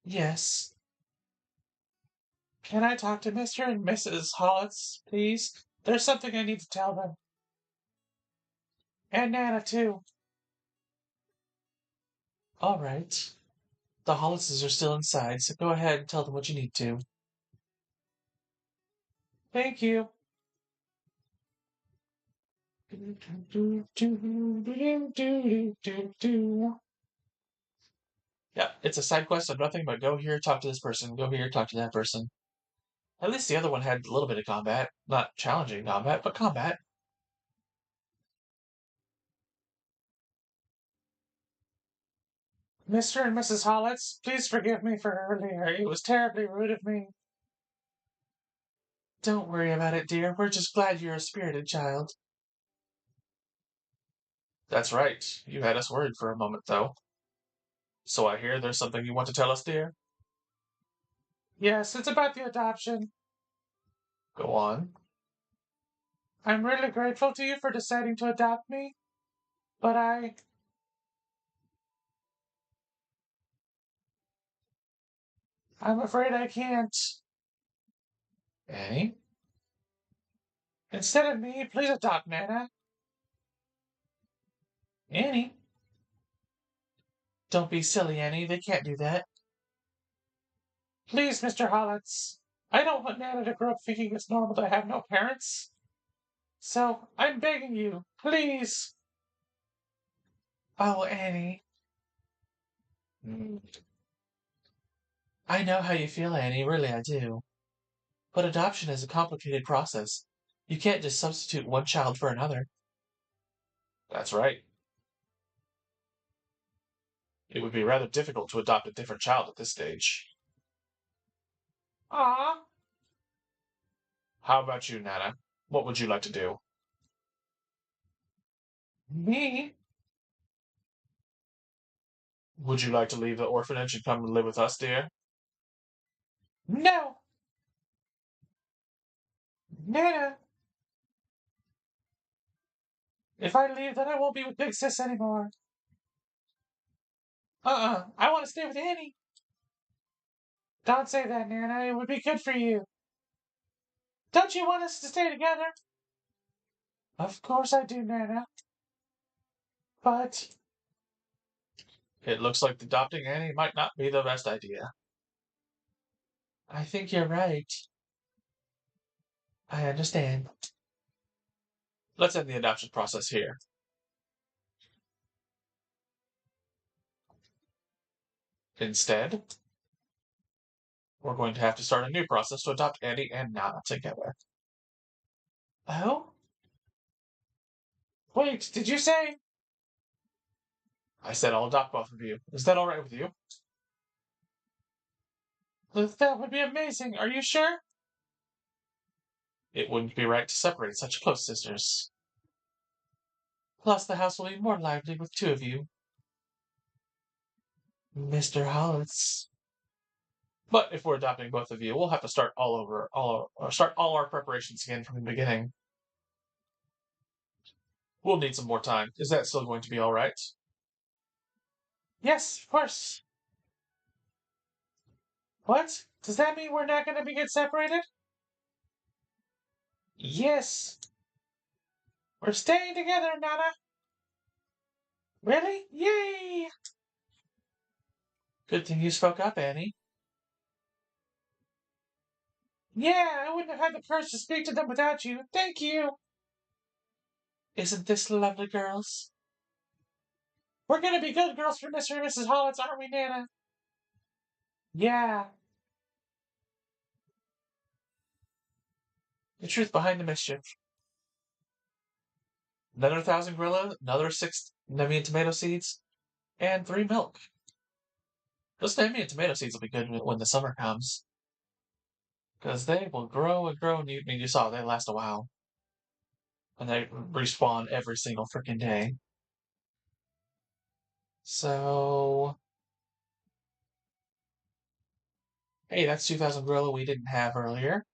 Yes. Can I talk to Mr. and Mrs. Hollitz, please? There's something I need to tell them. And Nana, too. All right. The Hollises are still inside, so go ahead and tell them what you need to. Thank you. Yeah, it's a side quest of nothing but go here, talk to this person, go here, talk to that person. At least the other one had a little bit of combat. Not challenging combat, but combat. Mr. and Mrs. Hollitz, please forgive me for earlier. It was terribly rude of me. Don't worry about it, dear. We're just glad you're a spirited child. That's right. You had us worried for a moment, though. So I hear there's something you want to tell us, dear? Yes, it's about the adoption. Go on. I'm really grateful to you for deciding to adopt me, but I'm afraid I can't. Annie? Instead of me, please adopt Nana. Annie? Don't be silly, Annie. They can't do that. Please, Mr. Hollitz. I don't want Nana to grow up thinking it's normal to have no parents. So, I'm begging you, please. Oh, Annie. I know how you feel, Annie. Really, I do. But adoption is a complicated process. You can't just substitute one child for another. That's right. It would be rather difficult to adopt a different child at this stage. Ah. How about you, Nana? What would you like to do? Me? Would you like to leave the orphanage and come and live with us, dear? No! Nana! If I leave, then I won't be with Big Sis anymore. I want to stay with Annie. Don't say that, Nana. It would be good for you. Don't you want us to stay together? Of course I do, Nana. But it looks like adopting Annie might not be the best idea. I think you're right. I understand. Let's end the adoption process here. Instead, we're going to have to start a new process to adopt Annie and Nana together. Oh? Wait, did you say? I said I'll adopt both of you. Is that alright with you? That would be amazing. Are you sure? It wouldn't be right to separate such close sisters. Plus, the house will be more lively with two of you. Mr. Hollis. But if we're adopting both of you, we'll have to start all over, start all our preparations again from the beginning. We'll need some more time. Is that still going to be all right? Yes, of course. What? Does that mean we're not going to get separated? Yes. We're staying together, Nana. Really? Yay! Good thing you spoke up, Annie. Yeah, I wouldn't have had the courage to speak to them without you. Thank you. Isn't this lovely, girls? We're gonna be good girls for Mr. and Mrs. Hollins, aren't we, Nana? Yeah. The truth behind the mischief. Another 1,000 gorilla, another 6 Nemi tomato seeds, and 3 milk. Those Nemi tomato seeds will be good when the summer comes. Because they will grow and grow, and you saw they last a while. And they respawn every single freaking day. So, hey, that's 2,000 gorilla we didn't have earlier.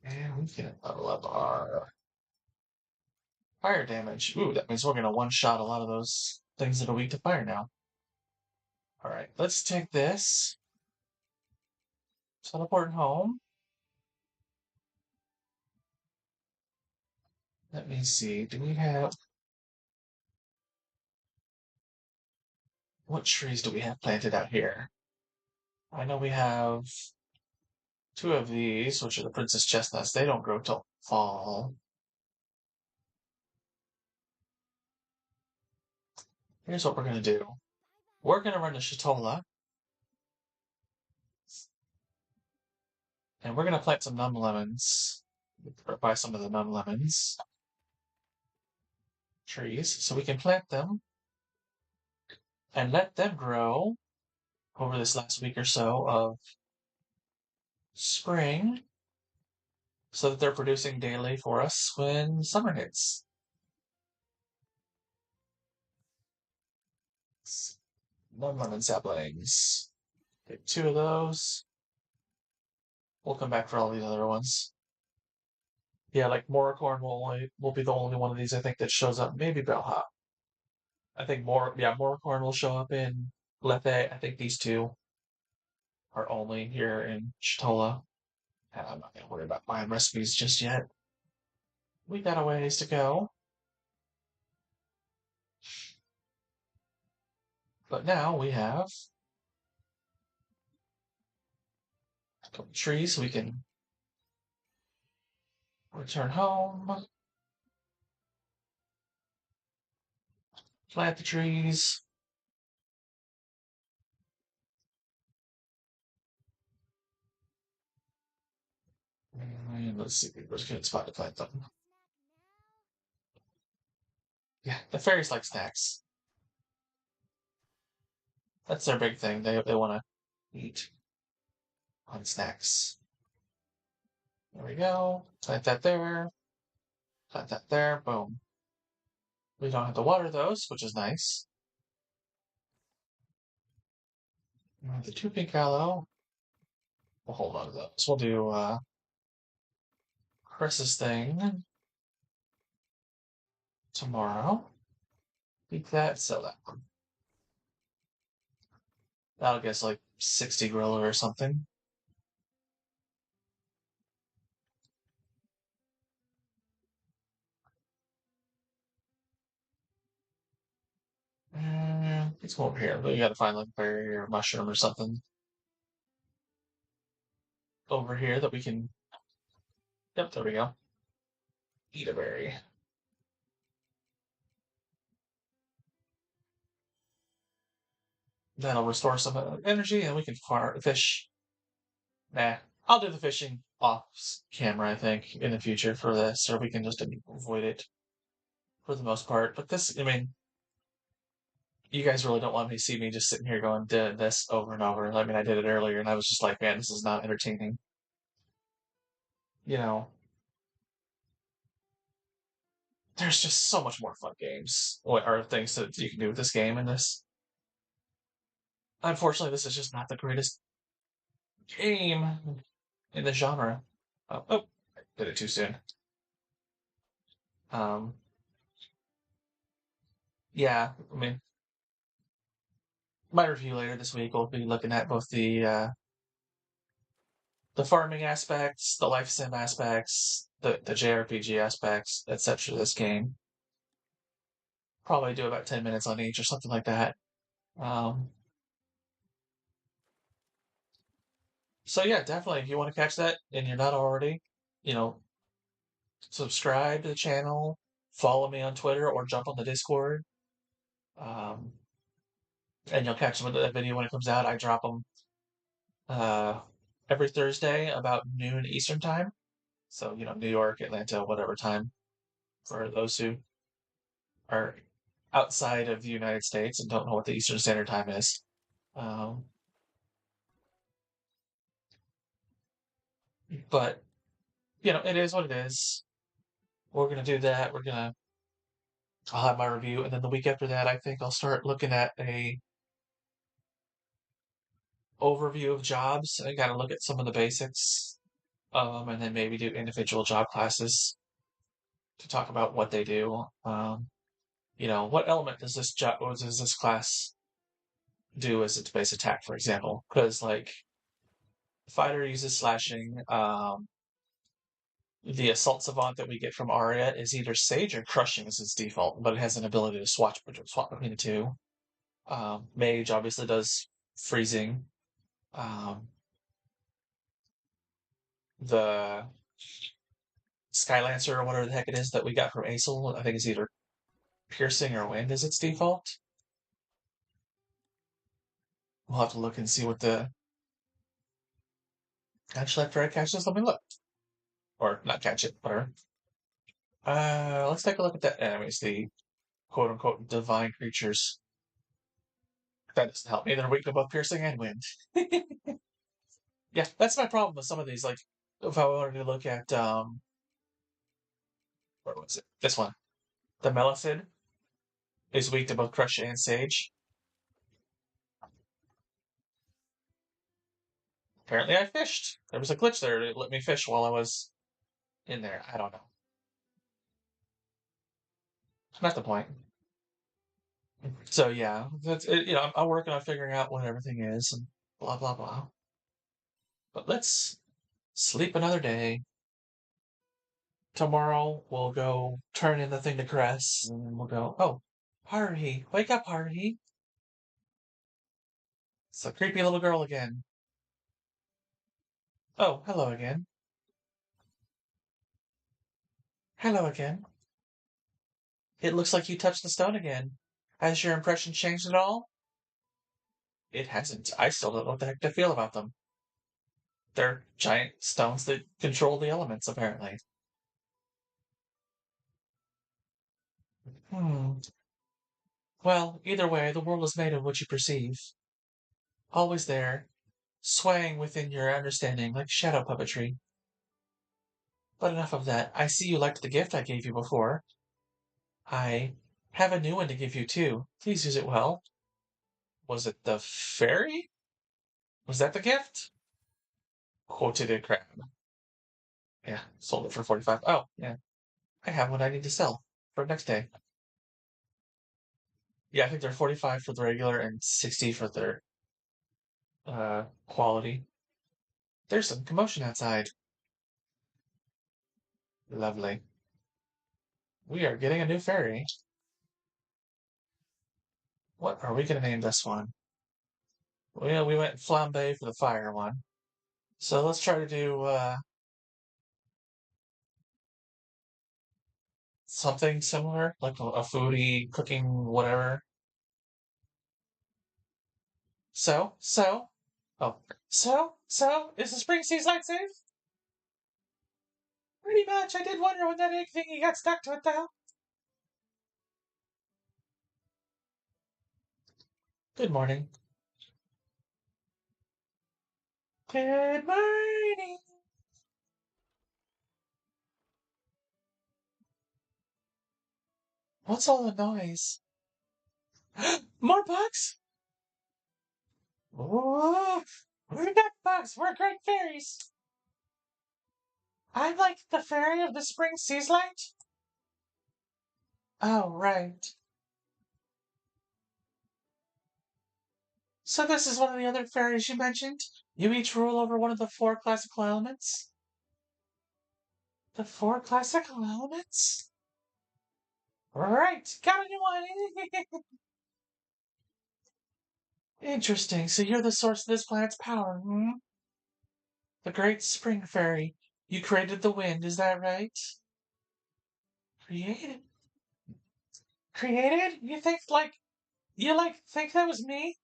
And we can level up our fire damage. Ooh, that means we're going to one-shot a lot of those things that are weak to fire now. Alright, let's take this. Teleport home. Let me see. Do we have... What trees do we have planted out here? I know we have 2 of these, which are the princess chestnuts. They don't grow till fall. Here's what we're going to do. We're going to run to Shatola, and we're going to plant some num lemons. Or buy some of the num lemons trees, so we can plant them and let them grow over this last week or so of spring, so that they're producing daily for us when summer hits. Num lemon saplings. Get 2 of those. We'll come back for all these other ones. Yeah, like Moracorn will be the only one of these I think that shows up. Maybe Bellhop. I think Moracorn will show up in Lethe. I think these 2 are only here in Shatola. And I'm not gonna worry about buying recipes just yet. We got a ways to go. But now we have a couple trees so we can return home. Plant the trees. And let's see, where's a good spot to plant them. Yeah, the fairies like snacks. That's their big thing. They want to eat on snacks. There we go. Plant that there. Plant that there. Boom. We don't have to water those, which is nice. The 2 pink aloe. We'll hold on to those. We'll do Chris's thing tomorrow. Keep that, sell that one. That'll get us like 60 gorilla or something. Let's go over here. We gotta find like a berry or a mushroom or something over here that we can. Yep, there we go. Eat a berry. That'll restore some energy and we can fish. Nah, I'll do the fishing off camera, I think, in the future for this, or we can just avoid it for the most part. But this, I mean, you guys really don't want me to see me just sitting here going this over and over. I mean, I did it earlier and I was just like, man, this is not entertaining. You know, there's just so much more fun games or things that you can do with this game and this. Unfortunately, this is just not the greatest game in the genre. Oh, I did it too soon. Um, yeah, I mean, my review later this week will be looking at both the farming aspects, the life sim aspects, the JRPG aspects, etc. This game. Probably do about 10 minutes on each or something like that. Um, so yeah, definitely if you want to catch that and you're not already, you know, subscribe to the channel, follow me on Twitter or jump on the Discord. Um, and you'll catch the video when it comes out. I drop them uh, every Thursday about noon Eastern time. So, New York, Atlanta, whatever time for those who are outside of the United States and don't know what the Eastern Standard Time is. Um, but, it is what it is. We're going to do that. I'll have my review. And then the week after that, I think I'll start looking at a overview of jobs. I got to look at some of the basics. And then maybe do individual job classes to talk about what they do. What element does this class do as its base attack, for example? Because like fighter uses slashing. The assault savant that we get from Aria is either sage or crushing as its default, but it has an ability to swap between the two. Mage obviously does freezing. Um, the Skylancer or whatever the heck it is that we got from Asyl, I think is either piercing or wind as its default. We'll have to look and see what the. Actually, after I catch this, let me look. Or not catch it, whatever. Let's take a look at that. Anyways, the quote unquote divine creatures. That doesn't help me. They're weak to both piercing and wind. Yeah, that's my problem with some of these. Like, if I wanted to look at, where was it? This one. The Melicid is weak to both Crush and Sage. Apparently I fished. There was a glitch there to let me fish while I was in there. I don't know. Not the point. So yeah, that's it, I'm working on figuring out what everything is and blah blah blah. But let's sleep another day. Tomorrow we'll go turn in the thing to Cress, and then we'll go. Oh, Haruhi, wake up, Haruhi! It's a creepy little girl again. Oh, hello again. Hello again. It looks like you touched the stone again. Has your impression changed at all? It hasn't. I still don't know what the heck to feel about them. They're giant stones that control the elements, apparently. Hmm. Well, either way, the world is made of what you perceive. Always there, swaying within your understanding like shadow puppetry. But enough of that. I see you liked the gift I gave you before. I have a new one to give you, too. Please use it well. Was it the fairy? Was that the gift? Quoted a crab. Yeah, sold it for 45. Oh, yeah. I have what I need to sell for next day. Yeah, I think they're 45 for the regular and 60 for their quality. There's some commotion outside. Lovely. We are getting a new fairy. What are we going to name this one? Well, we went flambe for the fire one. So let's try to do something similar, like a foodie, cooking, whatever. So, so, oh, so, is the Spring Seaslight safe? Pretty much. I did wonder when that egg thingy got stuck to it, though. Good morning. Good morning. What's all the noise? More bugs? Oh, we're not bugs. We're great fairies. I'm like the fairy of the Spring Seaslight. Oh, right. So this is one of the other fairies you mentioned? You each rule over one of the four classical elements? The four classical elements? Right, got a new one. Interesting. So you're the source of this planet's power, hmm? The great spring fairy. You created the wind, is that right? Created? Created? You think, think that was me?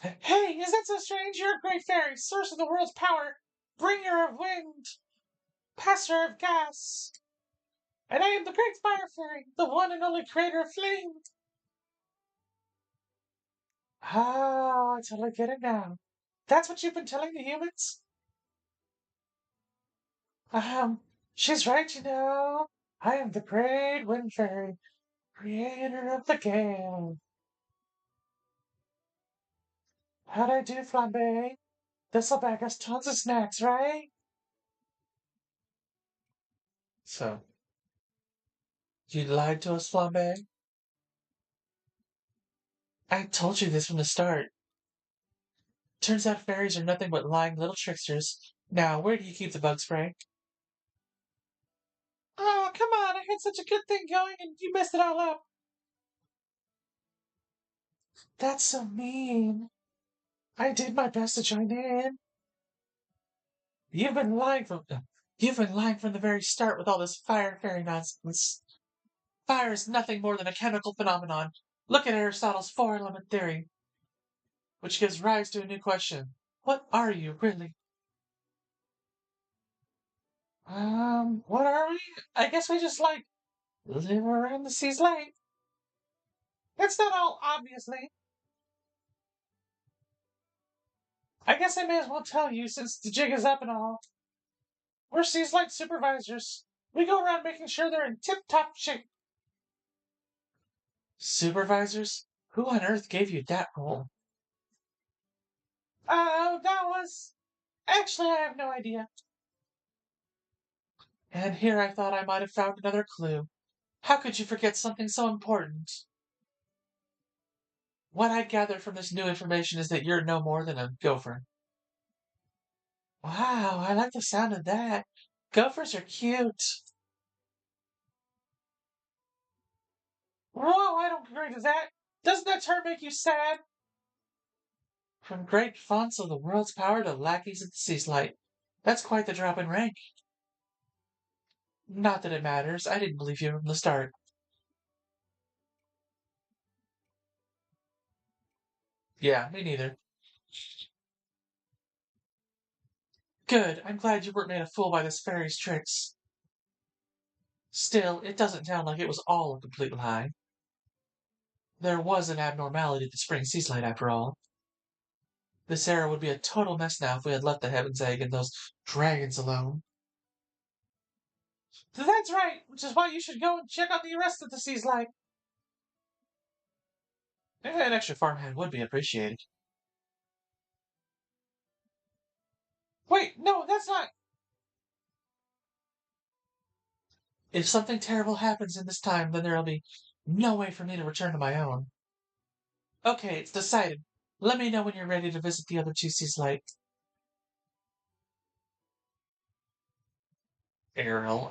Hey, is that so strange? You're a great fairy, source of the world's power, bringer of wind, passer of gas. And I am the great fire fairy, the one and only creator of flame. Oh, I totally get it now. That's what you've been telling the humans? She's right, you know. I am the great wind fairy, creator of the gale. How'd I do, Flambe? This'll bag us tons of snacks, right? So, you lied to us, Flambe? I told you this from the start. Turns out fairies are nothing but lying little tricksters. Now, where do you keep the bug spray? Oh, come on, I had such a good thing going and you messed it all up. That's so mean. I did my best to join in. You've been lying from you've been lying from the very start with all this fire fairy nonsense. Fire is nothing more than a chemical phenomenon. Look at Aristotle's four-element theory, which gives rise to a new question. What are you, really? What are we? I guess we just live around the sea's light. That's not all, obviously. I guess I may as well tell you since the jig is up and all. We're Sea's Light supervisors. We go around making sure they're in tip-top shape. Supervisors? Who on earth gave you that role? That was... Actually, I have no idea. And here I thought I might have found another clue. How could you forget something so important? What I gather from this new information is that you're no more than a gopher. Wow, I like the sound of that. Gophers are cute. Whoa, I don't agree to that. Doesn't that term make you sad? From great fonts of the world's power to lackeys at the Seaslight. That's quite the drop in rank. Not that it matters. I didn't believe you from the start. Yeah, me neither. Good. I'm glad you weren't made a fool by this fairy's tricks. Still, it doesn't sound like it was all a complete lie. There was an abnormality at the Spring Seaslight after all. This era would be a total mess now if we had left the Heaven's Egg and those dragons alone. That's right, which is why you should go and check out the rest of the Seaslight. An extra farmhand would be appreciated. Wait, no, that's not. If something terrible happens in this time, then there'll be no way for me to return to my own. Okay, it's decided. Let me know when you're ready to visit the other two Seaslight. Ariel,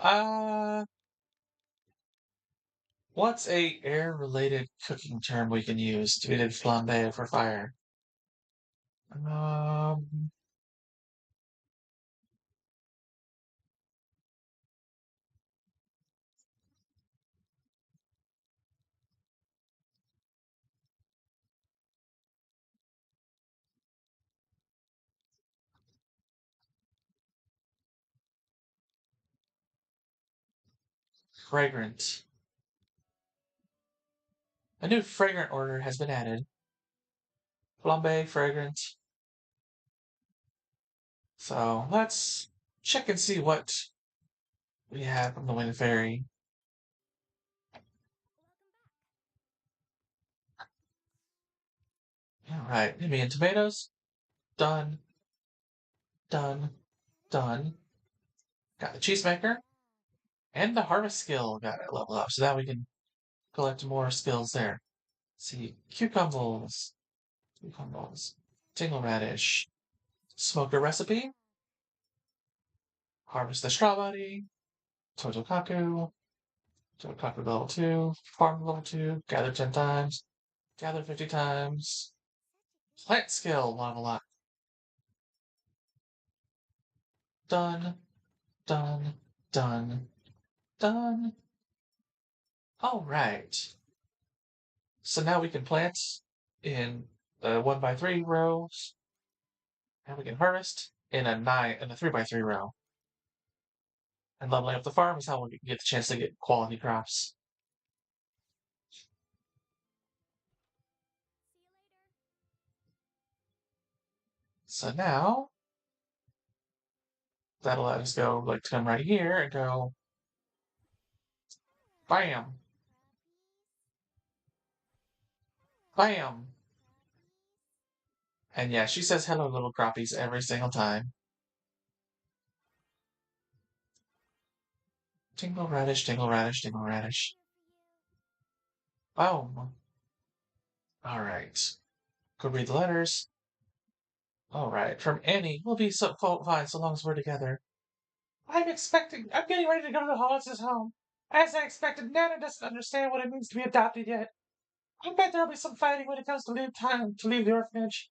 what's a air-related cooking term we can use to get flambe for fire? Um, fragrant. A new fragrant order has been added. Flambe, fragrant. So let's check and see what we have from the Wind Fairy. Alright, maybe in tomatoes. Done, done, done. Got the cheesemaker. And the harvest skill got it level up, so that we can collect more skills there. Let's see, cucumbers, tingle radish, smoker recipe, harvest the strawberry, totokaku, totokaku level 2, farm level 2, gather 10 times, gather 50 times, plant skill level up. Done, done, done, done. All right. So now we can plant in the 1x3 rows, and we can harvest in a 3x3 row. And leveling up the farm is how we get the chance to get quality crops. So now that'll let us go like to come right here and go bam, bam. And yeah, she says hello, little croppies, every single time. Tingle radish, tingle radish, tingle radish. Boom. All right. Go read the letters. All right. From Annie. We'll be so fine so long as we're together. I'm getting ready to go to the Hollis' home. As I expected, Nana doesn't understand what it means to be adopted yet. I bet there'll be some fighting when it comes to time to leave the orphanage.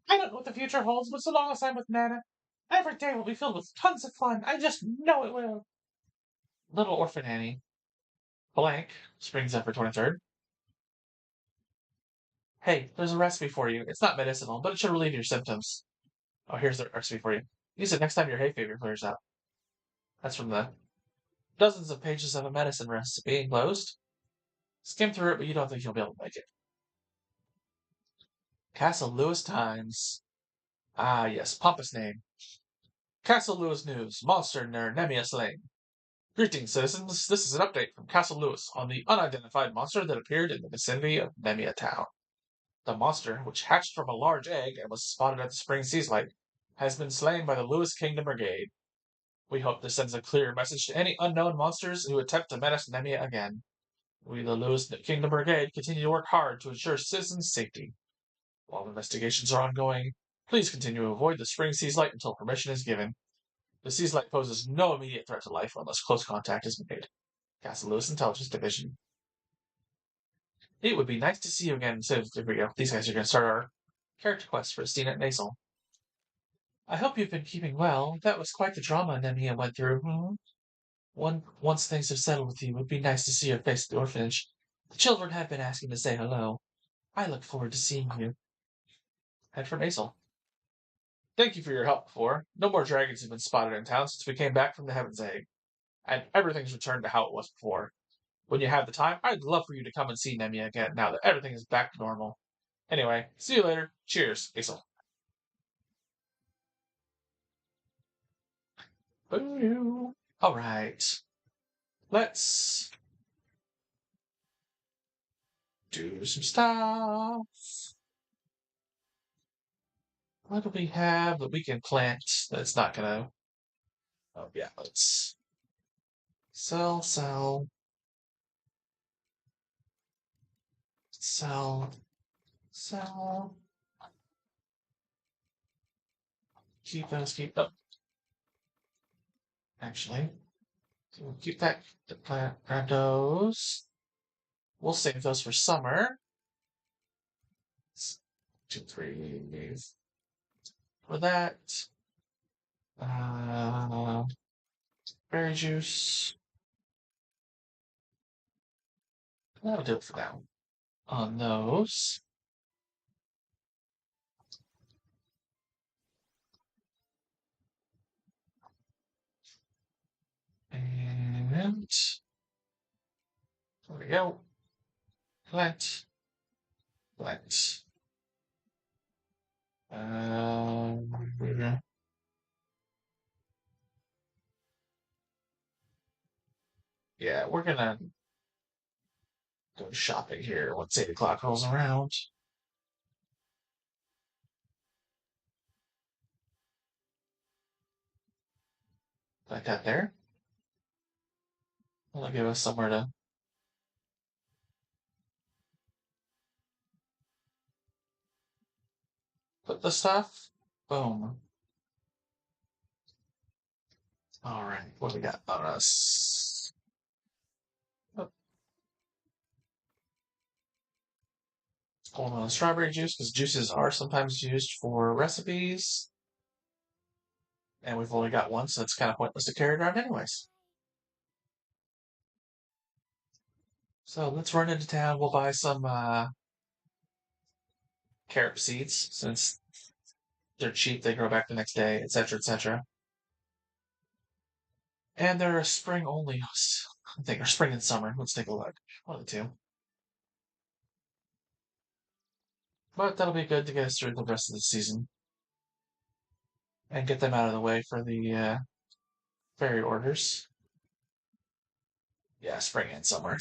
I don't know what the future holds, but so long as I'm with Nana, every day will be filled with tons of fun. I just know it will. Little Orphan Annie. Blank. Spring Zephyr 23rd. Hey, there's a recipe for you. It's not medicinal, but it should relieve your symptoms. Oh, here's the recipe for you. Use it next time your hay fever clears up. That's from the dozens of pages of a medicine recipe enclosed. Skim through it, but you don't think you'll be able to make it. Castle Lewis Times. Ah, yes, pompous name. Castle Lewis News. Monster near Nemia slain. Greetings, citizens. This is an update from Castle Lewis on the unidentified monster that appeared in the vicinity of Nemia Town. The monster, which hatched from a large egg and was spotted at the Spring Seaslight, has been slain by the Lewis Kingdom Brigade. We hope this sends a clear message to any unknown monsters who attempt to menace Nemia again. We, the Lewis Kingdom Brigade, continue to work hard to ensure citizens' safety. While investigations are ongoing, please continue to avoid the Spring Seaslight until permission is given. The Seaslight poses no immediate threat to life unless close contact is made. Castle Lewis Intelligence Division. It would be nice to see you again. So there we go. These guys are going to start our character quest for Stina and Asyl. I hope you've been keeping well. That was quite the drama Nemia went through. Once things have settled with you, it would be nice to see your face at the orphanage. The children have been asking to say hello. I look forward to seeing you. And from Asyl. Thank you for your help before. No more dragons have been spotted in town since we came back from the Heaven's Egg. And everything's returned to how it was before. When you have the time, I'd love for you to come and see Nemia again now that everything is back to normal. Anyway, see you later. Cheers, Asyl. Boo. All right. Let's do some stuff. What do we have that we can plant that's not gonna... Oh, yeah, let's sell, sell, sell, sell. Keep those, keep... Oh, actually, so we'll keep that, grab those. We'll save those for summer. 2, 3, for that. Berry juice. That'll do it for now. On those. And there we go. Plant. Plant. Yeah, we're gonna go shopping here once 8 o'clock rolls around. Like that there. That'll give us somewhere to put the stuff. Boom. All right, what we got on us? Oh, hold on, strawberry juice because juices are sometimes used for recipes, and we've only got one, so it's kind of pointless to carry it around anyways. So let's run into town. We'll buy some carrot seeds since they're cheap. They grow back the next day, etc., etc. And they're spring only. I think, or spring and summer. Let's take a look. One of the two. But that'll be good to get us through the rest of the season and get them out of the way for the fairy orders. Yeah, spring and summer.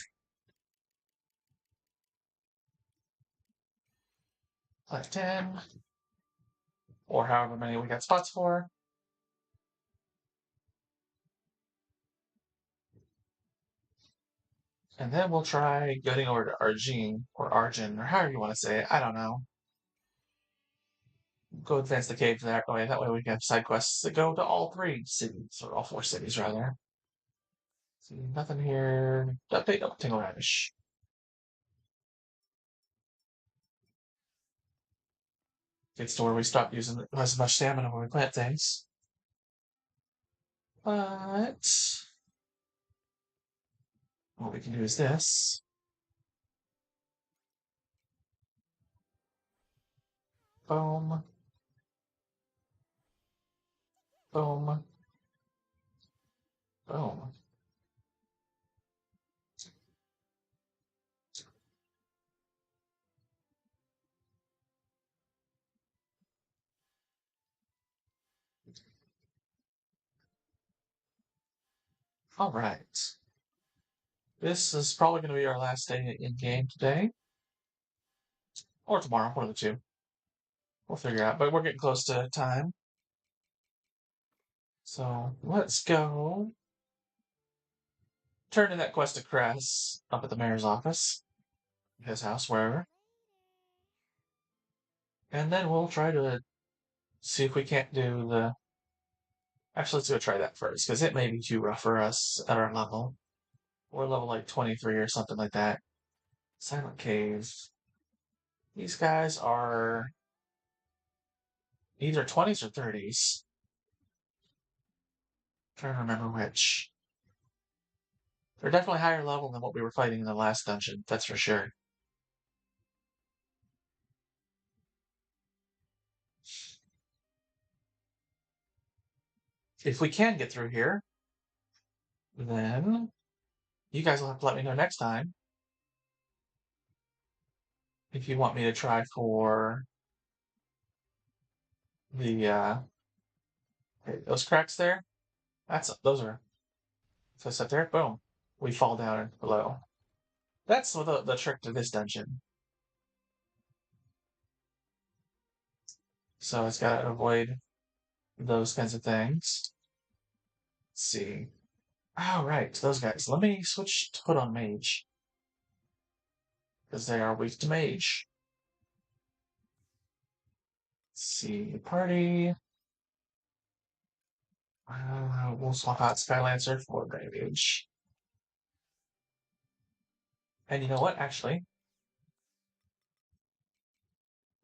Like 10, or however many we got spots for. And then we'll try getting over to Argene, or Argin, or however you want to say it. I don't know. Go advance the cave that way. That way we can have side quests that go to all three cities, or all four cities, rather. See, nothing here. Update, oh, Tingle Radish. Gets to where we stop using as much stamina when we plant things. But what we can do is this. Boom. Boom. Boom. All right. This is probably going to be our last day in game today, or tomorrow, one of the two. We'll figure out, but we're getting close to time. So let's go turn in that quest to Cress up at the mayor's office, his house, wherever. And then we'll try to see if we can't do the. Actually, let's go try that first, because it may be too rough for us at our level. We're level like 23 or something like that. Silent Cave. These guys are either 20s or 30s. Trying to remember which. They're definitely higher level than what we were fighting in the last dungeon, that's for sure. If we can get through here, then you guys will have to let me know next time if you want me to try for the okay, those cracks there. Those are so set there. Boom, we fall down below. That's the trick to this dungeon. So it's got to avoid those kinds of things. Let's see. All right, those guys. Let me switch to put on mage because they are weak to mage. Let's see, party. We'll swap out Skylancer for damage. And you know what? Actually,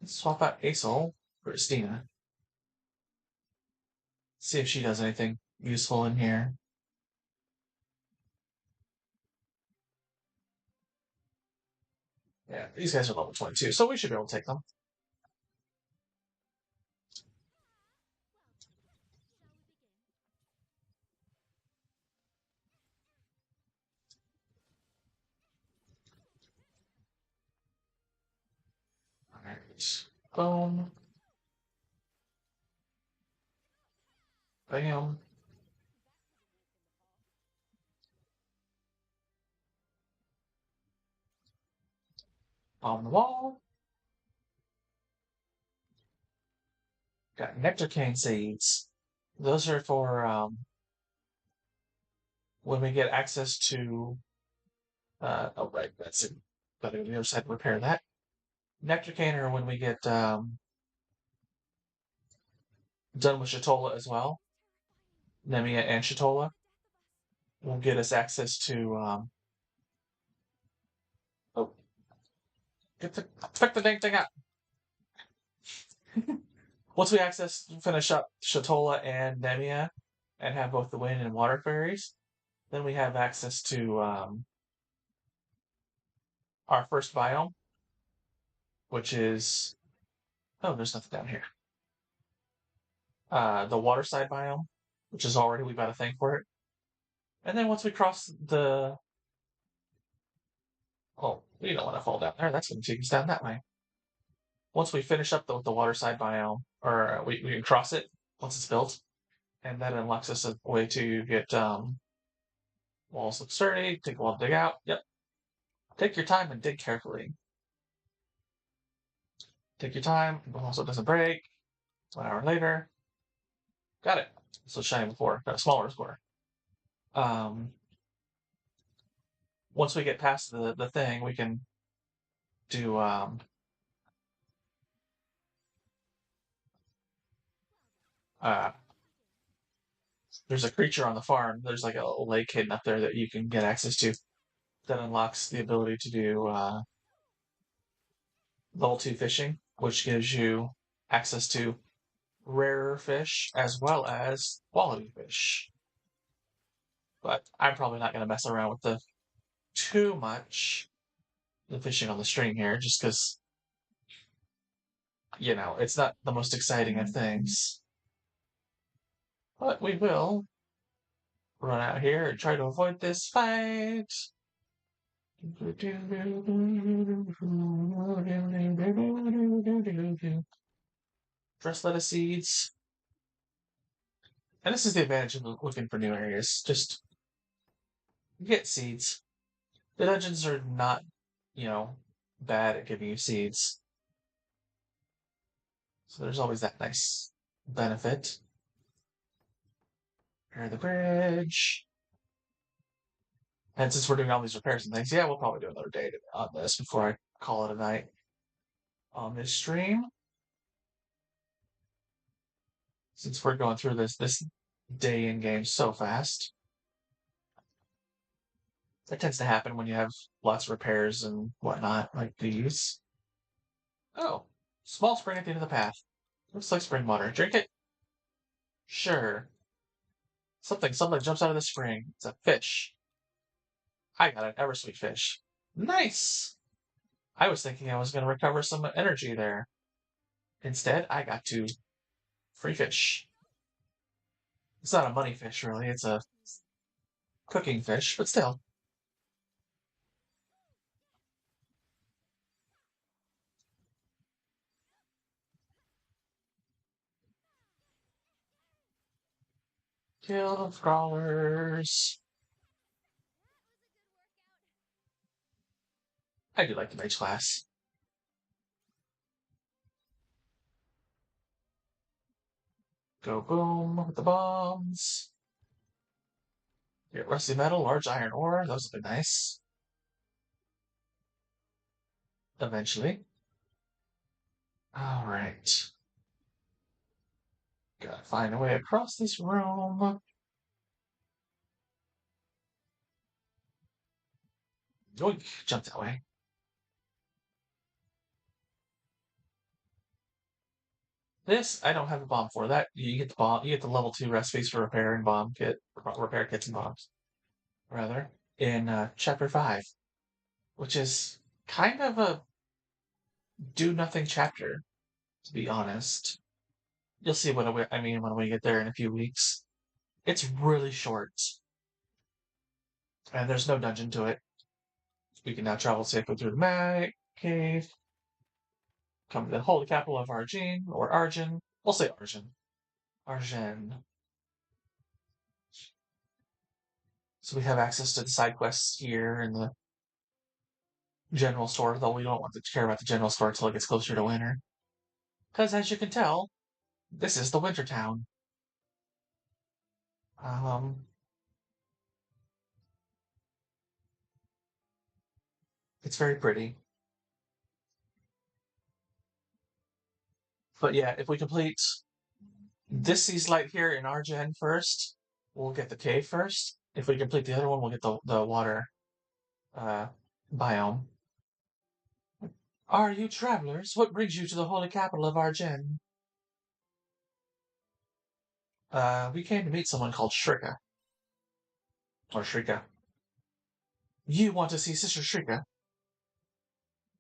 let's swap out Asyl for Christina. See if she does anything useful in here. Yeah, these guys are level 22, so we should be able to take them. Alright. Boom. Bam. On the wall. Got nectar cane seeds. Those are for when we get access to oh right, that's it. But on the other side repair that. Nectar cane are when we get done with Shatola as well. Nemia and Shatola will get us access to oh pick the dang thing up. Once we finish up Shatola and Nemia and have both the wind and water fairies, then we have access to our first biome, which is oh, there's nothing down here. The water side biome, which is already we've got a thing for it. And then once we cross the oh, we don't want to fall down there. That's going to take us down that way. Once we finish up the water side biome, or we can cross it once it's built, and that unlocks us a way to get walls look sturdy. Take a while to dig out. Yep. Take your time and dig carefully. Take your time. Also, it doesn't break. 1 hour later. Got it. So shiny before. Got a smaller score. Once we get past the thing, we can do uh there's a creature on the farm. There's like a lake hidden up there that you can get access to that unlocks the ability to do level 2 fishing, which gives you access to rarer fish as well as quality fish. But I'm probably not going to mess around with the too much the fishing on the stream here, just because it's not the most exciting of things. But we will run out here and try to avoid this fight. Dress lettuce seeds. And this is the advantage of looking for new areas. Just get seeds. The dungeons are not, bad at giving you seeds. So there's always that nice benefit. Repair the bridge. And since we're doing all these repairs and things, yeah, we'll probably do another day on this before I call it a night on this stream. Since we're going through this day in game so fast. That tends to happen when you have lots of repairs and whatnot, like these. Oh, small spring at the end of the path. Looks like spring water. Drink it? Sure. Something jumps out of the spring. It's a fish. I got an ever sweet fish. Nice! I was thinking I was going to recover some energy there. Instead, I got to free fish. It's not a money fish, really. It's a cooking fish, but still. Kill the crawlers. I do like the mage class. Go boom with the bombs. Get rusty metal, large iron ore. Those will be nice. Eventually. All right. Gotta find a way across this room. Yoink, jump that way. This I don't have a bomb for. That you get the bomb. You get the level 2 recipes for repair and bomb kit, repair kits and bombs, rather, in chapter 5, which is kind of a do nothing chapter, to be honest. You'll see what I mean when we get there in a few weeks. It's really short, and there's no dungeon to it. We can now travel safely through the mag cave, come to the holy capital of Argene, or Argin. We'll say Argin. Argin. So we have access to the side quests here in the general store, though we don't want to care about the general store until it gets closer to winter. Because as you can tell, this is the winter town. Um, it's very pretty. But yeah, if we complete this Seaslight here in Argen first, we'll get the cave first. If we complete the other one, we'll get the water uh, biome. Are you travelers? What brings you to the holy capital of Argen? We came to meet someone called Shrika. Or Shrika. You want to see Sister Shrika?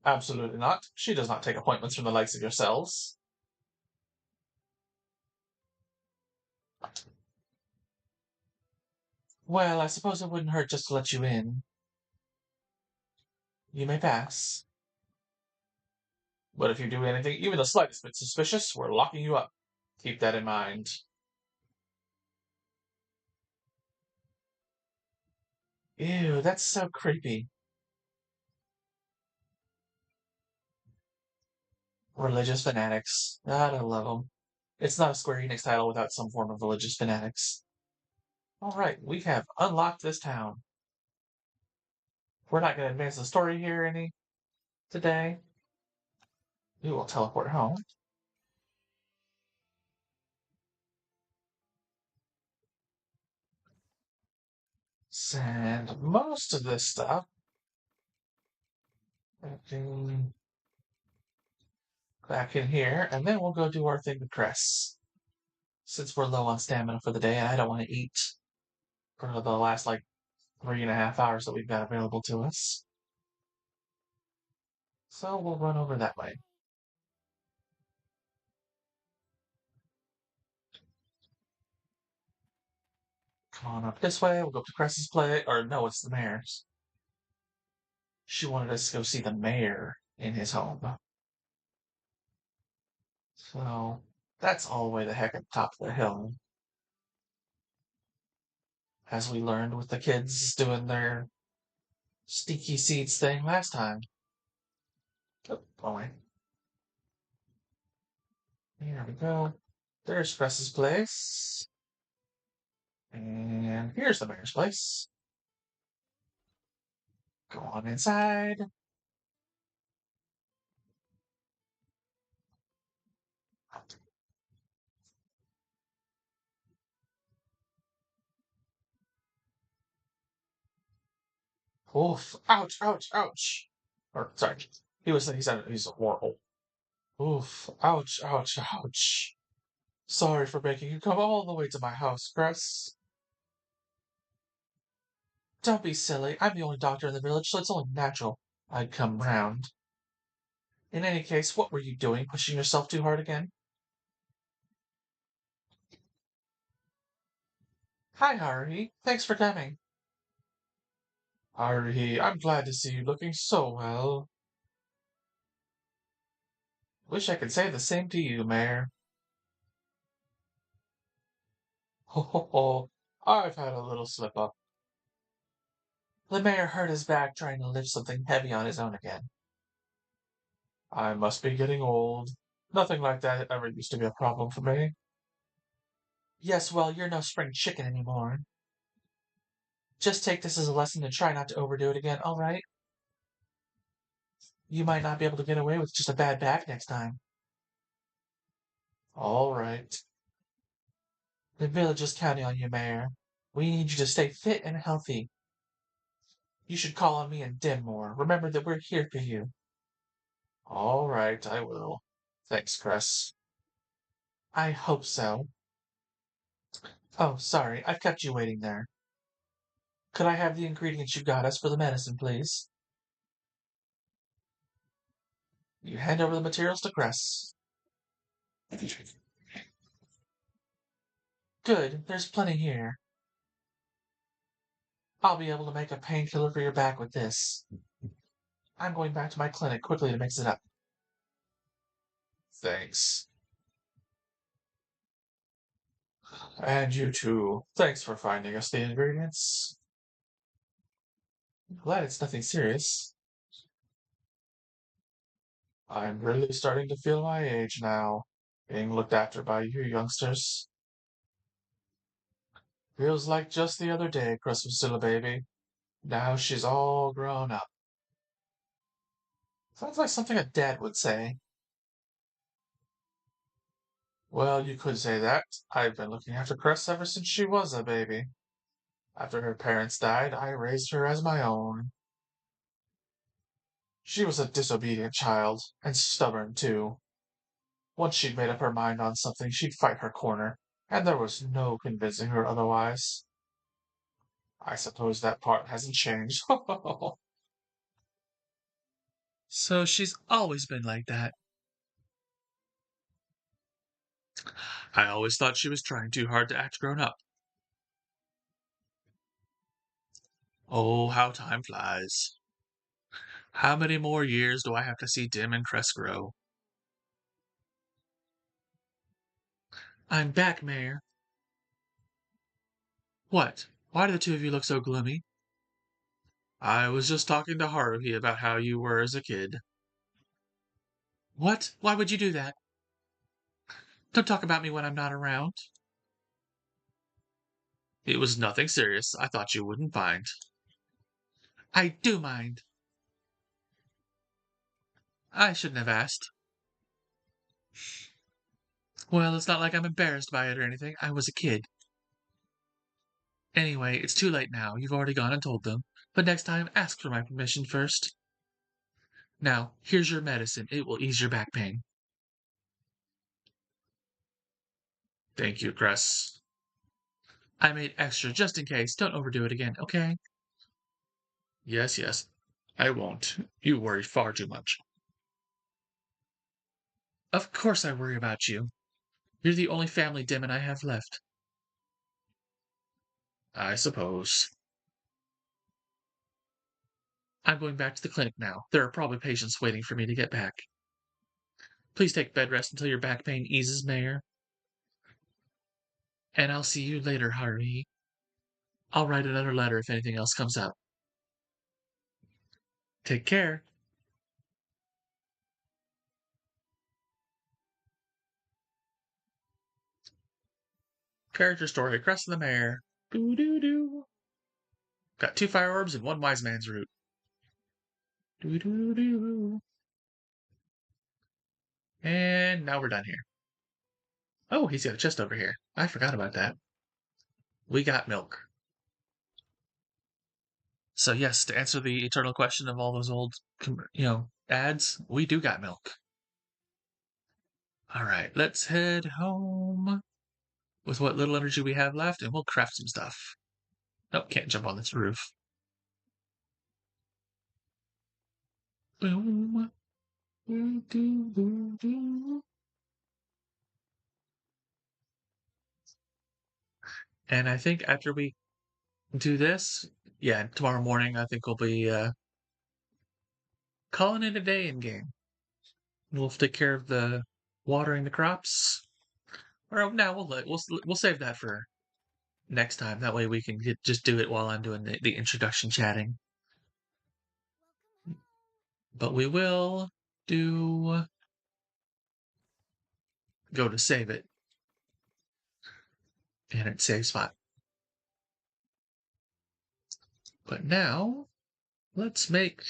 Absolutely not. She does not take appointments from the likes of yourselves. Well, I suppose it wouldn't hurt just to let you in. You may pass. But if you do anything even the slightest bit suspicious, we're locking you up. Keep that in mind. Ew, that's so creepy. Religious fanatics. God, I love them. It's not a Square Enix title without some form of religious fanatics. Alright, we have unlocked this town. We're not going to advance the story here any today. We will teleport home. Send most of this stuff back in here, and then we'll go do our thing to Cress. Since we're low on stamina for the day, and I don't want to eat for the last, like, 3.5 hours that we've got available to us. So we'll run over that way. Come on up this way. We'll go up to Cress's place. Or no, it's the mayor's. She wanted us to go see the mayor in his home. So that's all the way the heck up top of the hill. As we learned with the kids doing their sneaky seeds thing last time. Oh, wait. Here we go. There's Cress's place. And here's the mayor's place. Go on inside. Oof. Ouch, ouch, ouch. Or, sorry. He said he's a warhol. Oof. Ouch, ouch, ouch. Sorry for making you come all the way to my house, Cress. Don't be silly. I'm the only doctor in the village, so it's only natural I'd come round. In any case, what were you doing, pushing yourself too hard again? Hi, Haruhi. Thanks for coming. Haruhi, I'm glad to see you looking so well. Wish I could say the same to you, Mayor. Ho ho ho. I've had a little slip up. The mayor hurt his back trying to lift something heavy on his own again. I must be getting old. Nothing like that ever used to be a problem for me. Yes, well, you're no spring chicken anymore. Just take this as a lesson to try not to overdo it again, all right? You might not be able to get away with just a bad back next time. All right. The village is counting on you, Mayor. We need you to stay fit and healthy. You should call on me and Dim more. Remember that we're here for you. All right, I will. Thanks, Cress. I hope so. Oh, sorry, I've kept you waiting there. Could I have the ingredients you got us for the medicine, please? You hand over the materials to Cress. Good, there's plenty here. I'll be able to make a painkiller for your back with this. I'm going back to my clinic quickly to mix it up. Thanks. And you too. Thanks for finding us the ingredients. Glad it's nothing serious. I'm really starting to feel my age now, being looked after by you youngsters. Feels like just the other day Chris was still a baby. Now she's all grown up. Sounds like something a dad would say. Well, you could say that. I've been looking after Cress ever since she was a baby. After her parents died, I raised her as my own. She was a disobedient child, and stubborn too. Once she'd made up her mind on something, she'd fight her corner, and there was no convincing her otherwise. I suppose that part hasn't changed. So she's always been like that. I always thought she was trying too hard to act grown up. Oh, how time flies. How many more years do I have to see Dim and Cress grow? I'm back, Mayor. What? Why do the two of you look so gloomy? I was just talking to Haruhi about how you were as a kid. What? Why would you do that? Don't talk about me when I'm not around. It was nothing serious. I thought you wouldn't mind. I do mind. I shouldn't have asked. Well, it's not like I'm embarrassed by it or anything. I was a kid. Anyway, it's too late now. You've already gone and told them. But next time, ask for my permission first. Now, here's your medicine. It will ease your back pain. Thank you, Cress. I made extra just in case. Don't overdo it again, okay? Yes, yes. I won't. You worry far too much. Of course I worry about you. You're the only family Dim and I have left. I suppose. I'm going back to the clinic now. There are probably patients waiting for me to get back. Please take bed rest until your back pain eases, Mayor. And I'll see you later, Haruhi. I'll write another letter if anything else comes up. Take care. Character story, Crest and the Mayor. Doo doo doo. Got 2 fire orbs and 1 wise man's root. Doo doo doo. And now we're done here. Oh, he's got a chest over here. I forgot about that. We got milk. So yes, to answer the eternal question of all those old, ads, we do got milk. All right, let's head home with what little energy we have left, and we'll craft some stuff. Nope, can't jump on this roof. Boom. And I think after we do this, yeah, tomorrow morning, I think we'll be calling it a day in game. We'll take care of the watering the crops. Or now we'll save that for next time. That way we can just do it while I'm doing the introduction chatting. But we will go to save it. And it saves spot. But now, let's make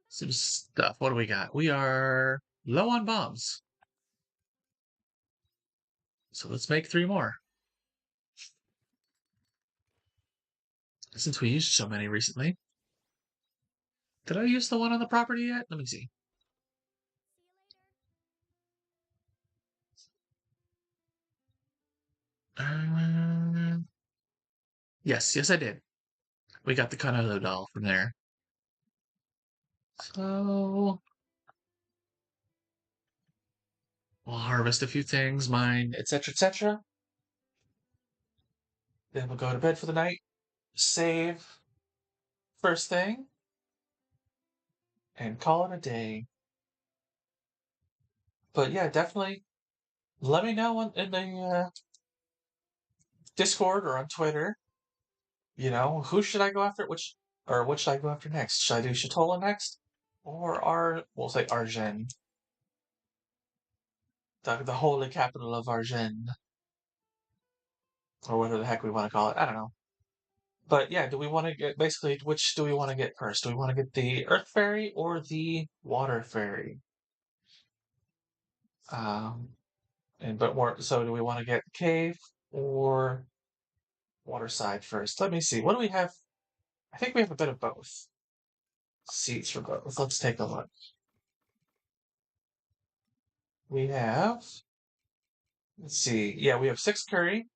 some stuff. What do we got? We are low on bombs. So let's make 3 more. Since we used so many recently. Did I use the one on the property yet? Let me see. Yes, I did. We got the Kanalo doll from there. So we'll harvest a few things, mine, etc., etc. Then we'll go to bed for the night, save first thing, and call it a day. But yeah, definitely let me know in the Discord or on Twitter. Who should I go after? What should I go after next? Should I do Shatola next, or we'll say Argen, the holy capital of Argen, or whatever the heck we want to call it. I don't know. But yeah, do we want to get basically which do we want to get first? Do we want to get the Earth Fairy or the Water Fairy? But more so, do we want to get Cave or Water Side first? Let me see. What do we have? I think we have a bit of both. Seats for both. Let's take a look. We have, let's see. Yeah, we have 6 curry,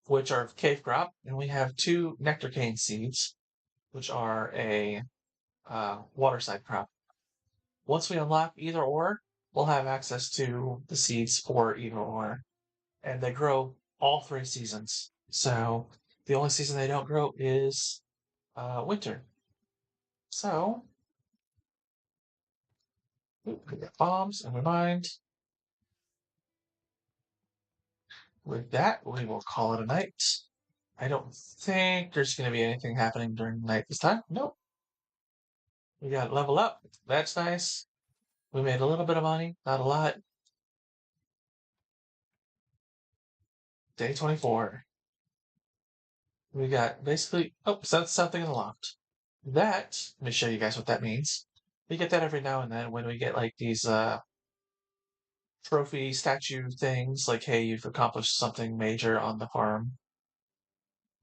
which are cave crop, and we have 2 nectar cane seeds, which are a water side crop. Once we unlock either or, we'll have access to the seeds for either or. And they grow all 3 seasons. So the only season they don't grow is winter. So we get bombs and remind. With that, we will call it a night. I don't think there's going to be anything happening during the night this time. Nope. We got level up. That's nice. We made a little bit of money, not a lot. Day 24. We got basically, oh, something in the loft. That, let me show you guys what that means. We get that every now and then when we get like these trophy statue things, like, hey, you've accomplished something major on the farm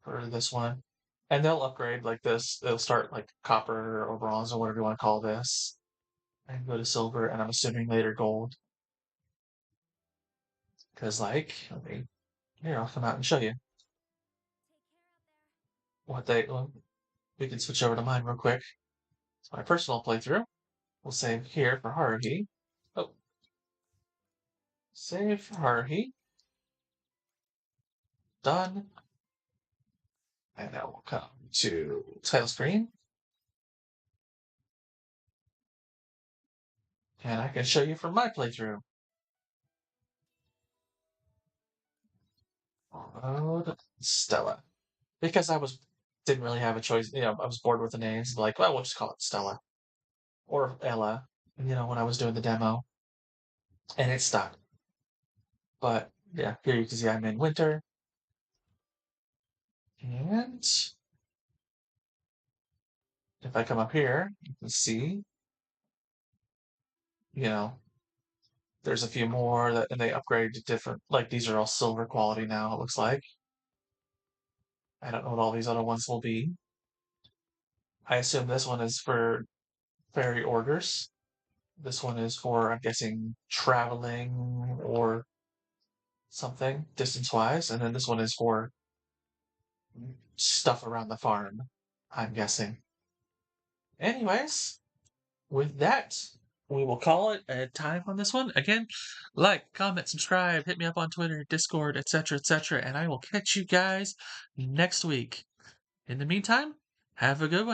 for this one. And they'll upgrade like this. They'll start like copper or bronze or whatever you want to call this. And go to silver, and I'm assuming later gold. Because, like, here, I'll come out and show you what they. Well, we can switch over to mine real quick. It's my personal playthrough. We'll save here for Haruhi. Oh, save for Haruhi. Done. And now we'll come to title screen. And I can show you from my playthrough. Road Stella. Because didn't really have a choice. I was bored with the names. Like, well, we'll just call it Stella. Or Ella, when I was doing the demo. And it stuck. But yeah, here you can see I'm in winter. And if I come up here, you can see, you know, there's a few more and they upgrade to different, like these are all silver quality now, it looks like. I don't know what all these other ones will be. I assume this one is for fairy orders. This one is for, I'm guessing, traveling or something distance-wise. And then this one is for stuff around the farm, I'm guessing. Anyways, with that, we will call it a time on this one. Again, like, comment, subscribe, hit me up on Twitter, Discord, etc., and I will catch you guys next week. In the meantime, have a good one.